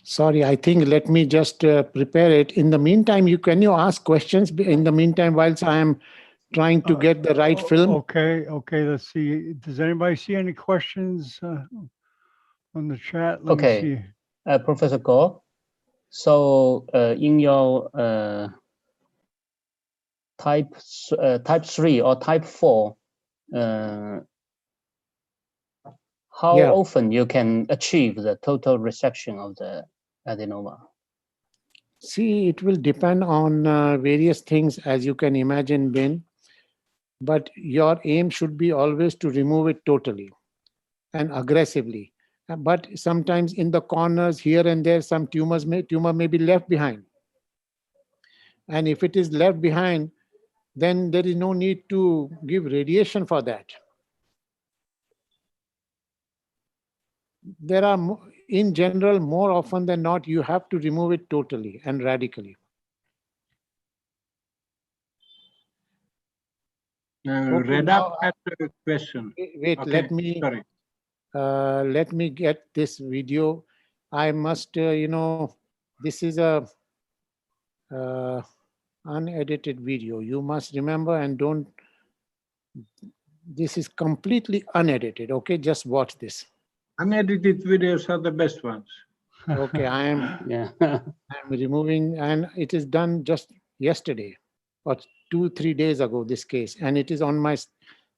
F: Sorry, I think let me just prepare it. In the meantime, can you ask questions in the meantime whilst I am trying to get the right film?
A: Okay, let's see. Does anybody see any questions on the chat? Let me
G: Okay.
A: see.
G: Professor Go, so in your type 3 or type 4, how
F: Yeah.
G: often you can achieve the total resection of the adenoma?
F: See, it will depend on various things, as you can imagine, Ben. But your aim should be always to remove it totally and aggressively. But sometimes in the corners here and there, some tumor may be left behind. And if it is left behind, then there is no need to give radiation for that. There are, in general, more often than not, you have to remove it totally and radically.
C: Read up that question.
F: Wait,
C: Okay, sorry.
F: let me get this video. I must, this is a unedited video. You must remember, and don't, this is completely unedited. Okay, just watch this.
C: Unedited videos are the best ones.
F: Okay, I'm removing, and it is done just yesterday or 2-3 days ago, this case, and it is on my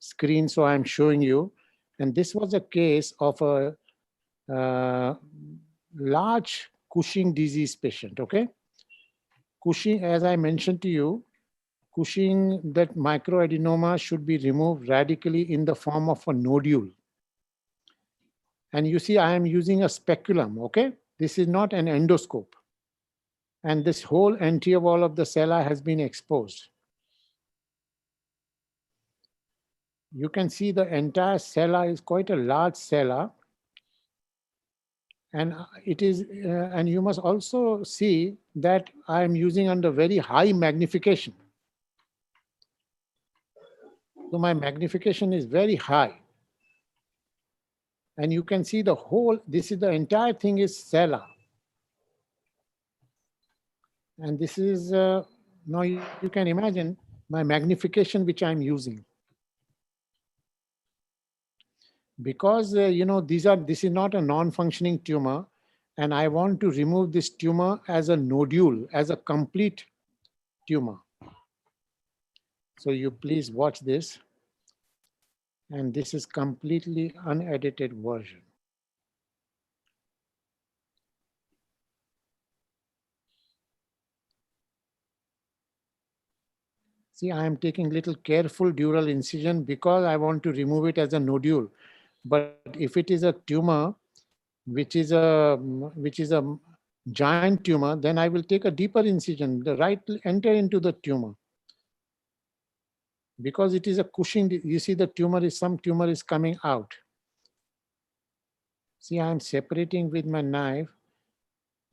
F: screen, so I'm showing you. And this was a case of a large Cushing disease patient, okay? Cushing, as I mentioned to you, Cushing, that microadenoma should be removed radically in the form of a nodule. And you see, I am using a speculum, okay? This is not an endoscope. And this whole anterior wall of the cella has been exposed. You can see the entire cella is quite a large cella. And it is, and you must also see that I am using under very high magnification. So my magnification is very high. And you can see the whole, this is the entire thing is cella. And this is, now you can imagine my magnification which I'm using. Because, this is not a non-functioning tumor, and I want to remove this tumor as a nodule, as a complete tumor. So you please watch this. And this is completely unedited version. See, I am taking little careful dural incision because I want to remove it as a nodule. But if it is a tumor, which is a giant tumor, then I will take a deeper incision. The right will enter into the tumor. Because it is a Cushing, you see the tumor is, some tumor is coming out. See, I am separating with my knife.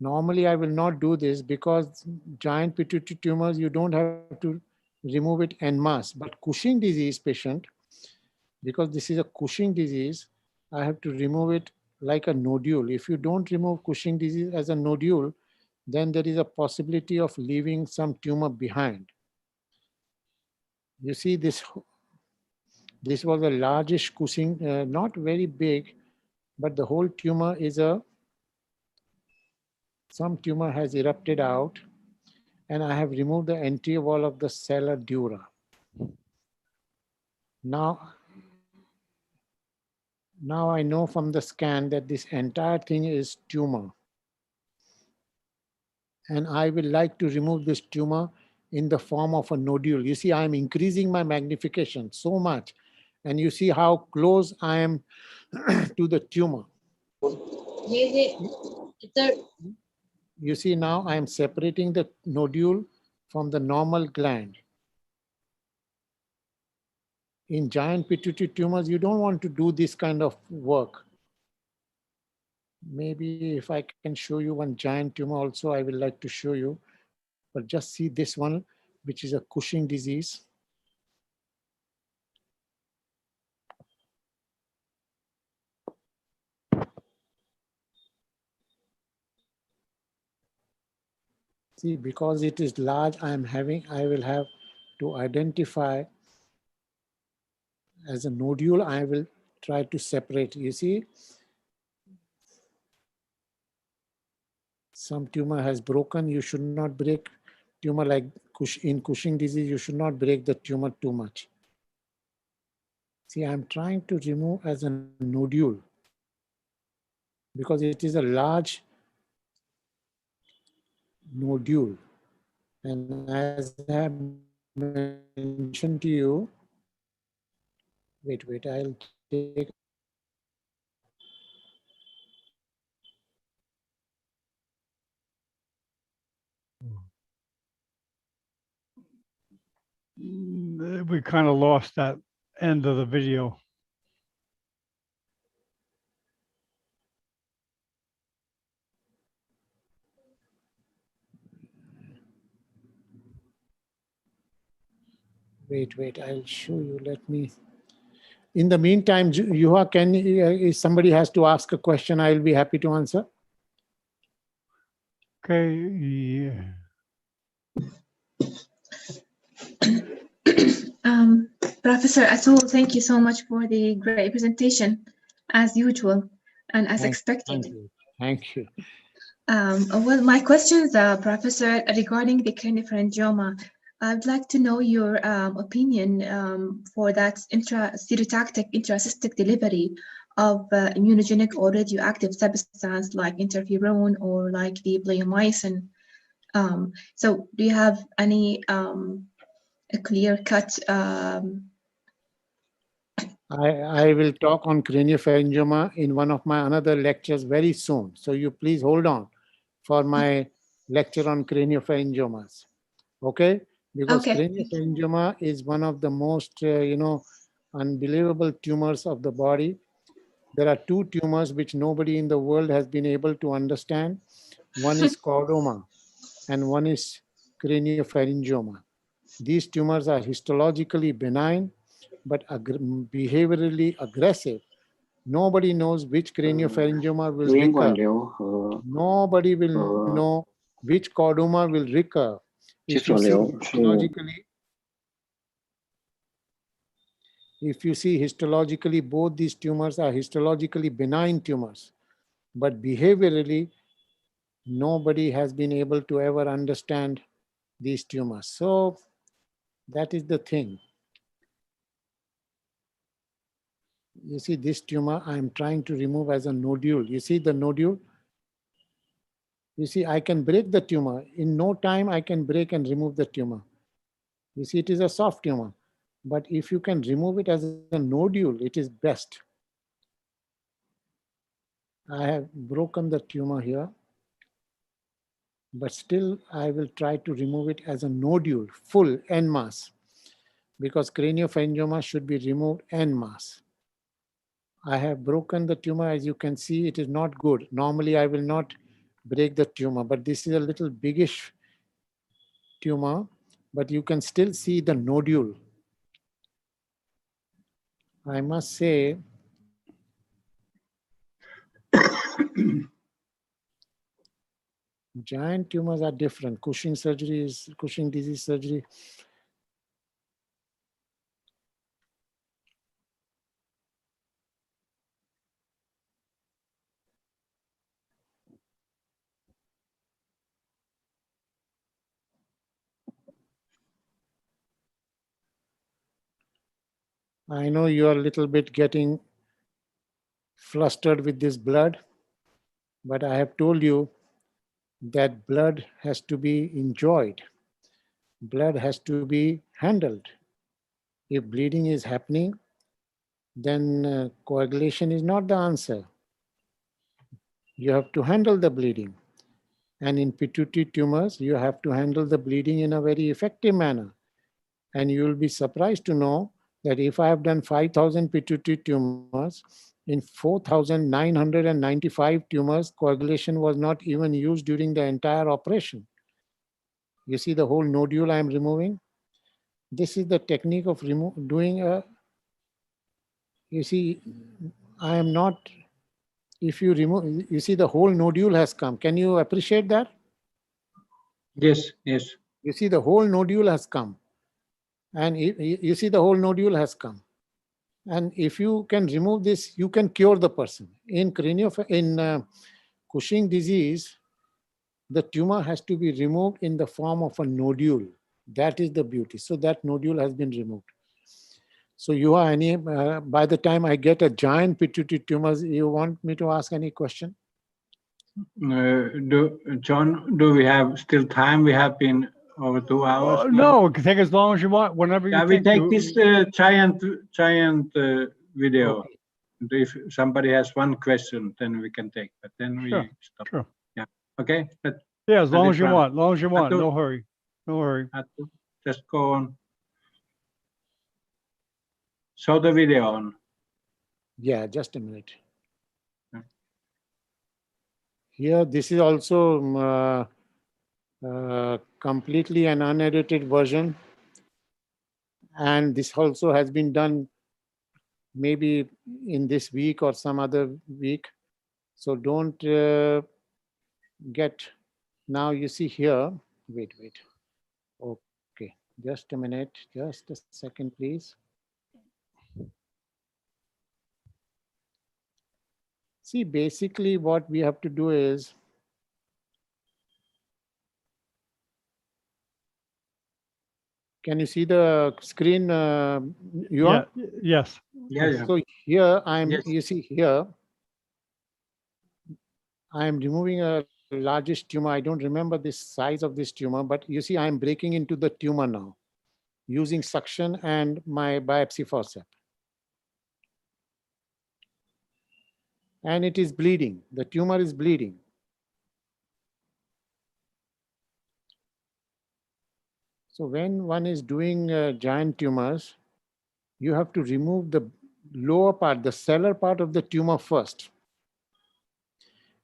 F: Normally, I will not do this because giant pituitary tumors, you don't have to remove it en masse. But Cushing disease patient, because this is a Cushing disease, I have to remove it like a nodule. If you don't remove Cushing disease as a nodule, then there is a possibility of leaving some tumor behind. You see this was a largish Cushing, not very big, but the whole tumor is some tumor has erupted out, and I have removed the anterior wall of the sella dura. Now I know from the scan that this entire thing is tumor. And I will like to remove this tumor in the form of a nodule. You see, I am increasing my magnification so much. And you see how close I am to the tumor. You see now I am separating the nodule from the normal gland. In giant pituitary tumors, you don't want to do this kind of work. Maybe if I can show you one giant tumor also, I will like to show you. But just see this one, which is a Cushing disease. See, because it is large, I will have to identify as a nodule. I will try to separate. You see, some tumor has broken. You should not break tumor like in Cushing disease. You should not break the tumor too much. See, I'm trying to remove as a nodule because it is a large nodule. And as I have mentioned to you, wait, I'll take.
A: We kind of lost that end of the video.
F: Wait, I'll show you. Let me. In the meantime, Juha, if somebody has to ask a question, I'll be happy to answer.
A: Okay. Yeah.
I: Professor Atul, thank you so much for the great presentation, as usual and as expected.
F: Thank you.
I: Well, my questions, Professor, regarding the craniopharyngioma, I'd like to know your opinion for that stereotactic intracystic delivery of immunogenic or radioactive substance like interferon or like the bleomycin. So do you have any a clear-cut?
F: I will talk on craniopharyngioma in one of my another lectures very soon. So you please hold on for my lecture on craniopharyngiomas. Okay? Because craniopharyngioma is one of the most, unbelievable tumors of the body. There are two tumors which nobody in the world has been able to understand. One is chordoma and one is craniopharyngioma. These tumors are histologically benign, but behaviorally aggressive. Nobody knows which craniopharyngioma will recur. Nobody will know which chordoma will recur. If you see histologically, both these tumors are histologically benign tumors, but behaviorally, nobody has been able to ever understand these tumors. So that is the thing. You see this tumor I am trying to remove as a nodule. You see the nodule? You see, I can break the tumor. In no time, I can break and remove the tumor. You see, it is a soft tumor. But if you can remove it as a nodule, it is best. I have broken the tumor here, but still I will try to remove it as a nodule, full en masse, because craniopharyngioma should be removed en masse. I have broken the tumor. As you can see, it is not good. Normally, I will not break the tumor, but this is a little biggish tumor, but you can still see the nodule. I must say, giant tumors are different. Cushing disease surgery. I know you are a little bit getting flustered with this blood, but I have told you that blood has to be enjoyed. Blood has to be handled. If bleeding is happening, then coagulation is not the answer. You have to handle the bleeding. And in pituitary tumors, you have to handle the bleeding in a very effective manner. And you will be surprised to know that if I have done 5,000 pituitary tumors, in 4,995 tumors, coagulation was not even used during the entire operation. You see the whole nodule I am removing? This is the technique of doing a, you see, I am not, if you remove, you see the whole nodule has come. Can you appreciate that?
C: Yes, yes.
F: You see the whole nodule has come. And you see the whole nodule has come. And if you can remove this, you can cure the person. In Cushing disease, the tumor has to be removed in the form of a nodule. That is the beauty. So that nodule has been removed. So you are by the time I get a giant pituitary tumors, you want me to ask any question?
C: John, do we have still time? We have been over 2 hours.
A: No, it can take as long as you want, whenever you
C: Yeah, we
A: think.
C: take this giant video.
F: Okay.
C: And if somebody has one question, then we can take, but then we
A: Sure,
C: stop.
A: sure.
C: Yeah. Okay.
A: Yeah, as long
C: it
A: as you
C: run.
A: want, as long as you want.
C: Atu-
A: No hurry. No hurry.
C: Just go on. Show the video on.
F: Yeah, just a minute.
C: Yeah.
F: Here, this is also completely an unedited version. And this also has been done maybe in this week or some other week. So don't get, now you see here, wait. Okay, just a minute, just a second, please. See, basically what we have to do is, can you see the screen? You
A: Yeah,
F: are?
A: yes.
C: Yeah.
F: So here
C: Yes.
F: you see here, I am removing a largest tumor. I don't remember the size of this tumor, but you see I'm breaking into the tumor now using suction and my biopsy forceps. And it is bleeding. The tumor is bleeding. So when one is doing giant tumors, you have to remove the lower part, the cellular part of the tumor first.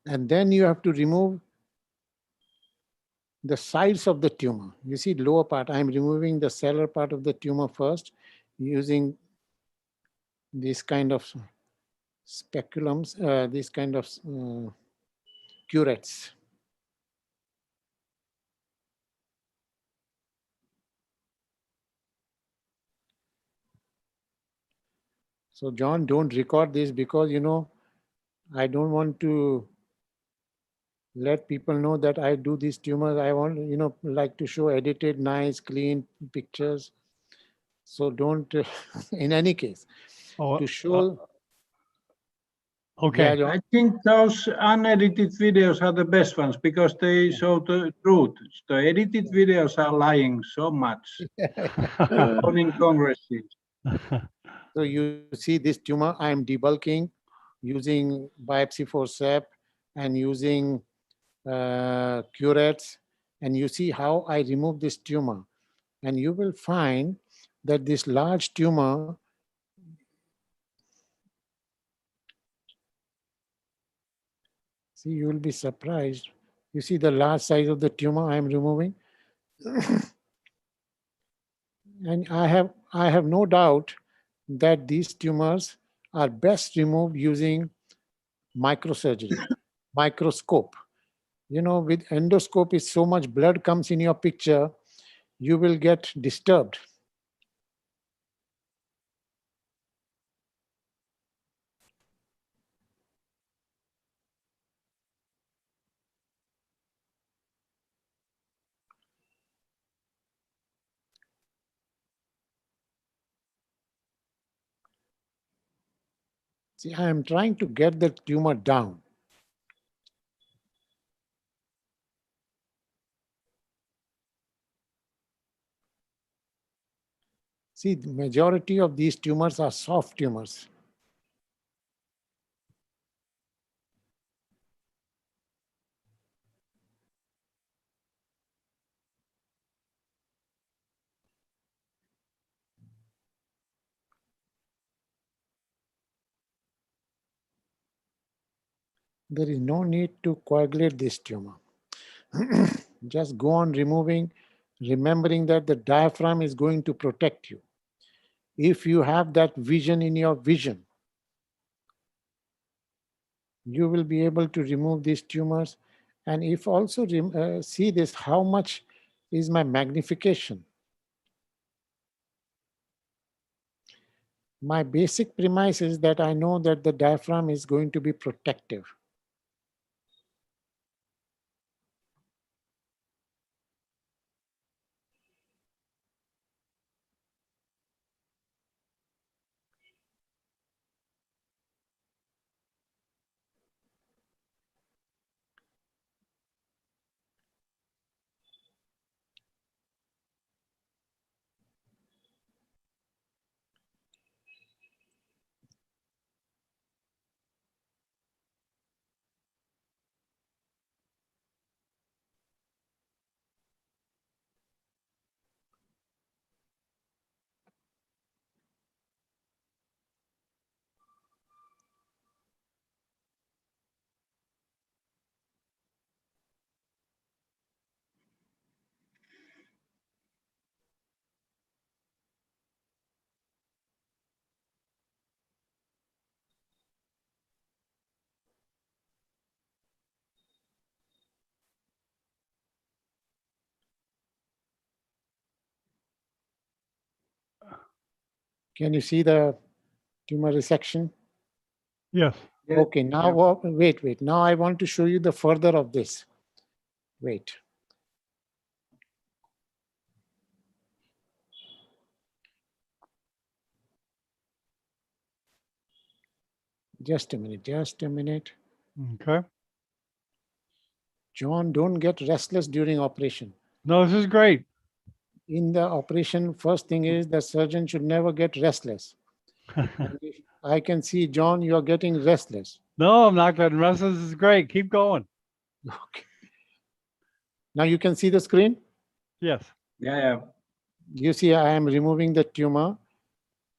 F: And then you have to remove the sides of the tumor. You see lower part, I'm removing the cellular part of the tumor first using this kind of speculums, these kind of curettes. So John, don't record this because, you know, I don't want to let people know that I do these tumors. I want, you know, like to show edited, nice, clean pictures. So don't, in any case,
A: Oh,
F: to show.
A: Okay.
F: John.
C: I think those unedited videos are the best ones because they show the truth. The edited videos are lying so much. Only in congresses.
F: So you see this tumor, I am debulking using biopsy forceps and using curettes, and you see how I remove this tumor. And you will find that this large tumor, see, you will be surprised. You see the large size of the tumor I am removing? And I have no doubt that these tumors are best removed using microsurgery, microscope. You know, with endoscope, is so much blood comes in your picture, you will get disturbed. See, I am trying to get the tumor down. See, the majority of these tumors are soft tumors. There is no need to coagulate this tumor. Just go on removing, remembering that the diaphragm is going to protect you. If you have that vision in your vision, you will be able to remove these tumors. And if also see this, how much is my magnification? My basic premise is that I know that the diaphragm is going to be protective. Can you see the tumor resection?
A: Yes.
F: Okay, now wait. Now I want to show you the further of this. Wait. Just a minute.
A: Okay.
F: John, don't get restless during operation.
A: No, this is great.
F: In the operation, first thing is the surgeon should never get restless. And if I can see, John, you are getting restless.
A: No, I'm not getting restless. This is great. Keep going.
F: Okay. Now you can see the screen.
A: Yes.
C: Yeah.
F: You see, I am removing the tumor,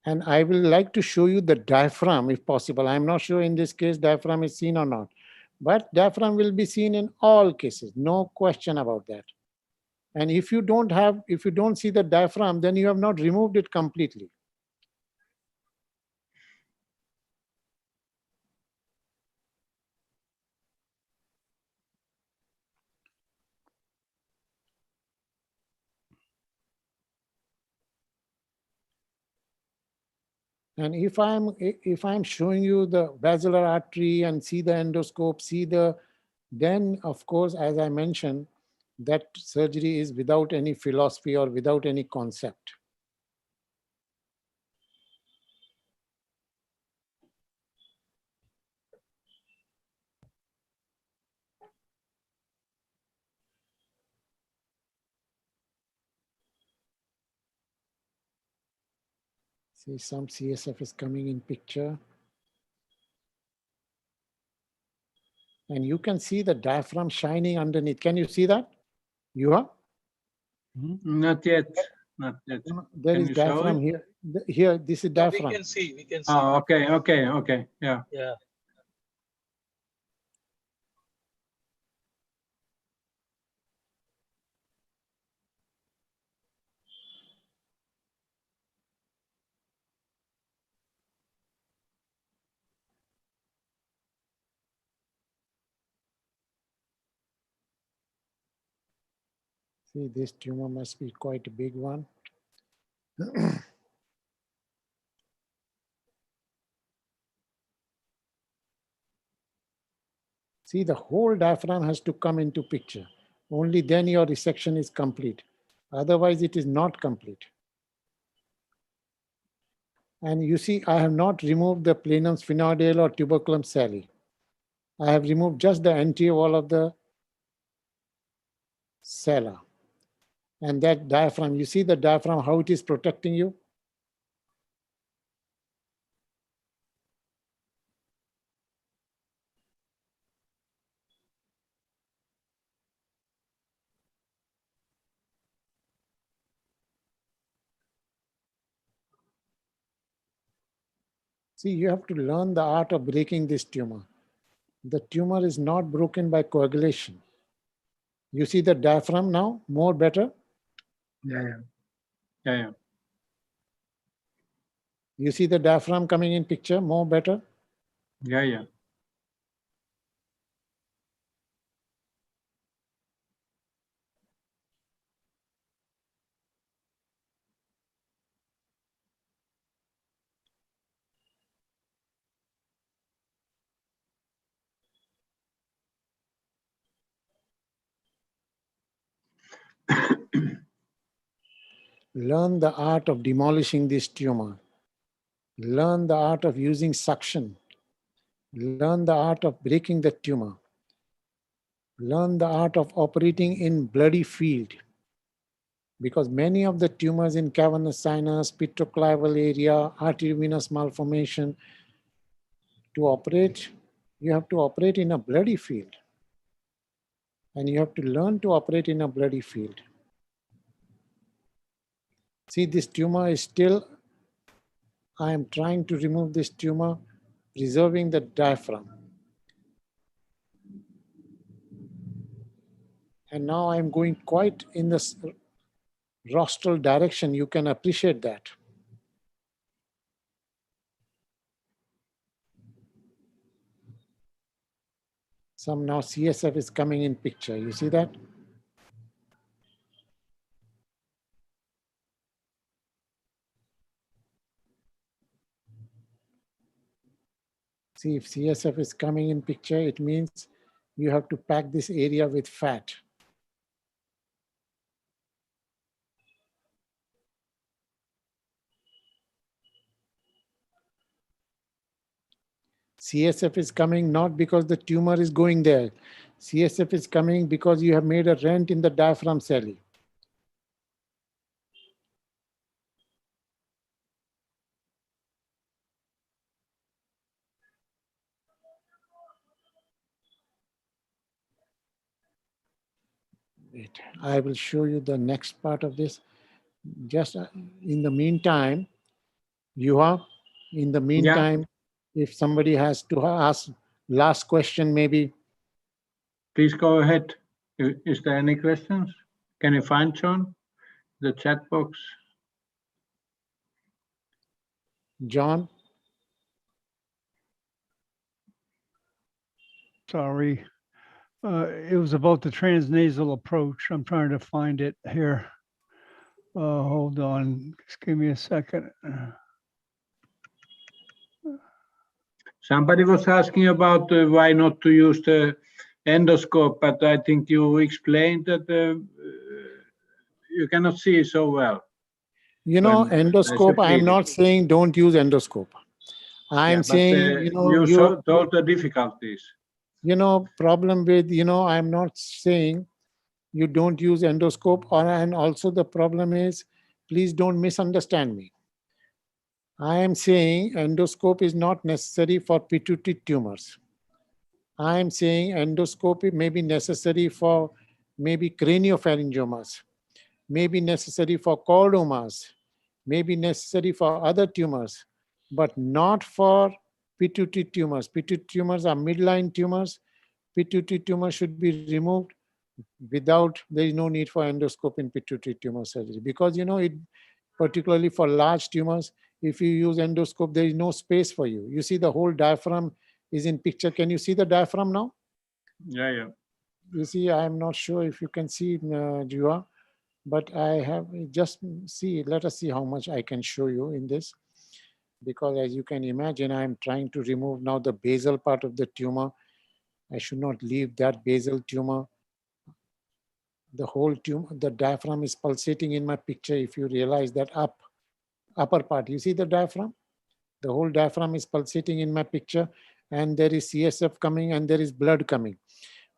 F: and I will like to show you the diaphragm if possible. I'm not sure in this case diaphragm is seen or not, but diaphragm will be seen in all cases. No question about that. And if you don't see the diaphragm, then you have not removed it completely. And if I'm showing you the basilar artery and see the endoscope, then of course, as I mentioned, that surgery is without any philosophy or without any concept. See, some CSF is coming in picture. And you can see the diaphragm shining underneath. Can you see that? You are?
C: Not yet. Not yet.
F: There
C: Can
F: is
C: you show
F: diaphragm
C: it?
F: here. Here, this is
D: Yeah,
F: diaphragm.
D: we can see.
C: Oh, okay. Yeah.
D: Yeah.
F: See, this tumor must be quite a big one. See, the whole diaphragm has to come into picture. Only then your resection is complete. Otherwise, it is not complete. And you see, I have not removed the planum sphenoidale or tuberculum sali. I have removed just the anterior wall of the sella. And that diaphragm, you see the diaphragm, how it is protecting you? See, you have to learn the art of breaking this tumor. The tumor is not broken by coagulation. You see the diaphragm now, more better?
C: Yeah.
F: You see the diaphragm coming in picture, more better?
C: Yeah.
F: Learn the art of demolishing this tumor. Learn the art of using suction. Learn the art of breaking the tumor. Learn the art of operating in bloody field. Because many of the tumors in cavernous sinus, petroclival area, arteriovenous malformation, to operate, you have to operate in a bloody field. And you have to learn to operate in a bloody field. See, this tumor is still, I am trying to remove this tumor, preserving the diaphragm. And now I'm going quite in the rostral direction. You can appreciate that. Some now CSF is coming in picture. You see that? See, if CSF is coming in picture, it means you have to pack this area with fat. CSF is coming not because the tumor is going there. CSF is coming because you have made a rent in the diaphragm cell. Wait, I will show you the next part of this. Just in the meantime, in the meantime, if somebody has to ask last question, maybe.
C: Please go ahead. Is there any questions? Can you find John? The chat box.
F: John?
A: Sorry. It was about the transnasal approach. I'm trying to find it here. Hold on. Just give me a second.
C: Somebody was asking about why not to use the endoscope, but I think you explained that you cannot see so well.
F: You know, endoscope, I'm not saying don't use endoscope. I'm saying,
C: you told the difficulties.
F: Problem with, I'm not saying you don't use endoscope, and also the problem is, please don't misunderstand me. I am saying endoscope is not necessary for pituitary tumors. I am saying endoscopy may be necessary for maybe craniopharyngiomas, may be necessary for chordomas, may be necessary for other tumors, but not for pituitary tumors. Pituitary tumors are midline tumors. Pituitary tumor should be removed without, there is no need for endoscope in pituitary tumor surgery, because it, particularly for large tumors, if you use endoscope, there is no space for you. You see the whole diaphragm is in picture. Can you see the diaphragm now?
C: Yeah.
F: You see, I'm not sure if you can see, Juha, but I have just see, let us see how much I can show you in this. Because as you can imagine, I'm trying to remove now the basal part of the tumor. I should not leave that basal tumor. The whole tumor, the diaphragm is pulsating in my picture. If you realize that upper part, you see the diaphragm? The whole diaphragm is pulsating in my picture, and there is CSF coming and there is blood coming.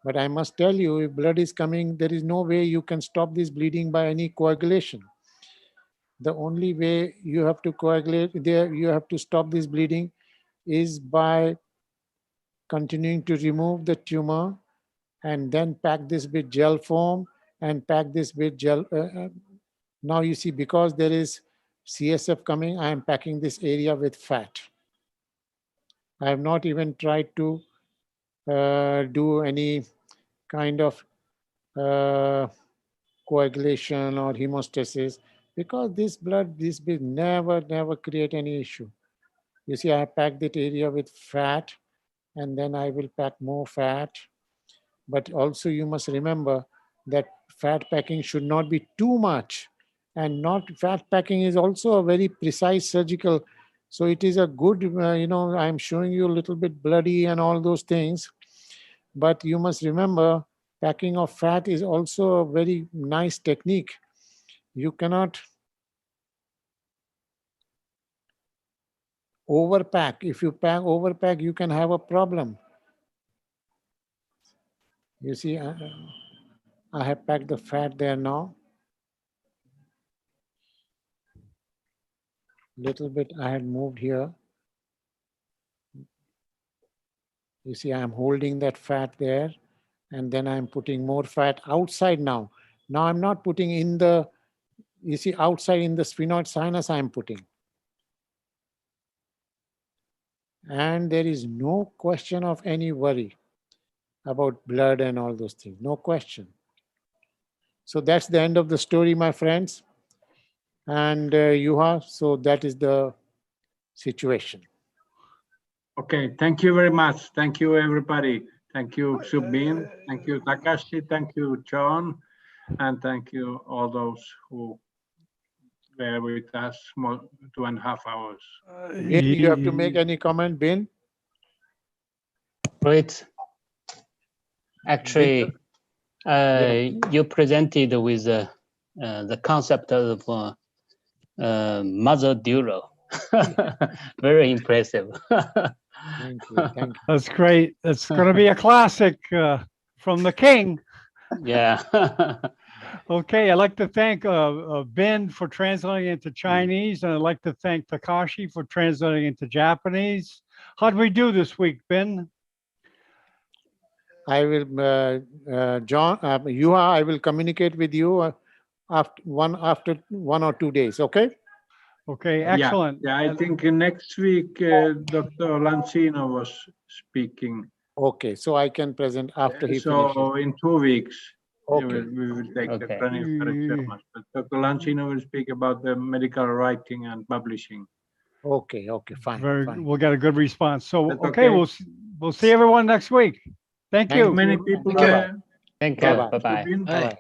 F: But I must tell you, if blood is coming, there is no way you can stop this bleeding by any coagulation. The only way you have to coagulate there, you have to stop this bleeding is by continuing to remove the tumor and then pack this with gel foam and pack this with gel. Now you see, because there is CSF coming, I am packing this area with fat. I have not even tried to do any kind of coagulation or hemostasis, because this blood, this will never create any issue. You see, I have packed that area with fat, and then I will pack more fat. But also you must remember that fat packing should not be too much, and not fat packing is also a very precise surgical. So it is a good, I'm showing you a little bit bloody and all those things, but you must remember packing of fat is also a very nice technique. You cannot overpack. If you overpack, you can have a problem. You see, I have packed the fat there now. Little bit I had moved here. You see, I'm holding that fat there, and then I'm putting more fat outside now. Now I'm not putting in the, you see, outside in the sphenoid sinus I'm putting. And there is no question of any worry about blood and all those things, no question. So that's the end of the story, my friends. And Juha, so that is the situation.
C: Okay, thank you very much. Thank you, everybody. Thank you, Subin. Thank you, Takashi. Thank you, John. And thank you all those who were with us 2.5 hours.
F: Bin, you have to make any comment, Bin?
G: Great. Actually, you presented with the concept of mother duro. Very impressive.
F: Thank you. Thank you.
A: That's great. That's going to be a classic from the king.
G: Yeah.
A: Okay, I'd like to thank Ben for translating into Chinese, and I'd like to thank Takashi for translating into Japanese. How did we do this week, Ben?
F: I will, John, Juha, I will communicate with you after 1 or 2 days, okay?
A: Okay, excellent.
C: Yeah, I think next week Dr. Lancino was speaking.
F: Okay, so I can present after he finishes.
C: So in 2 weeks,
F: Okay.
C: we will take the
G: Okay.
C: craniopharyngiomas. But Dr. Lancino will speak about the medical writing and publishing.
F: Okay, fine. Fine.
A: We'll get a good response. So,
C: That's
A: okay,
C: okay.
A: we'll see everyone next week. Thank
F: Thank
A: you.
C: Many people
F: Bye-bye.
C: there.
G: Thank you.
F: Bye-bye.
G: Bye-bye.
C: Subin.
E: Bye.
F: Bye-bye.